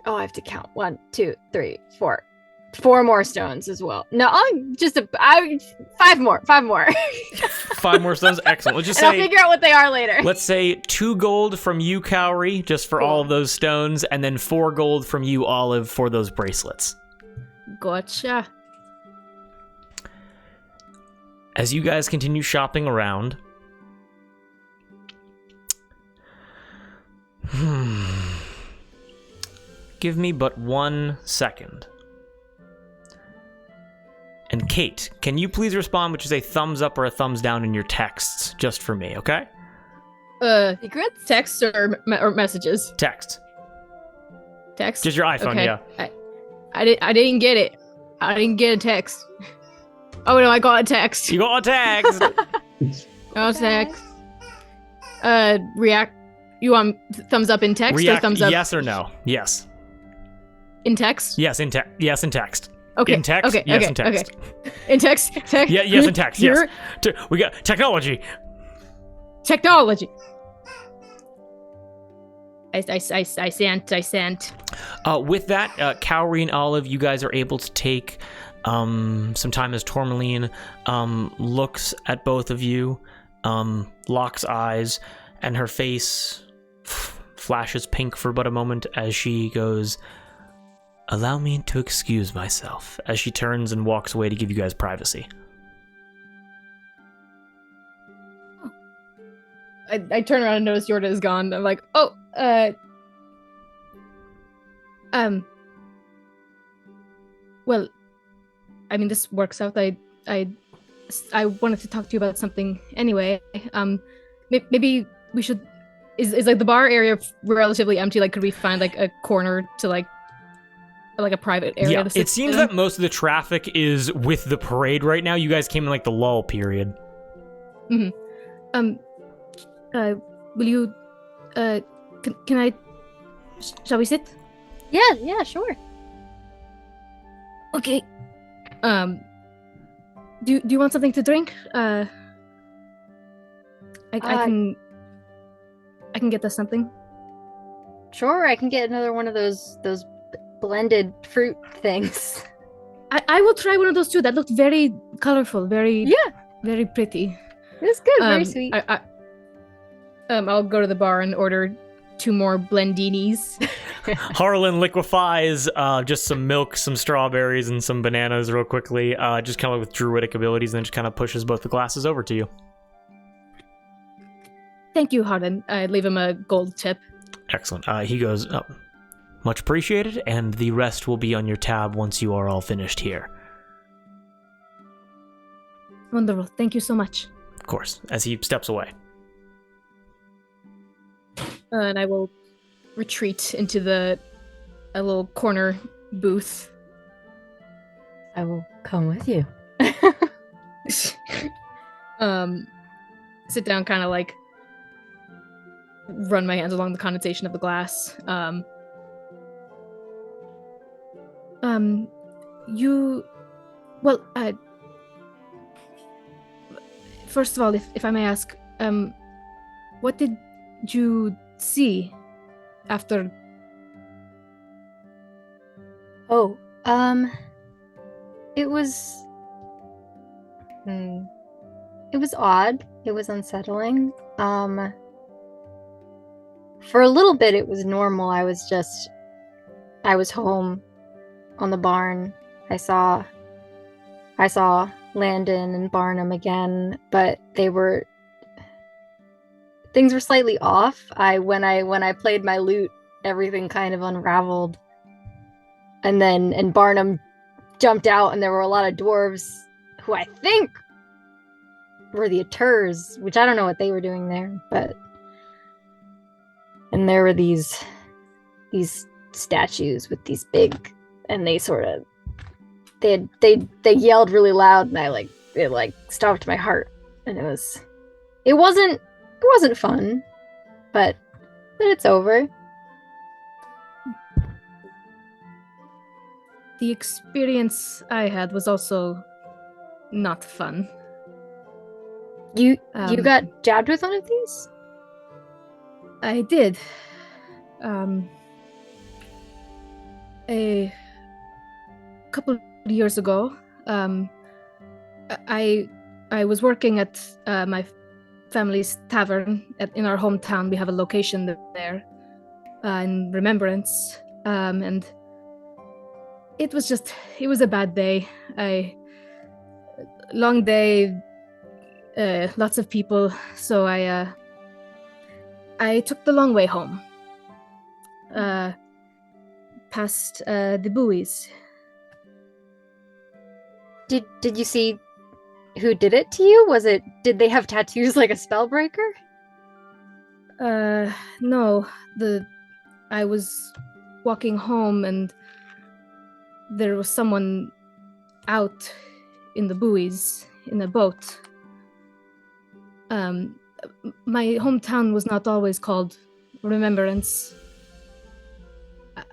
have to count. 1, 2, 3, 4. 4 more stones as well. No, 5 more. 5 more. 5 more stones? Excellent. Let's just I'll figure out what they are later. Let's say 2 gold from you, Cowrie, just for all of those stones, and then 4 gold from you, Olive, for those bracelets. Gotcha. As you guys continue shopping around, give me but 1 second. And Kate, can you please respond with just a thumbs up or a thumbs down in your texts, just for me, okay? Secrets? Text or messages? Text. Text? Just your iPhone, okay. Yeah. I didn't get it. I didn't get a text. Oh no, I got a text. You got a text. Got a text. React. You want thumbs up in text or thumbs up? Yes or no? Yes. In text? Yes, in text. Yes, in text. Okay. In text? Okay. Yes, okay. in text. Okay. In text? Yeah, yes, in text. Yes. We got technology. Technology. I sent. With that, Cowrie and Olive, you guys are able to take some time as Tourmaline looks at both of you, locks eyes, and her face flashes pink for but a moment as she goes, "Allow me to excuse myself," as she turns and walks away to give you guys privacy. I turn around and notice Yorda is gone. I'm like, well, I mean, this works out. I wanted to talk to you about something anyway. Maybe we should. Is like the bar area relatively empty? Like, could we find like a corner to like a private area? To sit it seems in? that most of the traffic is with the parade right now. You guys came in like the lull period. Mm-hmm. Will you? Can I? Shall we sit? Yeah, sure. Okay. Do you want something to drink? I can get us something. Sure, I can get another one of those blended fruit things. I will try one of those too. That looked very colorful, very pretty. It was good, very sweet. I'll go to the bar and order 2 more blendinis. Harlan liquefies just some milk, some strawberries, and some bananas real quickly, just kind of with druidic abilities, and then just kind of pushes both the glasses over to you. Thank you, Harlan. I leave him a gold tip. Excellent. He goes, oh, much appreciated, and the rest will be on your tab once you are all finished here. Wonderful. Thank you so much. Of course, as he steps away. And I will retreat into a little corner booth. I will come with you. Sit down, kind of like run my hands along the condensation of the glass. First of all, if I may ask, what did you see after? Oh, it was odd. It was unsettling. For a little bit it was normal. I was home on the barn. I saw Landon and Barnum again, but things were slightly off. When I played my lute, everything kind of unraveled. And Barnum jumped out, and there were a lot of dwarves who I think were the Aturs, which I don't know what they were doing there, and there were these statues with these big, and they yelled really loud, and it stopped my heart, and it wasn't fun, but it's over. The experience I had was also not fun. You got jabbed with one of these? I did. A couple of years ago, I was working at my family's tavern in our hometown. We have a location there in Remembrance, and it was a bad day. Long day, lots of people, so I took the long way home, past the buoys. Did you see who did it to you? Did they have tattoos like a spellbreaker? No. I was walking home, and there was someone out in the buoys in a boat. My hometown was not always called Remembrance.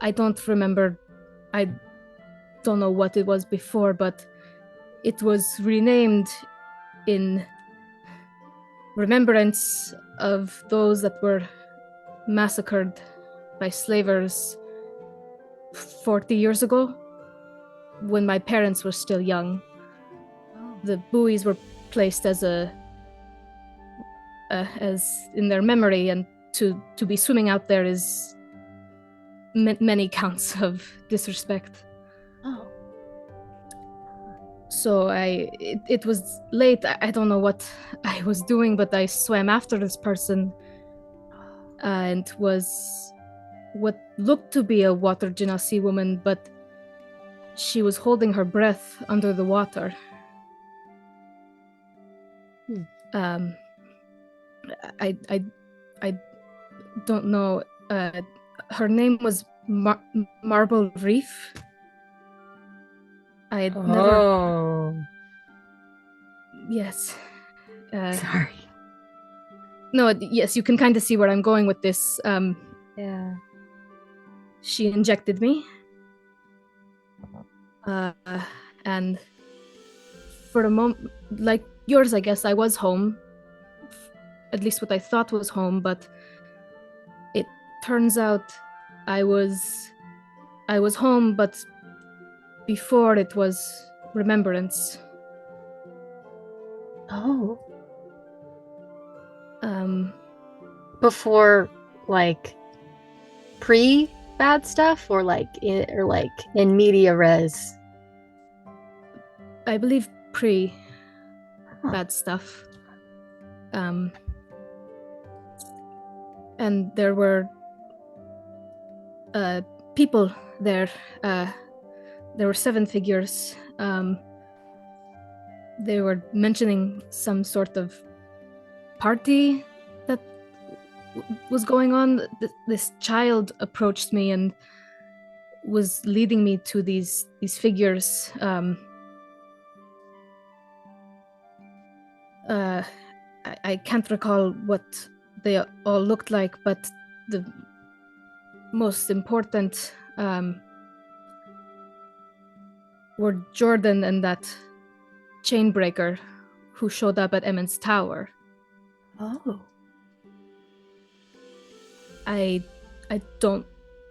I don't remember. I don't know what it was before, but it was renamed in remembrance of those that were massacred by slavers 40 years ago, when my parents were still young. The buoys were placed as in their memory, and to be swimming out there is many counts of disrespect. Oh. So it was late. I don't know what I was doing, but I swam after this person, and was what looked to be a water genasi woman, but she was holding her breath under the water. I don't know. Her name was Marble Reef. I had never. Oh. Yes. Sorry. No. Yes, you can kind of see where I'm going with this. Yeah. She injected me. And for a moment, like yours, I guess, I was home. At least what I thought was home, but it turns out I was home, but before it was remembrance. Oh. Before, like pre bad stuff, or like in media res? I believe pre bad stuff. And there were people there. There were 7 figures. They were mentioning some sort of party that was going on. This child approached me and was leading me to these figures. I can't recall what they all looked like, but the most important were Jordan and that chainbreaker who showed up at Emmons Tower. Oh. I don't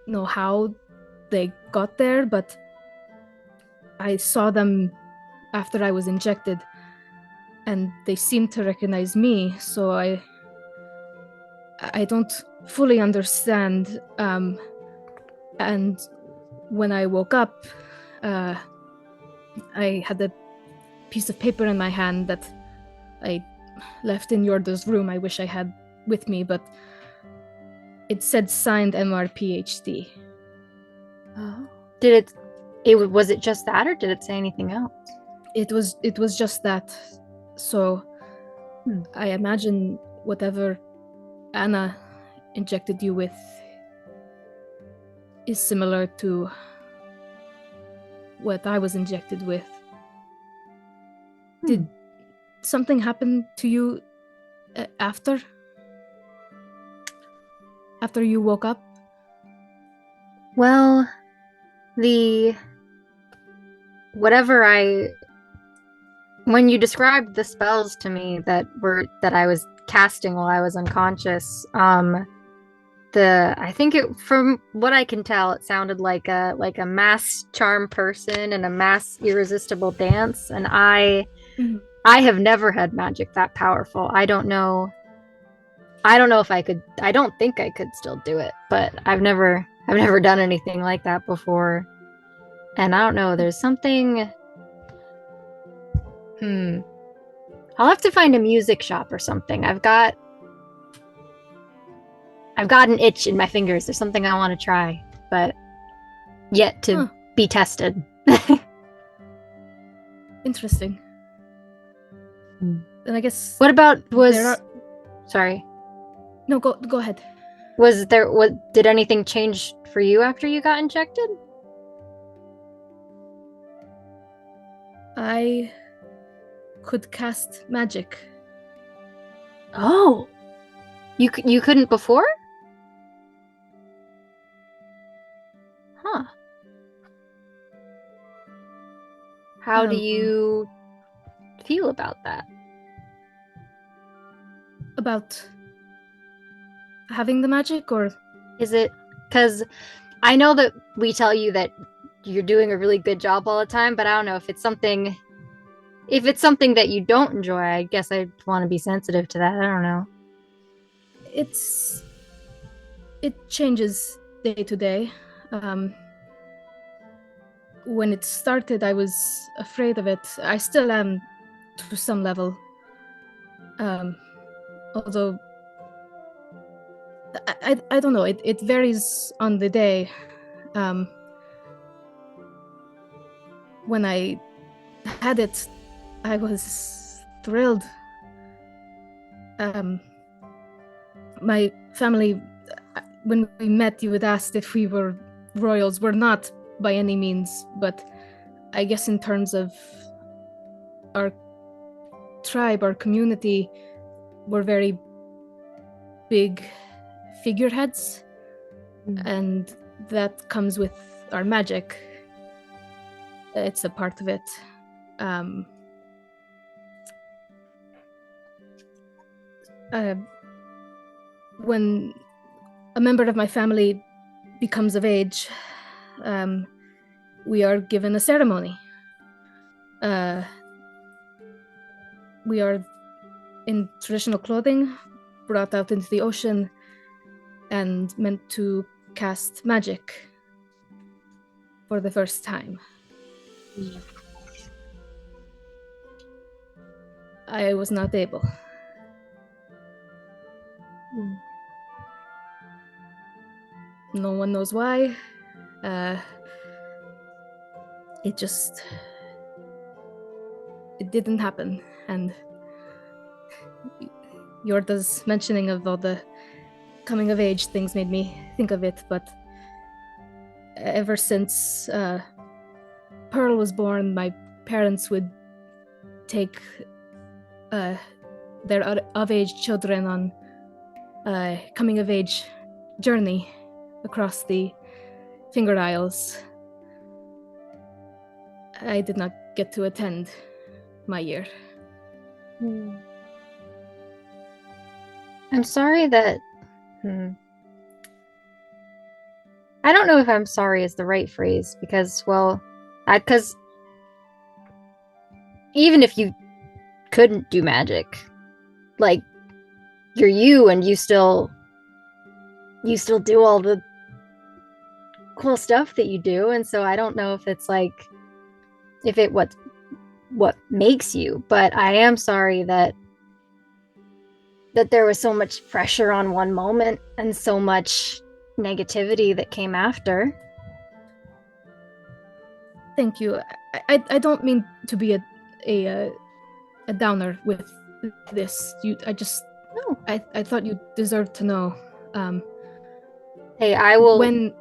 know how they got there, but I saw them after I was injected, and they seemed to recognize me, so I don't fully understand. And when I woke up, I had a piece of paper in my hand that I left in Yorda's room. I wish I had with me, but it said signed M.R.P.H.D. Oh. Was it just that, or did it say anything else? It was just that. So I imagine whatever Anna injected you with is similar to what I was injected with. Did something happen to you after you woke up? Well, when you described the spells to me that I was casting while I was unconscious, I think from what I can tell, it sounded like a mass charm person and a mass irresistible dance, and I have never had magic that powerful. I don't know if I could. I don't think I could still do it, but I've never done anything like that before. And I don't know, there's something. I'll have to find a music shop or something. I've got an itch in my fingers. There's something I want to try, but yet to be tested. Interesting. Then I guess. What about Sorry. No, go ahead. Did anything change for you after you got injected? I could cast magic. Oh. You couldn't before? Huh. How do you feel about that? About having the magic, or is it because I know that we tell you that you're doing a really good job all the time, but I don't know if it's something that you don't enjoy. I guess I want to be sensitive to that. I don't know. It changes day to day. When it started, I was afraid of it. I still am to some level. Although I don't know, it varies on the day. When I had it, I was thrilled. My family, when we met, you had asked if we were royals. We're not by any means, but I guess in terms of our tribe, our community, we're very big figureheads, and that comes with our magic. It's a part of it. when a member of my family becomes of age, we are given a ceremony. We are in traditional clothing, brought out into the ocean, and meant to cast magic for the first time. I was not able. No one knows why. It didn't happen. And Yorda's mentioning of all the coming of age things made me think of it, but ever since Pearl was born, my parents would take their of-age children on a coming-of-age journey across the Finger Isles. I did not get to attend my year. I'm sorry that... I don't know if I'm sorry is the right phrase, because, well, because even if you couldn't do magic, like, you're you and you still do all the cool stuff that you do, and so I don't know if it's like, if it what makes you, but I am sorry that there was so much pressure on one moment and so much negativity that came after. Thank you. I don't mean to be a downer with this. No. I thought you deserved to know. Hey, I will. When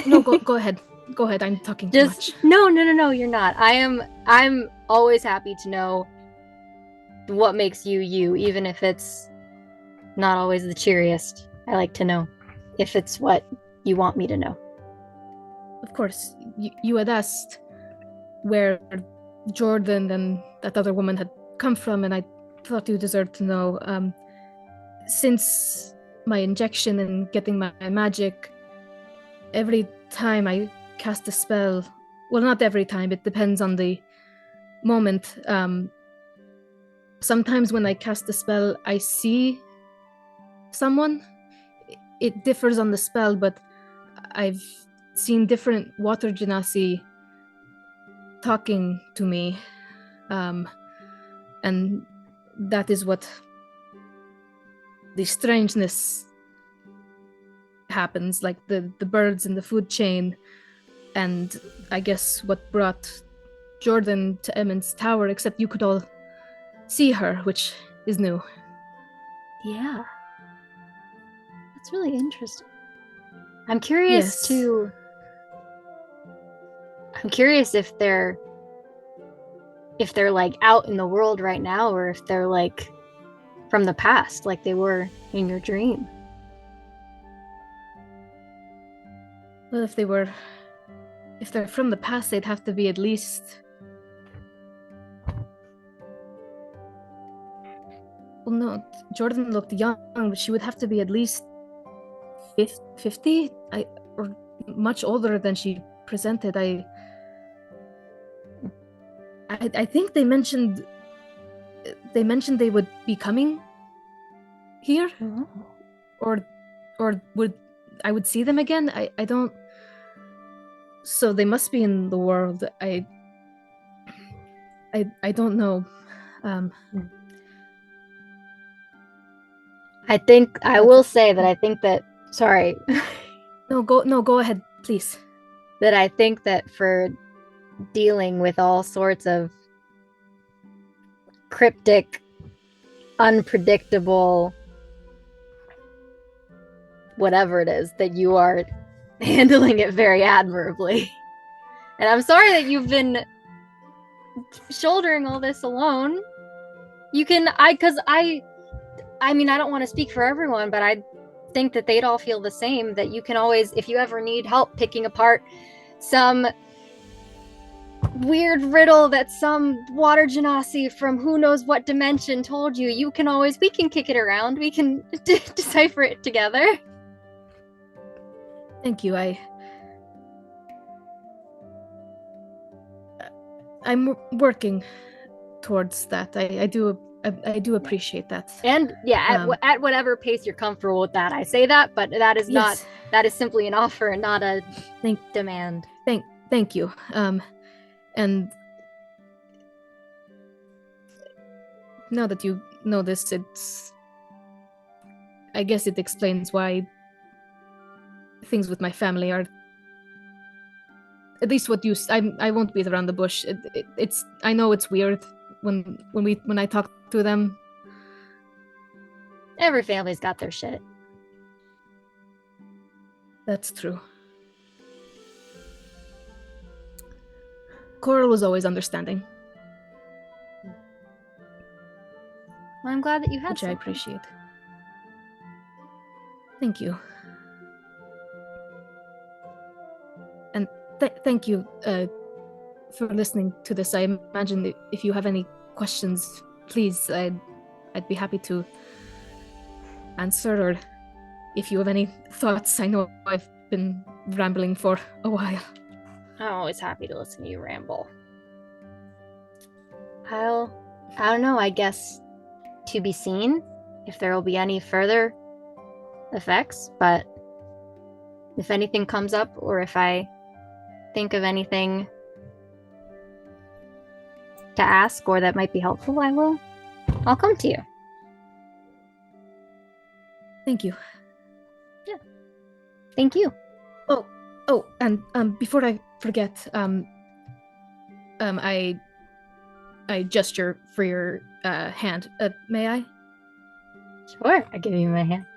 no, go ahead. Go ahead. I'm talking too much. No, you're not. I'm always happy to know what makes you you, even if it's not always the cheeriest. I like to know if it's what you want me to know. Of course, you had asked where Jordan and that other woman had come from, and I thought you deserved to know. Since my injection and getting my magic, every time I cast a spell, well, not every time, it depends on the moment. Sometimes when I cast a spell, I see someone. It differs on the spell, but I've seen different water genasi talking to me, and that is what the strangeness happens, like the birds in the food chain, and I guess what brought Jordan to Emmons Tower, except you could all see her, which is new. Yeah. That's really interesting. I'm curious if they're like out in the world right now, or if they're like from the past, like they were in your dream. Well, if they're from the past, they'd have to be at least... Well, no, Jordan looked young, but she would have to be at least 50, or much older than she presented. I think they mentioned they would be coming here, or I would see them again. I don't. So they must be in the world. I don't know. I think I will say that I think that. Sorry. No, go ahead, please. That I think that for dealing with all sorts of cryptic, unpredictable, whatever it is, that you are handling it very admirably. And I'm sorry that you've been shouldering all this alone. You can, I mean, I don't want to speak for everyone, but I think that they'd all feel the same, that you can always, if you ever need help picking apart some weird riddle that some water genasi from who knows what dimension told you, we can kick it around. We can decipher it together. Thank you. I'm working towards that. I do appreciate that. And yeah, at whatever pace you're comfortable with that. I say that, but that is yes. that is simply an offer and not a demand. Thank you. And now that you know this, I guess it explains why things with my family are, at least what I won't beat around the bush. It's I know it's weird when I talk to them. Every family's got their shit. That's true. Coral was always understanding. Well, I'm glad that you had which I appreciate. Thank you. And thank you for listening to this. I imagine that if you have any questions, please, I'd be happy to answer, or if you have any thoughts. I know I've been rambling for a while. I'm always happy to listen to you ramble. I don't know, I guess to be seen if there will be any further effects, but if anything comes up or if I think of anything to ask or that might be helpful, I'll come to you. Thank you. Yeah. Thank you. Oh, and before I forget, I gesture for your hand. May I? Sure, I give you my hand.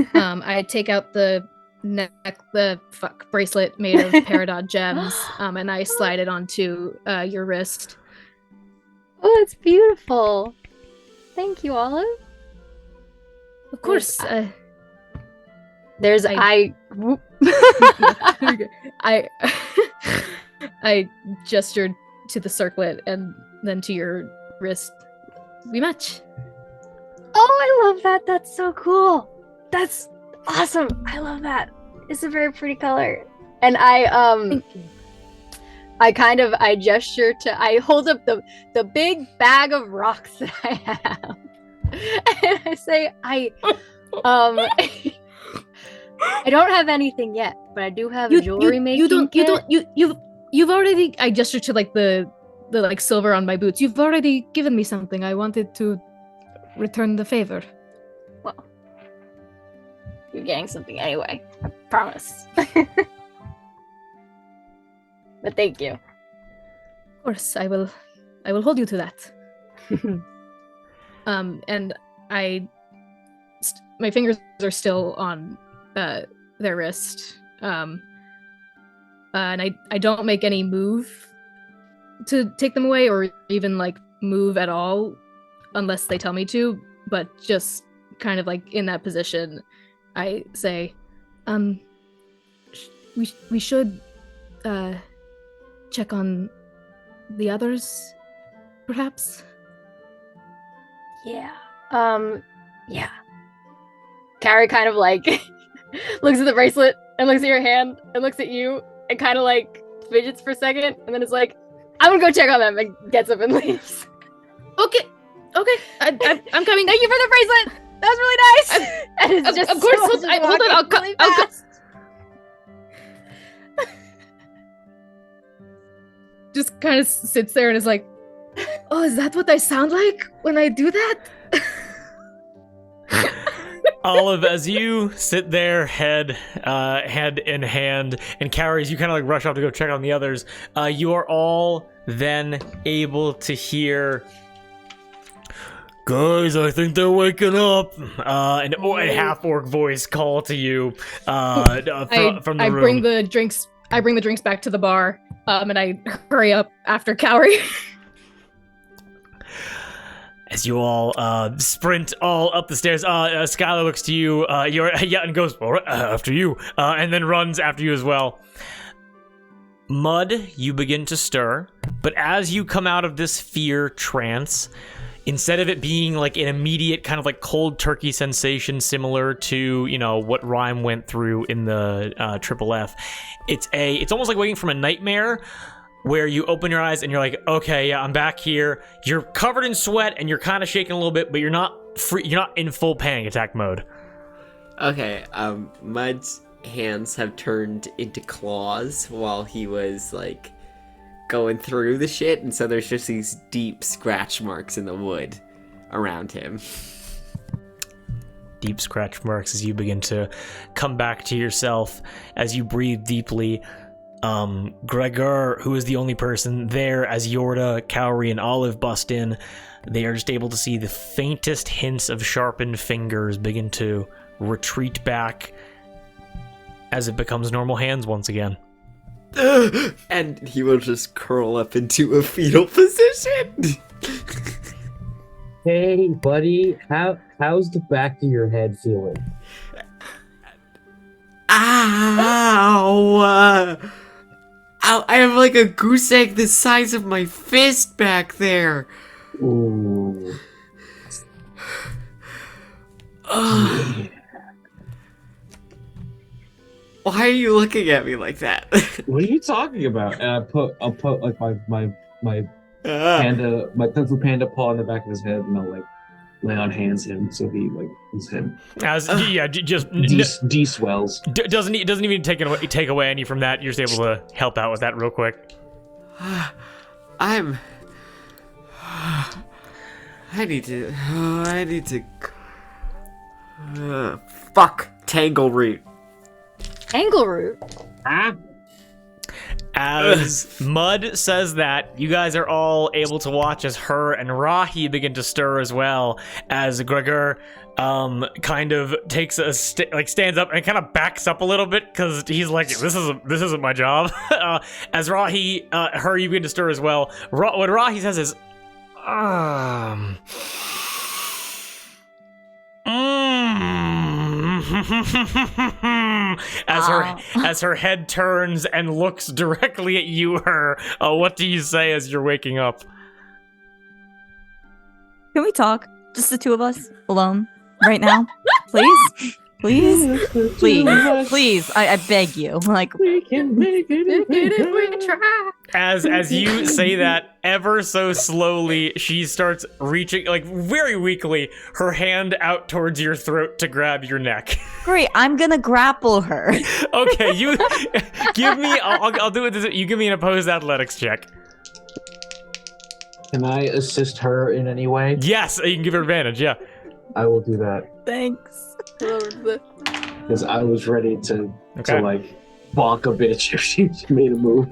I take out the bracelet made of peridot gems, and I slide it onto your wrist. Oh, it's beautiful. Thank you, Olive. Of course. There's I gestured to the circlet and then to your wrist. We match. Oh, I love that. That's so cool. That's awesome. I love that. It's a very pretty color. And I gesture to, I hold up the big bag of rocks that I have. And I say, I don't have anything yet, but I do have a jewelry making kit. You've already, I gesture to like the like silver on my boots. You've already given me something. I wanted to return the favor. Well, you're getting something anyway. I promise. But thank you. Of course, I will hold you to that. And my fingers are still on their wrist. And I don't make any move to take them away or even like move at all unless they tell me to, but just kind of like in that position, I say, we should check on the others, perhaps? Yeah. Yeah. Cowrie kind of like looks at the bracelet and looks at your hand and looks at you and kind of like fidgets for a second and then is like, I'm gonna go check on them, and gets up and leaves. Okay. I'm coming. Thank you for the bracelet. That was really nice. And it's just of course. hold on. I'll come. Just kind of sits there and is like, "Oh, is that what I sound like when I do that?" Olive, as you sit there, head in hand, and Cowrie, as you kind of like rush off to go check on the others, you are all then able to hear, guys, I think they're waking up. a half-orc voice call to you from the I room. bring the drinks back to the bar, and I hurry up after Cowrie. As you all sprint all up the stairs, Skylar looks to you, and goes, all right, after you, and then runs after you as well. Mud, you begin to stir, but as you come out of this fear trance, instead of it being like an immediate kind of like cold turkey sensation similar to, you know, what Rhyme went through in the Triple F, it's almost like waking from a nightmare where you open your eyes and you're like, okay, yeah, I'm back here. You're covered in sweat and you're kind of shaking a little bit, but you're not in full panic attack mode. Okay, Mud's hands have turned into claws while he was like going through the shit, and so there's just these deep scratch marks in the wood around him. Deep scratch marks as you begin to come back to yourself as you breathe deeply. Gregor, who is the only person there as Yorda, Cowrie, and Olive bust in, they are just able to see the faintest hints of sharpened fingers begin to retreat back as it becomes normal hands once again. And he will just curl up into a fetal position. Hey, buddy, how's the back of your head feeling? Ow! Ow! I have like a goose egg the size of my fist back there. Ooh. Why are you looking at me like that? What are you talking about? And I'll put like my panda, my Kung Fu Panda paw on the back of his head, and I'll like lay on hands him so he like is him. As just D-swells. Doesn't even take away any from that. You're just able to help out with that real quick. I need to. Fuck Tangle Root. Tangle Root? Huh? As Mud says that, you guys are all able to watch as her and Rahi begin to stir as well, as Gregor kind of takes stands up and kind of backs up a little bit because he's like, this isn't my job. As Rahi, you begin to stir as well. What Rahi says is, as her head turns and looks directly at you, what do you say as you're waking up? Can we talk? Just the two of us alone right now, please, please, please, please. I beg you. Like, We can make it if we try. As you say that, ever so slowly, she starts reaching, like very weakly, her hand out towards your throat to grab your neck. great. I'm gonna grapple her. Okay, you give me. I'll do it. You give me an opposed athletics check. Can I assist her in any way? Yes, you can give her advantage. Yeah. I will do that Thanks. because I was ready to Okay. like bonk a bitch if she made a move.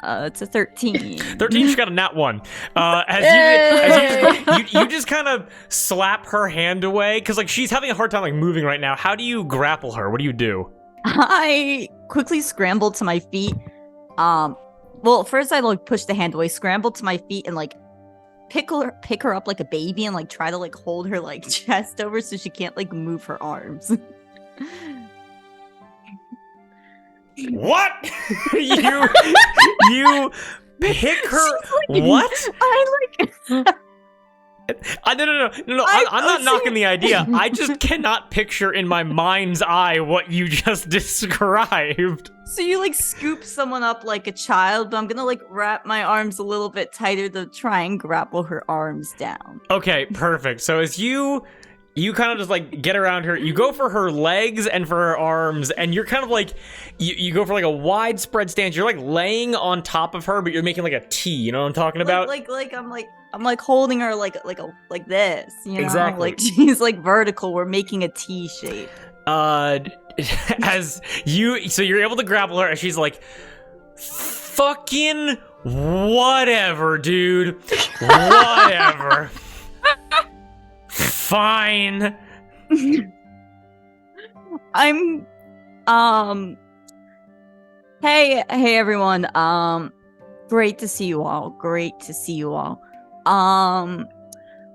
It's a 13. 13, she got a nat 1. As you just kind of slap her hand away, because like she's having a hard time like moving right now. How do you grapple her? What do you do? I quickly scrambled to my feet. Well, first I like push the hand away, scrambled to my feet, and like pick her up like a baby, and like try to like hold her like chest over so she can't like move her arms. What? you pick her? Like, What? I like. No. I'm not knocking the idea. I just cannot picture in my mind's eye what you just described. So you like scoop someone up like a child, but I'm gonna like wrap my arms a little bit tighter to try and grapple her arms down. Okay, perfect. So as you kind of just like get around her, you go for her legs and for her arms, and you're kind of like you go for like a widespread stance. You're like laying on top of her, but you're making like a T. You know what I'm talking about? I'm like holding her like this, you know? Exactly. Like she's like vertical. We're making a T shape. So you're able to grapple her, and she's like, fucking whatever, dude. Whatever. Fine. I'm Hey everyone. Great to see you all. Great to see you all.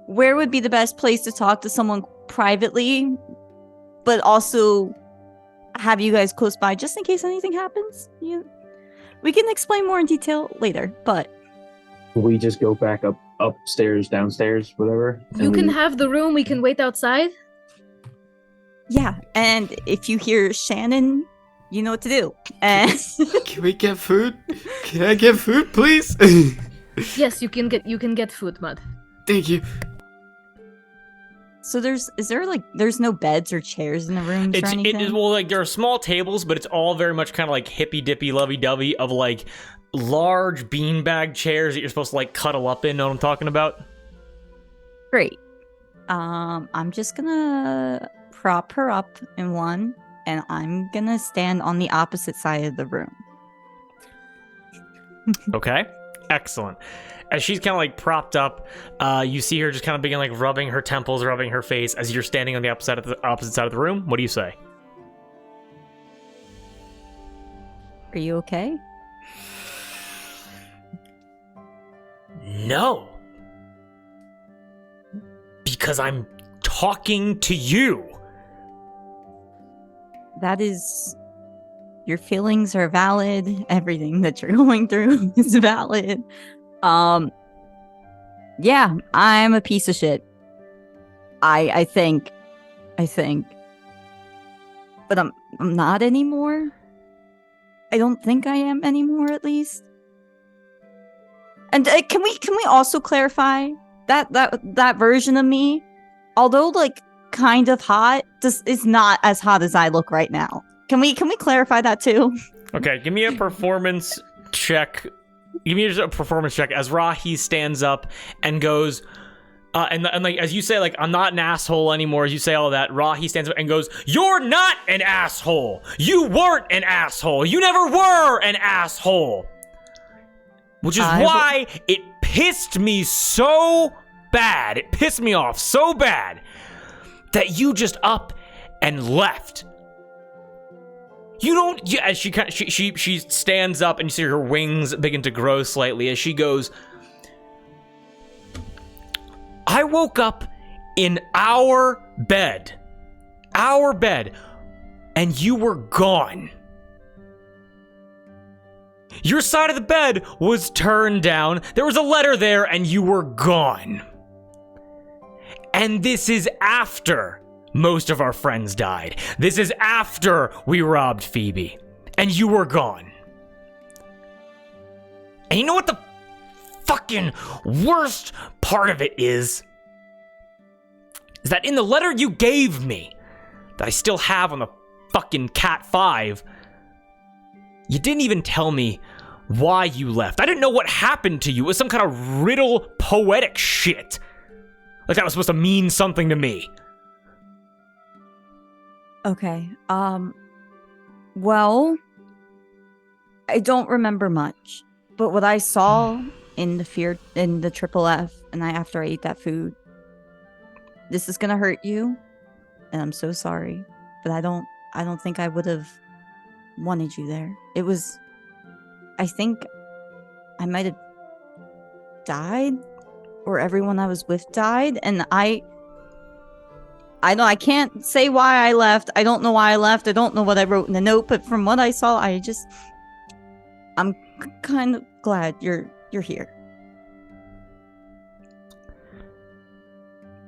Where would be the best place to talk to someone privately, but also have you guys close by just in case anything happens? We can explain more in detail later, but We just go back upstairs, downstairs, whatever. You can have the room. We can wait outside. yeah. And if you hear Shannon, you know what to do. And Can we get food? Can I get food, please? Yes, you can get food, Mud. Thank you. so there's no beds or chairs in the rooms or anything? Well, like, there are small tables, but it's all very much kind of like hippy-dippy, lovey-dovey of, like, large beanbag chairs that you're supposed to, like, cuddle up in. Know what I'm talking about? Great. I'm just gonna prop her up in one, and I'm gonna stand on the opposite side of the room. Okay. Excellent. As she's kind of like propped up, you see her just kind of begin like rubbing her temples, rubbing her face as you're standing on the opposite side of the room. What do you say? Are you okay? No. Because I'm talking to you. That is... Your feelings are valid. Everything that you're going through is valid. Yeah, I'm a piece of shit. I think. But I'm not anymore. I don't think I am anymore, at least. And can we also clarify that version of me, although like kind of hot, is not as hot as I look right now. Can we clarify that too? Okay, give me a performance check. Give me a performance check as Rahi stands up and goes, and like as you say, like, I'm not an asshole anymore. As you say all that, Rahi stands up and goes, "You're not an asshole. You weren't an asshole. You never were an asshole." Which is why it pissed me so bad. It pissed me off so bad that you just up and left. You don't. As she stands up and you see her wings begin to grow slightly as she goes, I woke up in our bed, and you were gone. Your side of the bed was turned down. There was a letter there, and you were gone. And this is after most of our friends died. This is after we robbed Phoebe. And you were gone. And you know what the fucking worst part of it is? Is that in the letter you gave me, that I still have on the fucking Cat 5, you didn't even tell me why you left. I didn't know what happened to you. It was some kind of riddle poetic shit. Like that was supposed to mean something to me. Okay. Well, I don't remember much, but what I saw in the triple F, and after I ate that food, this is gonna hurt you, and I'm so sorry, but I don't think I would have wanted you there. I think I might have died, or everyone I was with died, and I know I can't say why I left. I don't know why I left. I don't know what I wrote in the note, but from what I saw, I'm kind of glad you're here.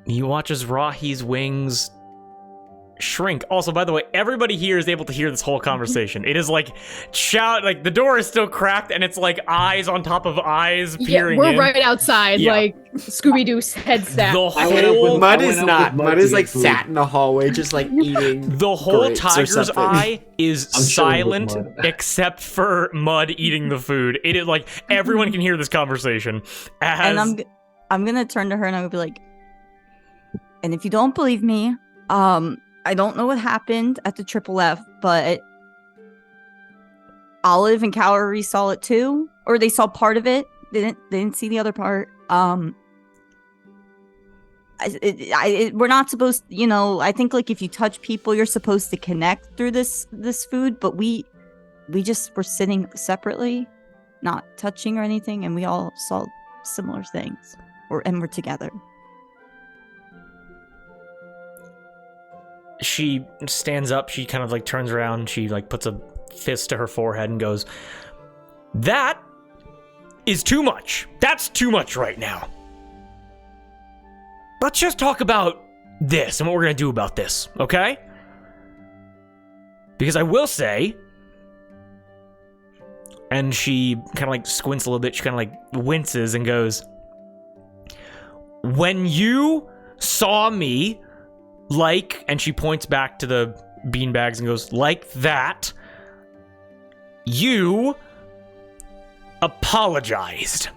You watch as Rahi's wings shrink. Also, by the way, everybody here is able to hear this whole conversation. It is like like the door is still cracked and it's like eyes on top of eyes peering we're in. right outside, like Scooby-Doo's head snap. Mud is like sat in the hallway just like eating. The whole grapes or tiger's something. eye is I'm sure it was silent Mud. except for Mud eating the food. It is like everyone can hear this conversation. And I'm gonna turn to her and I'm gonna be like, and if you don't believe me, I don't know what happened at the Triple F, but Olive and Cowrie saw it too, or they saw part of it. They didn't see the other part. We're not supposed, I think like if you touch people, you're supposed to connect through this food, but we just were sitting separately, not touching or anything, and we all saw similar things, and we're together. She stands up, she kind of like turns around, she like puts a fist to her forehead and goes, That is too much. That's too much right now. Let's just talk about this and what we're going to do about this, okay? Because I will say, and she kind of like squints a little bit, she kind of like winces and goes, when you saw me, like, and she points back to the beanbags and goes, like that, you apologized.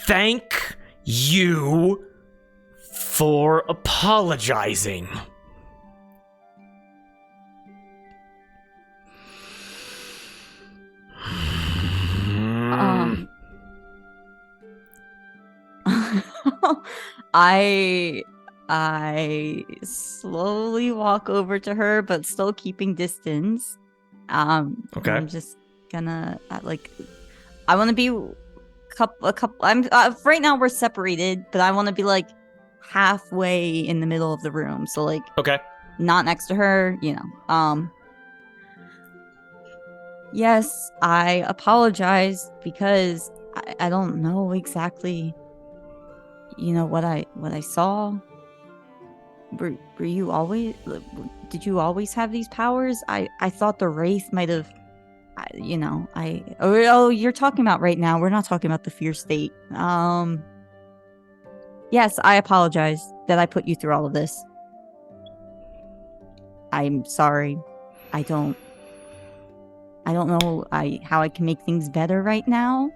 Thank you for apologizing. I slowly walk over to her, but still keeping distance. Okay. I'm just gonna I want to be a couple. I'm right now we're separated, but I want to be like halfway in the middle of the room, so like Okay. not next to her, you know. Yes, I apologize because I don't know exactly, you know, what I saw. Were you always, did you always have these powers? I thought the Wraith might have, you know, oh, you're talking about right now. We're not talking about the fear state. Yes, I apologize that I put you through all of this. I'm sorry. I don't know how I can make things better right now.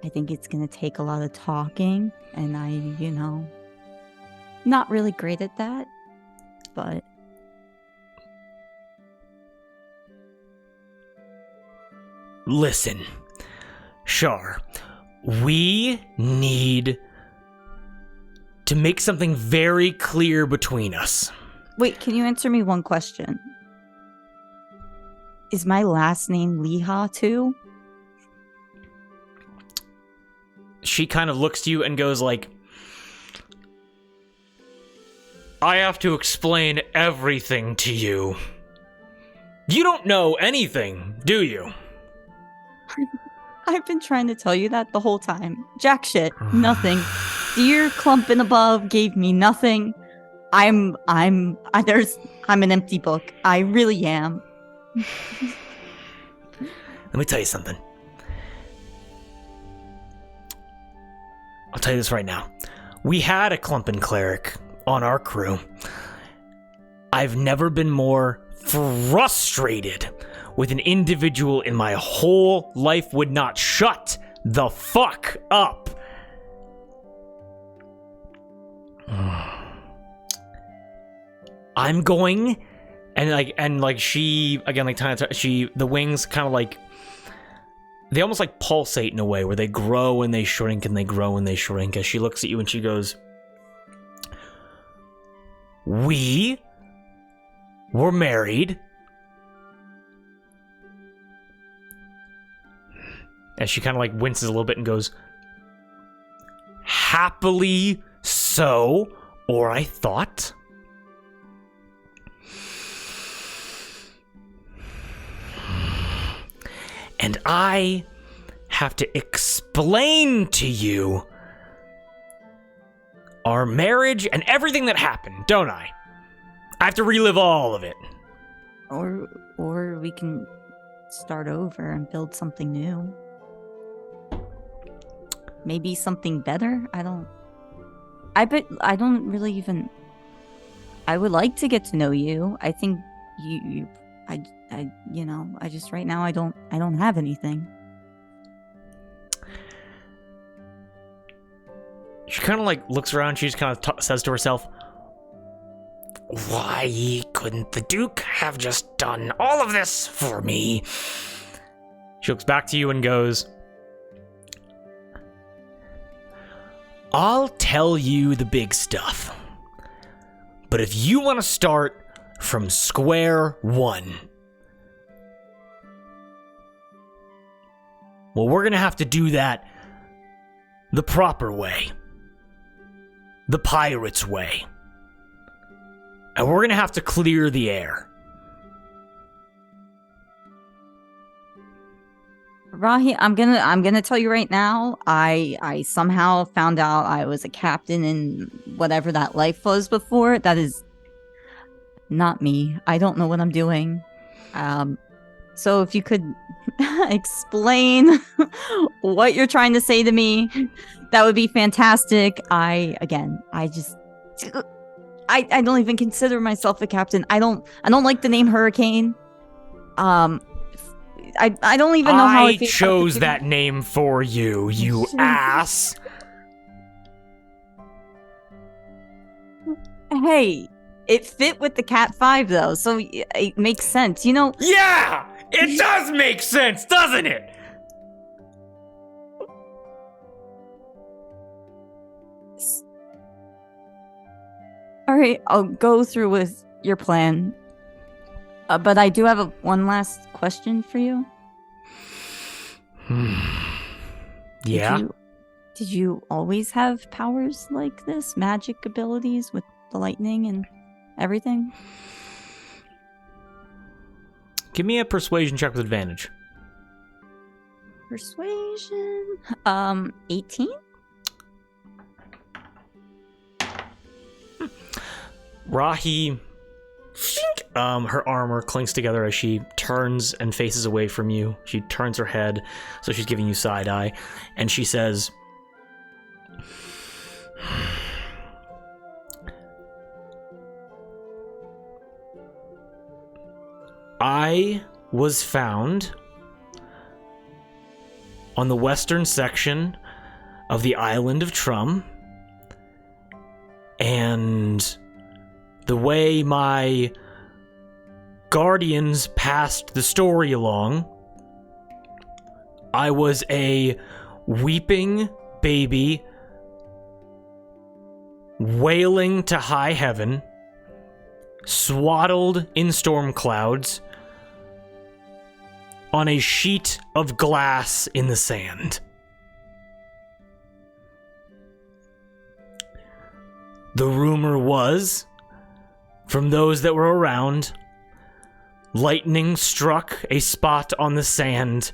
I think it's gonna take a lot of talking, and I, you know, not really great at that, but listen, Char, we need to make something very clear between us. wait, can you answer me one question? Is my last name Liha too? She kind of looks to you and goes like, I have to explain everything to you. You don't know anything, do you? I've been trying to tell you that the whole time. Jack shit. Nothing. Dear Clumpin' Above gave me nothing. I'm an empty book. I really am. Let me tell you something. I'll tell you this right now. We had a Clumpin' Cleric on our crew. I've never been more frustrated with an individual in my whole life. Would not shut the fuck up. I'm going, and she again, like the wings kind of like, they almost like pulsate in a way where they grow and they shrink and they grow and they shrink as she looks at you and she goes, we were married. As she kind of like winces a little bit and goes, happily so, or I thought. And I have to explain to you our marriage and everything that happened, don't I? I have to relive all of it. Or we can start over and build something new. Maybe something better? I don't really even... I would like to get to know you. I think I just right now I don't have anything. She kind of like looks around. She just kind of says to herself, why couldn't the Duke have just done all of this for me? She looks back to you and goes, I'll tell you the big stuff. But if you want to start from square one, well, we're going to have to do that the proper way. The pirate's way. And we're going to have to clear the air. Rahi, I'm gonna tell you right now. I somehow found out I was a captain in whatever that life was before. That is not me. I don't know what I'm doing. So if you could explain what you're trying to say to me, that would be fantastic. I don't even consider myself a captain. I don't like the name Hurricane. I don't even know how I feel. I chose that name for you, you ass. Hey, it fit with the Cat 5 though, so it makes sense. You know. Yeah! It does make sense, doesn't it? All right, I'll go through with your plan. But I do have one last question for you. Yeah? Did you always have powers like this? Magic abilities with the lightning and everything? Give me a persuasion check with advantage. Persuasion? 18? Rahi, her armor clinks together as she turns and faces away from you. She turns her head, so she's giving you side eye, and she says, I was found on the western section of the island of Trum, and the way my guardians passed the story along, I was a weeping baby wailing to high heaven, swaddled in storm clouds, on a sheet of glass in the sand. The rumor was, from those that were around, lightning struck a spot on the sand,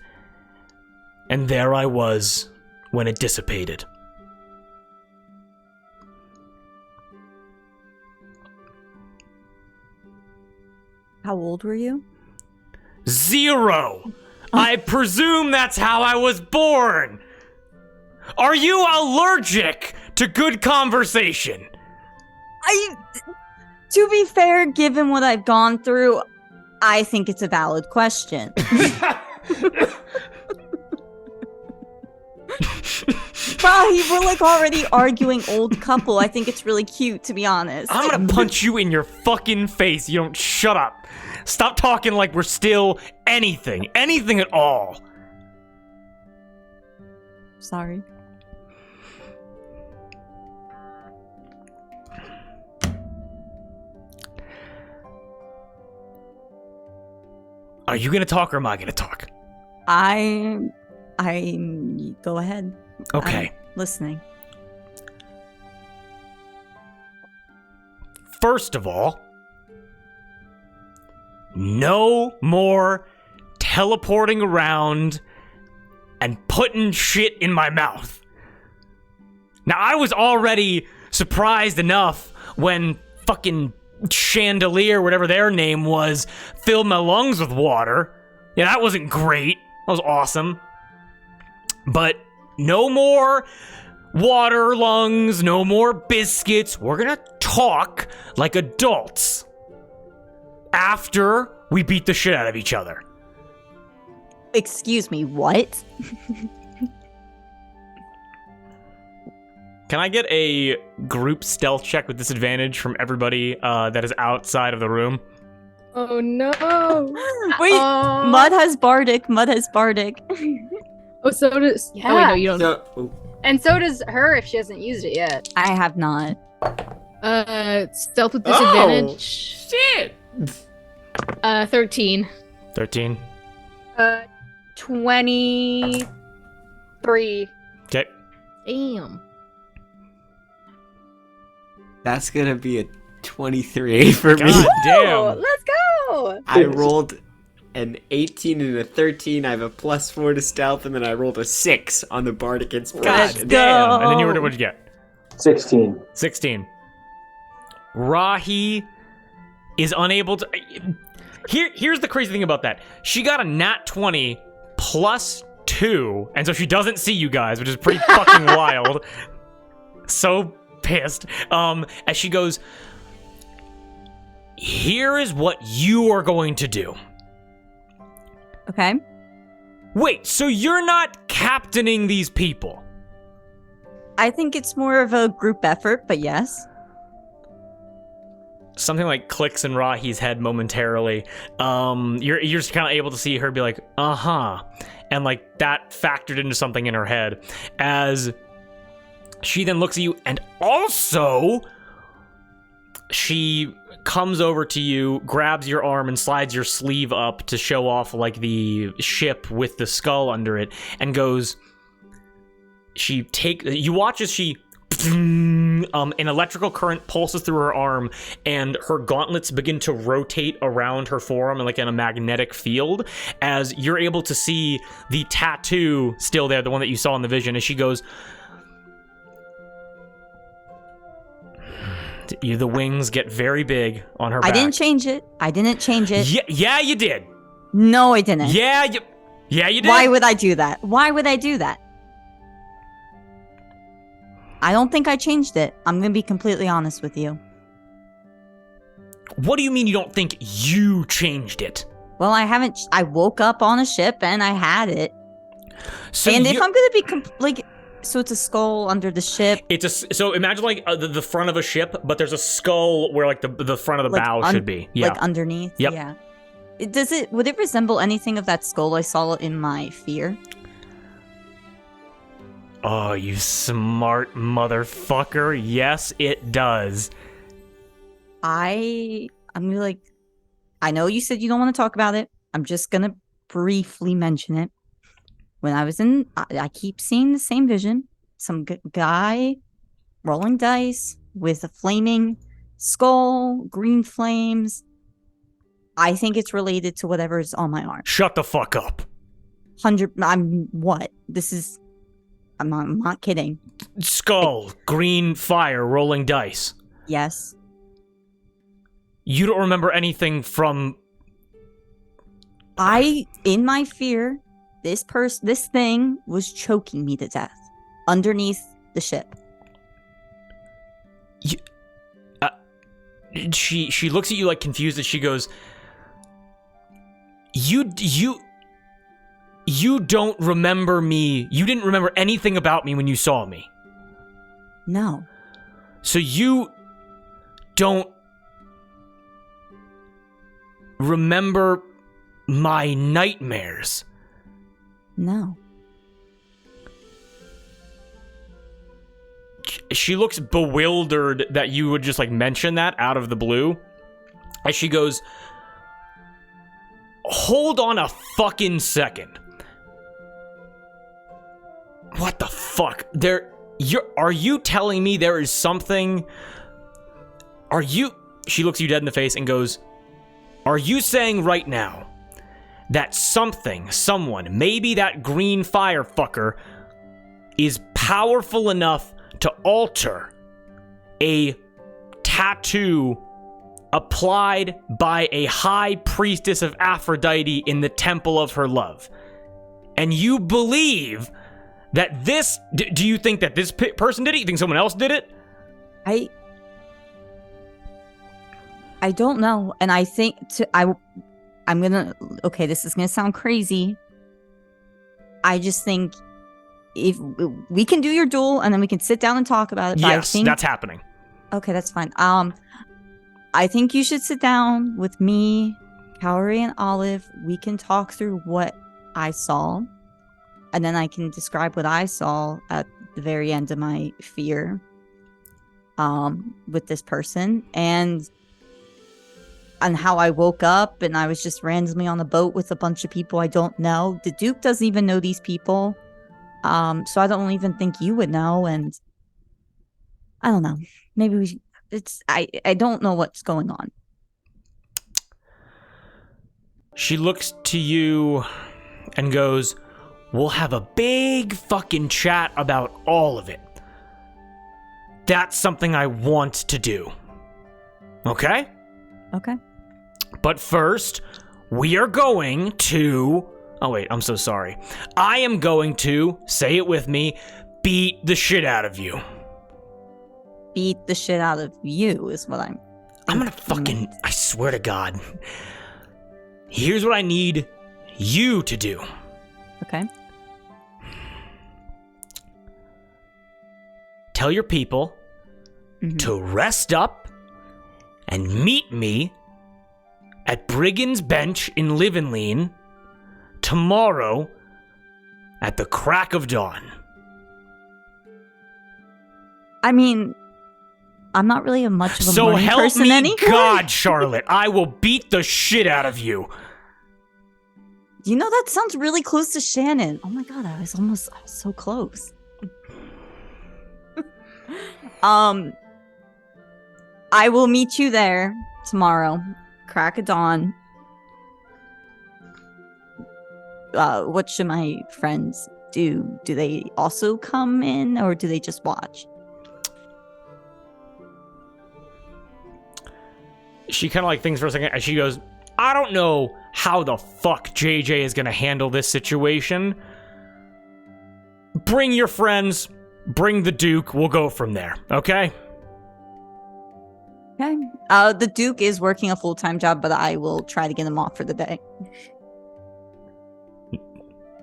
and there I was when it dissipated. How old were you? 0! I presume that's how I was born! Are you allergic to good conversation? To be fair, given what I've gone through, I think it's a valid question. Rahi, we're like already arguing old couple. I think it's really cute, to be honest. I'm gonna punch you in your fucking face. You don't shut up. Stop talking like we're still anything at all. Sorry. Are you gonna talk or am I gonna talk? I go ahead. Okay. I'm listening. First of all, no more teleporting around and putting shit in my mouth. Now, I was already surprised enough when fucking Chandelier, whatever their name was, filled my lungs with water. Yeah, that wasn't great. That was awesome. But no more water lungs, no more biscuits. We're gonna talk like adults after we beat the shit out of each other. Excuse me, what? Can I get a group stealth check with disadvantage from everybody that is outside of the room? Oh no! Wait, Mud has Bardic. Oh, so does. Yeah. Oh wait, no, you don't. So, And so does her if she hasn't used it yet. I have not. Stealth with disadvantage. shit! 13. 13. 23. Okay. Damn. That's gonna be a 23 for me. God Oh, damn. let's go! I rolled an 18 and a 13. I have a +4 to stealth, and then I rolled a 6 on the bardic inspiration. Let's go. Damn. And then Yorda, what'd you get? 16. 16. Rahi is unable to... Here's the crazy thing about that. She got a nat 20 +2, and so she doesn't see you guys, which is pretty fucking wild. So pissed. As she goes, here is what you are going to do. Okay. Wait, so you're not captaining these people? I think it's more of a group effort, but yes. Something like clicks in Rahi's head momentarily. You're just kind of able to see her be like, uh-huh. And like that factored into something in her head as she then looks at you, and also she comes over to you, grabs your arm and slides your sleeve up to show off like the ship with the skull under it, and goes, you watch as she an electrical current pulses through her arm, and her gauntlets begin to rotate around her forearm like in a magnetic field, as you're able to see the tattoo still there, the one that you saw in the vision, as she goes, the wings get very big on her back. I didn't change it. Yeah, you did. No, I didn't. Yeah, you did. Why would I do that? I don't think I changed it. I'm going to be completely honest with you. What do you mean you don't think you changed it? Well, I haven't. I woke up on a ship and I had it. So and if I'm going to be so it's a skull under the ship. So imagine like the front of a ship, but there's a skull where like the front of the bow should be. Yeah. Like underneath. Yep. Yeah. Would it resemble anything of that skull I saw in my fear? Oh, you smart motherfucker. Yes, it does. I'm like, I know you said you don't want to talk about it. I'm just going to briefly mention it. When I was I keep seeing the same vision. Some guy rolling dice with a flaming skull, green flames. I think it's related to whatever's on my arm. Shut the fuck up. What? I'm not kidding. Skull, green fire, rolling dice. Yes. You don't remember anything from... In my fear, this thing was choking me to death underneath the ship. She looks at you like confused as she goes, You don't remember me. You didn't remember anything about me when you saw me. No. So you don't remember my nightmares. No. She looks bewildered that you would just like mention that out of the blue. As she goes, hold on a fucking second. What the fuck? Are you telling me there is something? She looks you dead in the face and goes, are you saying right now that someone, maybe that green fire fucker, is powerful enough to alter a tattoo applied by a high priestess of Aphrodite in the temple of her love? And you believe that this... Do you think that this person did it? You think someone else did it? I don't know. And I think I'm gonna... Okay, this is gonna sound crazy. I just think if we can do your duel and then we can sit down and talk about it. Yes, that's happening. Okay, that's fine. I think you should sit down with me, Cowrie, and Olive. We can talk through what I saw. And then I can describe what I saw at the very end of my fear with this person. And how I woke up and I was just randomly on a boat with a bunch of people I don't know. The Duke doesn't even know these people. So I don't even think you would know. And I don't know. Maybe I don't know what's going on. She looks to you and goes, we'll have a big fucking chat about all of it. That's something I want to do. Okay? Okay. But first, we are going to... Oh, wait, I'm so sorry. I am going to, say it with me, beat the shit out of you. Beat the shit out of you is what I'm gonna fucking... I swear to God. Here's what I need you to do. Okay. Tell your people to rest up and meet me at Brigand's Bench in Livenleen tomorrow at the crack of dawn. I mean, I'm not really much of a so morning help person me anyway. God, Charlotte, I will beat the shit out of you. You know, that sounds really close to Shannon. Oh my God, I was so close. I will meet you there tomorrow, crack of dawn. What should my friends do? Do they also come in, or do they just watch? She kind of like thinks for a second, and she goes, I don't know how the fuck JJ is gonna handle this situation. Bring your friends, bring the Duke, we'll go from there, okay? Okay. The Duke is working a full-time job, but I will try to get him off for the day.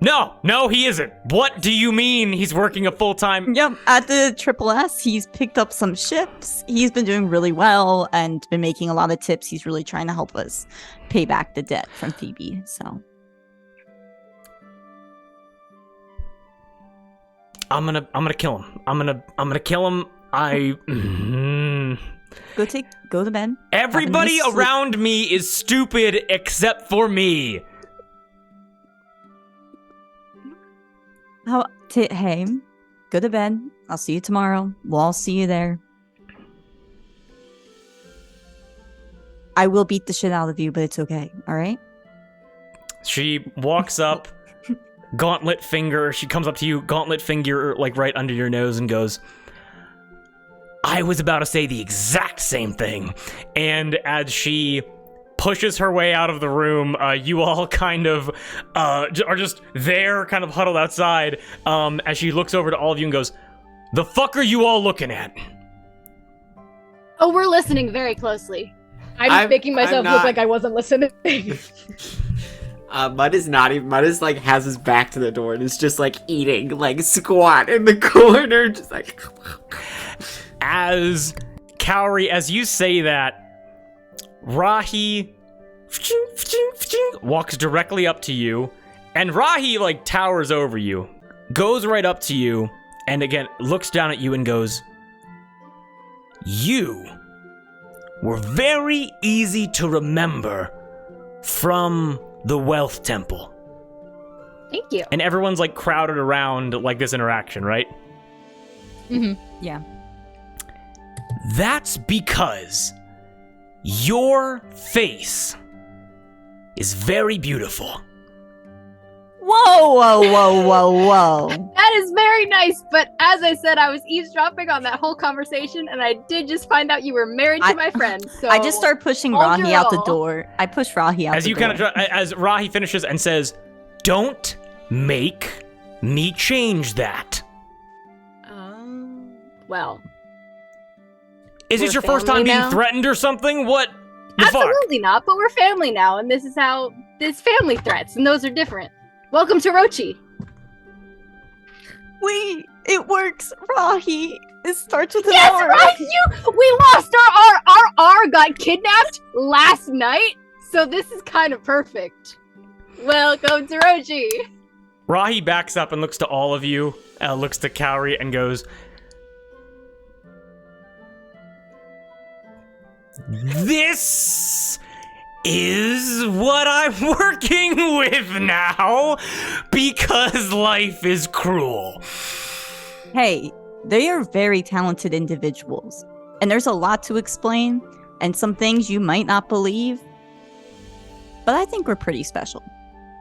No, he isn't. What do you mean he's working a full-time? Yep, at the Triple S, he's picked up some ships. He's been doing really well and been making a lot of tips. He's really trying to help us pay back the debt from Phoebe, so. I'm gonna kill him. I'm gonna kill him. Go to bed. Everybody around me is stupid except for me. Hey, go to bed. I'll see you tomorrow. We'll all see you there. I will beat the shit out of you, but it's okay, all right? She walks up, gauntlet finger. She comes up to you, gauntlet finger, like right under your nose, and goes, I was about to say the exact same thing. And as she pushes her way out of the room, you all kind of are just there, kind of huddled outside, as she looks over to all of you and goes, the fuck are you all looking at? Oh, we're listening very closely. I'm making myself look like I wasn't listening. Mud is like has his back to the door and is just like eating, like squat in the corner, just like. As Cowrie, as you say that, Rahi walks directly up to you, and Rahi like towers over you, goes right up to you, and again looks down at you and goes, you were very easy to remember from the Wealth Temple. Thank you. And everyone's like crowded around like this interaction, right? Mm-hmm. Yeah. That's because your face is very beautiful. Whoa. That is very nice, but as I said, I was eavesdropping on that whole conversation, and I did just find out you were married to my friend, so... I just start pushing Rahi out the door. I push Rahi out as the you door. As Rahi finishes and says, don't make me change that. Well... Is it your first time being threatened or something? What the Absolutely not, but we're family now, and this is how... It's family threats, and those are different. Welcome to M.O.C.H.Y. Wait, it works, Rahi. It starts with an yes, R. Right, we lost our R got kidnapped last night, so this is kind of perfect. Welcome to M.O.C.H.Y. Rahi backs up and looks to all of you, looks to Cowrie and goes, this is what I'm working with now, because life is cruel. Hey, they are very talented individuals, and there's a lot to explain, and some things you might not believe. but I think we're pretty special.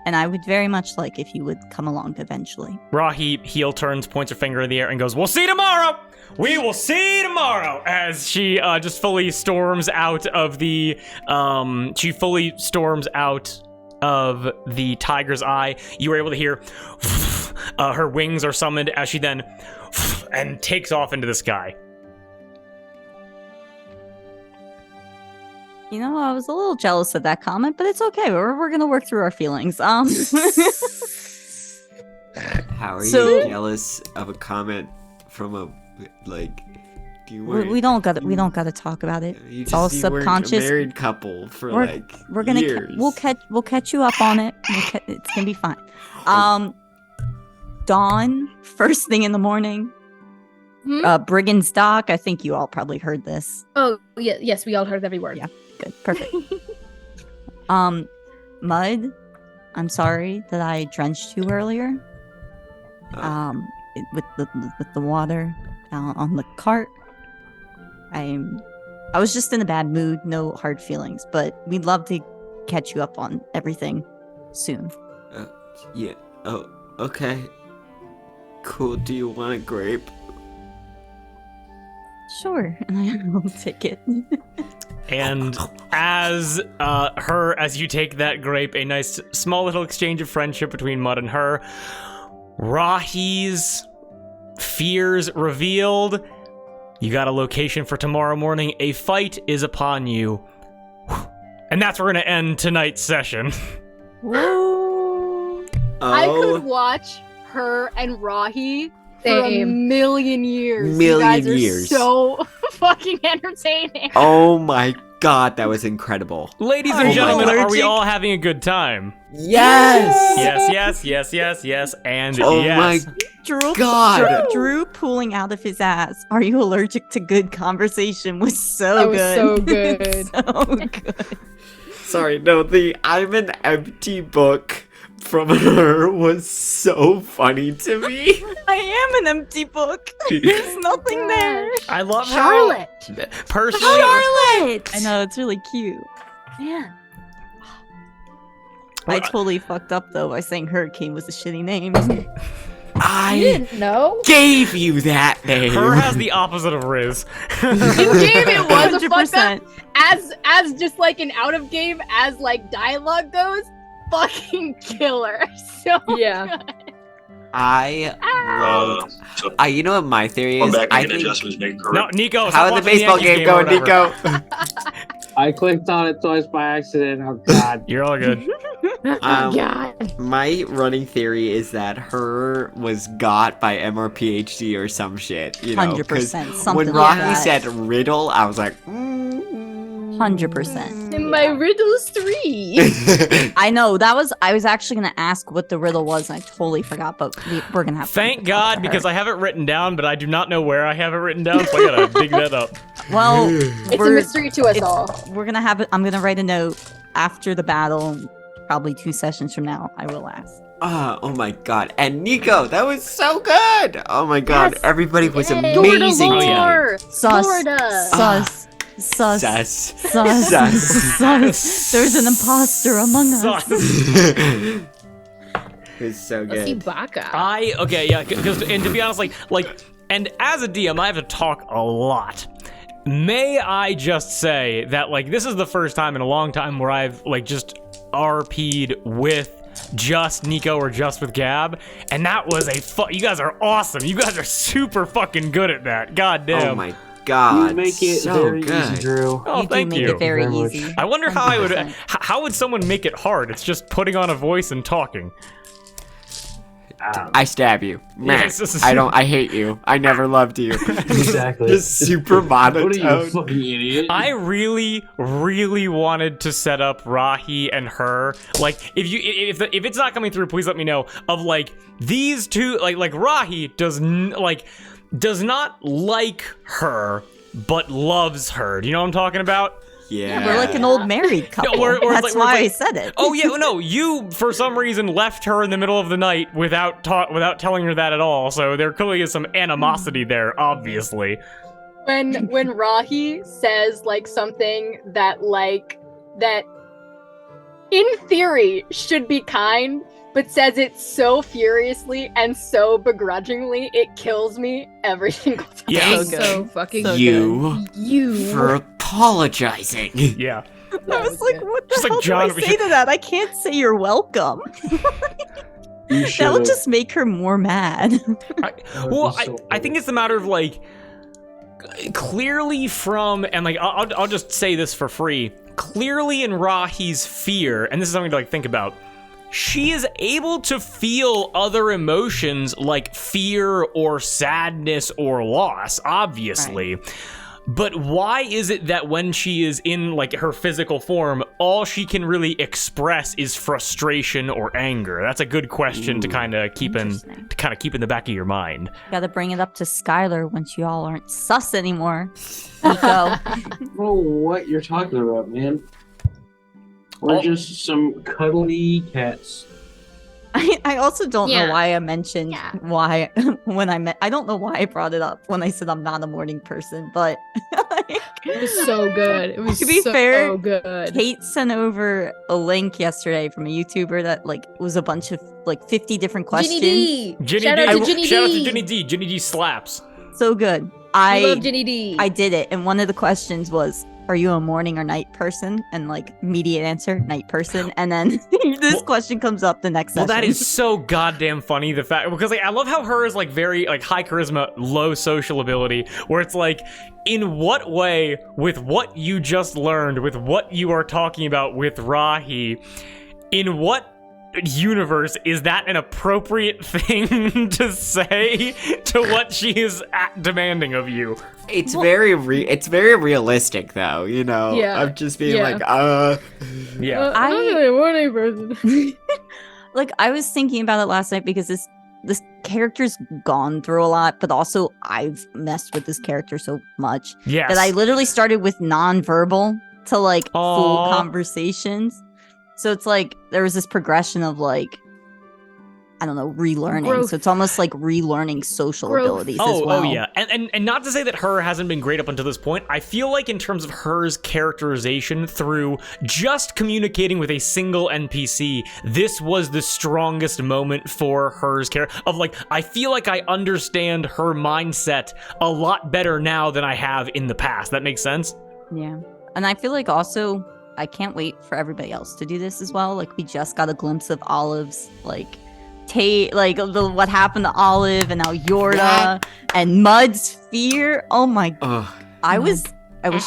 And I would very much like if you would come along eventually. Rahi heel turns, points her finger in the air, and goes, "We'll see tomorrow! We will see tomorrow!" As she just fully storms out of the, tiger's eye. You were able to hear her wings are summoned as she then and takes off into the sky. You know, I was a little jealous of that comment, but it's okay. We're gonna work through our feelings. How are you jealous of a comment from a we don't gotta talk about it. It's all subconscious. A married couple for we're gonna years. We'll catch you up on it. It's gonna be fine. Dawn, first thing in the morning. Brigand's Dock. I think you all probably heard this. Oh yeah, yes, we all heard every word. Yeah, good, perfect. Mud, I'm sorry that I drenched you earlier. With the water on the cart. I was just in a bad mood, no hard feelings, but we'd love to catch you up on everything soon. Yeah. Oh, okay. Cool. Do you want a grape? Sure, and I will take it. And as you take that grape, a nice small little exchange of friendship between Mud and her, Rahi's fears revealed. You got a location for tomorrow morning. A fight is upon you. And that's where we're going to end tonight's session. Whoa. I could watch her and Rahi for a million years. You guys are so fucking entertaining. Oh my god, that was incredible. Ladies and gentlemen, are we all having a good time? Yes! Yes, and oh yes. My god. Drew pulling out of his ass, "Are you allergic to good conversation?" was so good. So good. So good. Sorry, no, the "I'm an empty book" from her was so funny to me. I am an empty book. There's nothing there. I love Charlotte. Personally, Charlotte. I know, it's really cute. Man. I totally fucked up though by saying Hurricane was a shitty name. I didn't know. Gave you that name. Her has the opposite of Riz. In game it was 100%. a fuck up. As just like an out of game, as like dialogue goes, fucking killer. So yeah. good. You know what my theory is? I think... No, Nico. How did the baseball game go, Nico? I clicked on it twice by accident. Oh god. You're all good. God. My running theory is that her was got by M.O.C.H.Y or some shit. You know, 100%. Something when like Rahi that. said riddle, I was like, 100%. And my riddle's 3. I know I was actually gonna ask what the riddle was, and I totally forgot. But we're gonna have. Thank God, because I have it written down, but I do not know where I have it written down, so I gotta dig that up. Well, it's a mystery to us all. We're gonna have it. I'm gonna write a note after the battle. Probably 2 sessions from now, I will ask. oh my god. And Nico, that was so good. Oh my god. Yes. Everybody was Yay. amazing Yorda tonight. lore. Sus. Yorda. Sus. Sus. Sus. Sus. Sus. Sus. There's an imposter among us. It was so Let's see good. Baka. Because and to be honest, and as a DM, I have to talk a lot. May I just say that this is the first time in a long time where I've just RP'd with just Nico or just with Gab, and that was you guys are awesome. You guys are super fucking good at that. God damn. Oh my god. You make it so very good. easy, Drew. Oh, You do thank make you. it very Very much. easy. I wonder how 100%. how would someone make it hard? It's just putting on a voice and talking. I stab you. Yes. I hate you. I never loved you. Exactly. Just super What are you, monotone. fucking idiot? I really, really wanted to set up Rahi and her. If it's not coming through, please let me know. Of these two, Rahi does not like her, but loves her. Do you know what I'm talking about? Yeah. We're like an old married couple. That's why I said it. Oh yeah, no, you for some reason left her in the middle of the night without telling her that at all. So there clearly is some animosity there, obviously. When Rahi says something that in theory, should be kind, but says it so furiously and so begrudgingly, it kills me every single time. Yeah. So So good. fucking So You for apologizing. Yeah. I was like, what the Just like hell John- do I say to that? I can't say you're welcome. That would just make her more mad. Well, I think it's a matter of like clearly from, and like I'll just say this for free. Clearly in Rahi's fear, and this is something to like think about. She is able to feel other emotions like fear or sadness or loss, obviously. Right. But why is it that when she is in like her physical form, all she can really express is frustration or anger? That's a good question to kind of keep in the back of your mind. Gotta bring it up to Skylar when you all aren't sus anymore. Nico. I don't know what you're talking about, man. We're just some cuddly cats. I also don't know why I mentioned why when I don't know why I brought it up when I said I'm not a morning person, but it was so good. It was to be fair, so good. Kate sent over a link yesterday from a YouTuber that like was a bunch of like 50 different questions. Ginny D. Shout out to Ginny D. Ginny D slaps. So good. I love Ginny D. I did it, and one of the questions was, are you a morning or night person? And like immediate answer, night person. And then this question comes up the next session. Well, that is so goddamn funny. The fact, because like I love how her is like very like high charisma, low social ability, where it's like, in what way, with what you just learned, with what you are talking about with Rahi, in what universe is that an appropriate thing to say to what she is demanding of you? It's very realistic though, you know. Yeah. Of just being like, yeah. I'm not a morning person. Like I was thinking about it last night because this character's gone through a lot, but also I've messed with this character so much that I literally started with nonverbal to like full conversations. So it's like there was this progression of like, I don't know, relearning. Growth. So it's almost like relearning social abilities as well. Oh yeah, and not to say that her hasn't been great up until this point. I feel like in terms of hers characterization through just communicating with a single NPC, this was the strongest moment for hers of like, I feel like I understand her mindset a lot better now than I have in the past. That makes sense? Yeah. And I feel like also, I can't wait for everybody else to do this as well. Like we just got a glimpse of Olive's like what happened to Olive and now Yorda and Mud's fear. Oh my! I was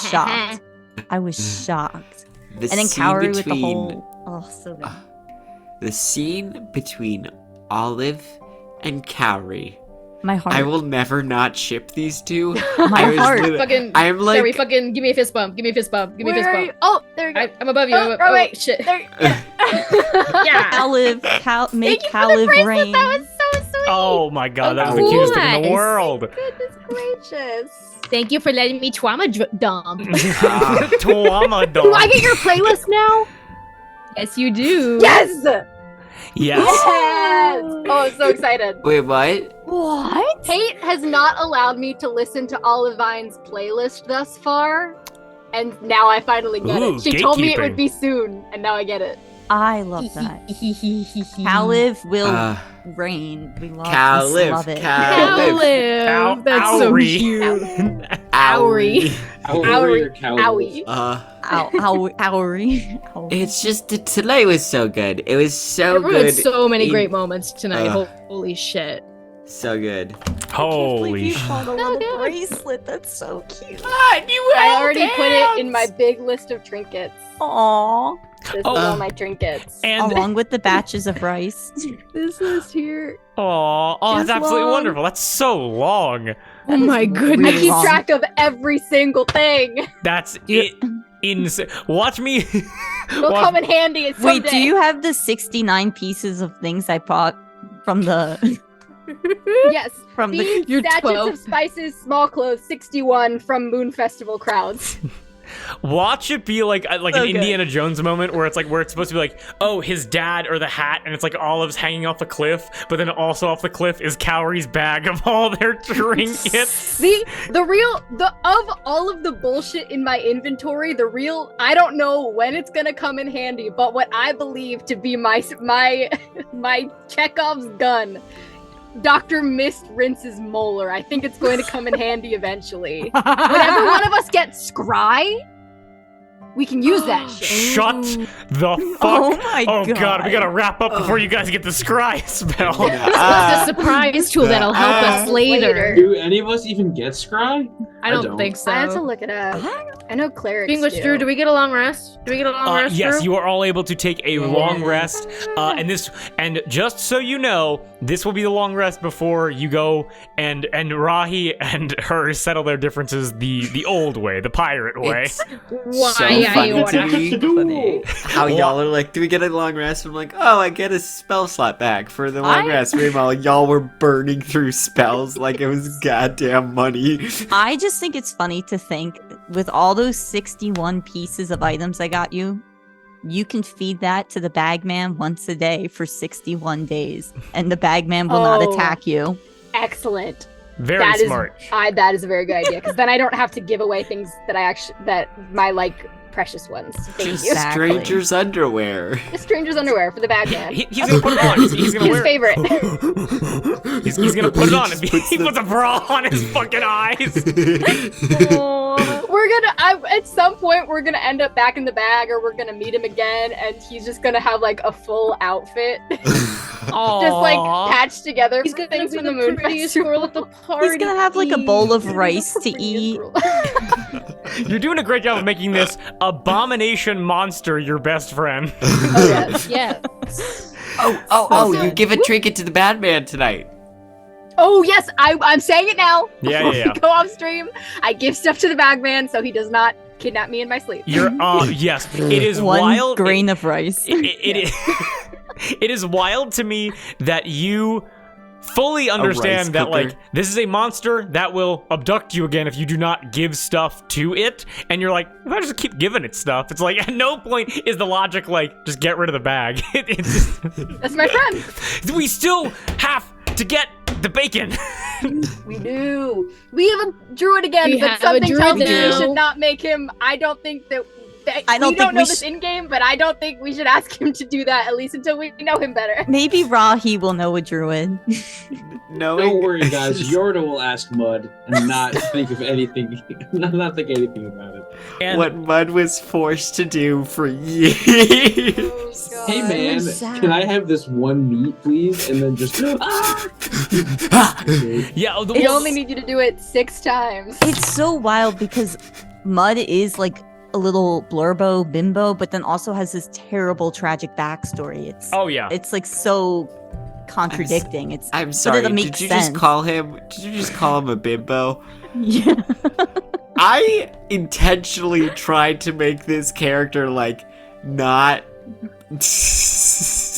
shocked. I was shocked. And then Cowrie with the whole. So good. The scene between Olive and Cowrie. My heart. I will never not ship these two. My heart. I'm like, Cowrie, fucking give me a fist bump. Give me a fist bump. Give me a fist bump. Oh, there you go. I'm above you. Wait. Shit. Yeah. Olive, make Olive rain. That was so sweet. Oh my god, that was the cutest thing in the world. Goodness gracious. Thank you for letting me trauma dump. Trauma dump. Do I get your playlist now? Yes, you do. Yes. Yes. Oh, I'm so excited. Wait, what? What? Kate has not allowed me to listen to Olivine's playlist thus far, and now I finally get it. She told me it would be soon, and now I get it. I love that. Olive will reign. We love it. Cowlie. That's so cute. Cowrie. Cowrie. It's just tonight was so good. It was so Everyone good. had so many great moments tonight. Holy shit. So good. Holy shit. You found a little bracelet. That's so cute. I already put it in my big list of trinkets. Aww. This is all my trinkets. And along with the batches of rice. This list here. Oh, that's absolutely wonderful. That's so long. Oh my goodness. I keep track of every single thing. That's it. Insane. Watch me. It'll come in handy someday. Wait, do you have the 69 pieces of things I bought from the... Yes. From Beans, the sachets of spices, small clothes, 61 from Moon Festival crowds. Watch it be like an Okay. Indiana Jones moment where it's supposed to be like, oh, his dad or the hat, and it's like Olive's hanging off the cliff, but then also off the cliff is Cowrie's bag of all their trinkets. Of all of the bullshit in my inventory, I don't know when it's gonna come in handy, but what I believe to be my Chekhov's gun, Dr. Mist rinses molar. I think it's going to come in handy eventually. Whenever one of us gets scry, we can use that shit. Shut the fuck. Oh my God, we gotta wrap up before you guys get the scry spell. It's a surprise tool that'll help us later. Do any of us even get scry? I don't think so. I have to look it up. I know clerics English Drew, do we get a long rest? Yes, Drew? you are all able to take a long rest, and just so you know, this will be the long rest before you go and Rahi and her settle their differences the old way, the pirate way. It's Why so I funny order? to me how y'all are like, do we get a long rest? I'm like, oh, I get a spell slot back for the long rest. Meanwhile, y'all were burning through spells like it was goddamn money. I just think it's funny to think with all those 61 pieces of items I got you, you can feed that to the bagman once a day for 61 days, and the bagman will not attack you. Excellent. Very smart. That is a very good idea, because then I don't have to give away things that my precious ones. Thank you. Exactly. Stranger's underwear. The stranger's underwear for the bagman. He's gonna put it on. He's gonna His wear favorite. He's gonna put it on. He puts a bra on his fucking eyes. At some point, we're gonna end up back in the bag, or we're gonna meet him again, and he's just gonna have a full outfit, just patched together. He's gonna things be from the Moon prettiest Festival. girl at the party. He's gonna have a bowl of rice to eat. You're doing a great job of making this abomination monster your best friend. Oh yes. Yes. You give a trinket to the bad man tonight. Oh yes, I'm saying it now. Yeah. We go off stream. I give stuff to the bagman so he does not kidnap me in my sleep. You're yes. It is One wild. grain of rice. It is. It is wild to me that you fully understand that this is a monster that will abduct you again if you do not give stuff to it, and you're like, if I just keep giving it stuff, it's like at no point is the logic just get rid of the bag. That's my friend. We still have to get the bacon. We do. We have a druid again, We but have something a druid tells me we now. should not make him. I don't think that. I don't we think don't know we this in game, but I don't think we should ask him to do that, at least until we know him better. Maybe Rahi will know a druid. Don't worry, guys. Yorda will ask Mud and not think of anything. Not think anything about it. And What Mud was forced to do for years. Hey man, can I have this one meat, please? And then just yeah, We only need you to do it 6 times. It's so wild because Mud is a little blurbo bimbo, but then also has this terrible tragic backstory. It's so contradicting. I'm sorry. But it'll make Did you sense. just call him a bimbo? Yeah. I intentionally tried to make this character not.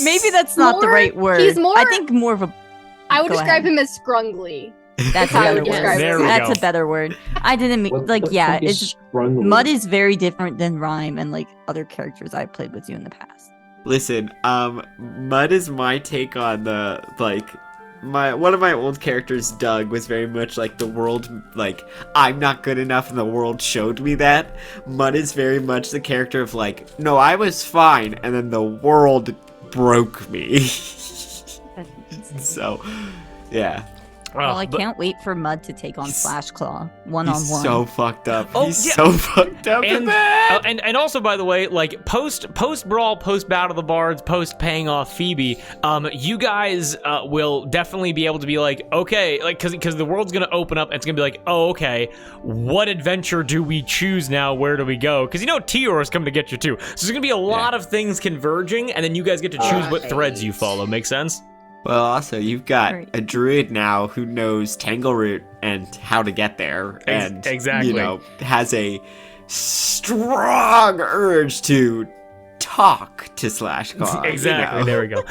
Maybe that's not the More- right word. he's more- I think more of a. I would Go describe ahead. him as scrungly. That's a how I better would word. describe There we That's go. a better word. I didn't mean What the yeah. fuck is It's sprungly? Mud is very different than Rhyme and other characters I've played with you in the past. Listen, Mud is my take on the one of my old characters, Doug, was very much the world, I'm not good enough and the world showed me that. Mud is very much the character of no, I was fine, and then the world broke me. So, yeah. Well, I can't wait for Mud to take on Flash Claw one-on-one. He's so fucked up. Oh, He's yeah. so fucked up. And also, by the way, post brawl, post battle of the bards, post paying off Phoebe, you guys will definitely be able to be okay, because the world's gonna open up and it's gonna be oh, okay, what adventure do we choose now? Where do we go? Because Tior is coming to get you too. So there's gonna be a lot of things converging, and then you guys get to choose what threads you follow. Make sense? Well, also, you've got Right. a druid now who knows Tangleroot and how to get there, and exactly. has a strong urge to talk to Slash God. Exactly. You know? There we go.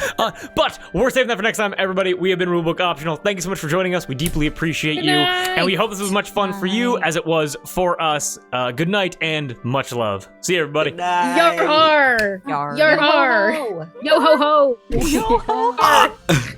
But we're saving that for next time, everybody. We have been Rulebook Optional. Thank you so much for joining us. We deeply appreciate you, and we hope this was much fun for you as it was for us. Good night and much love. See you, everybody. Yar har! Yar. Yar har! Yo ho ho! Yo ho ho!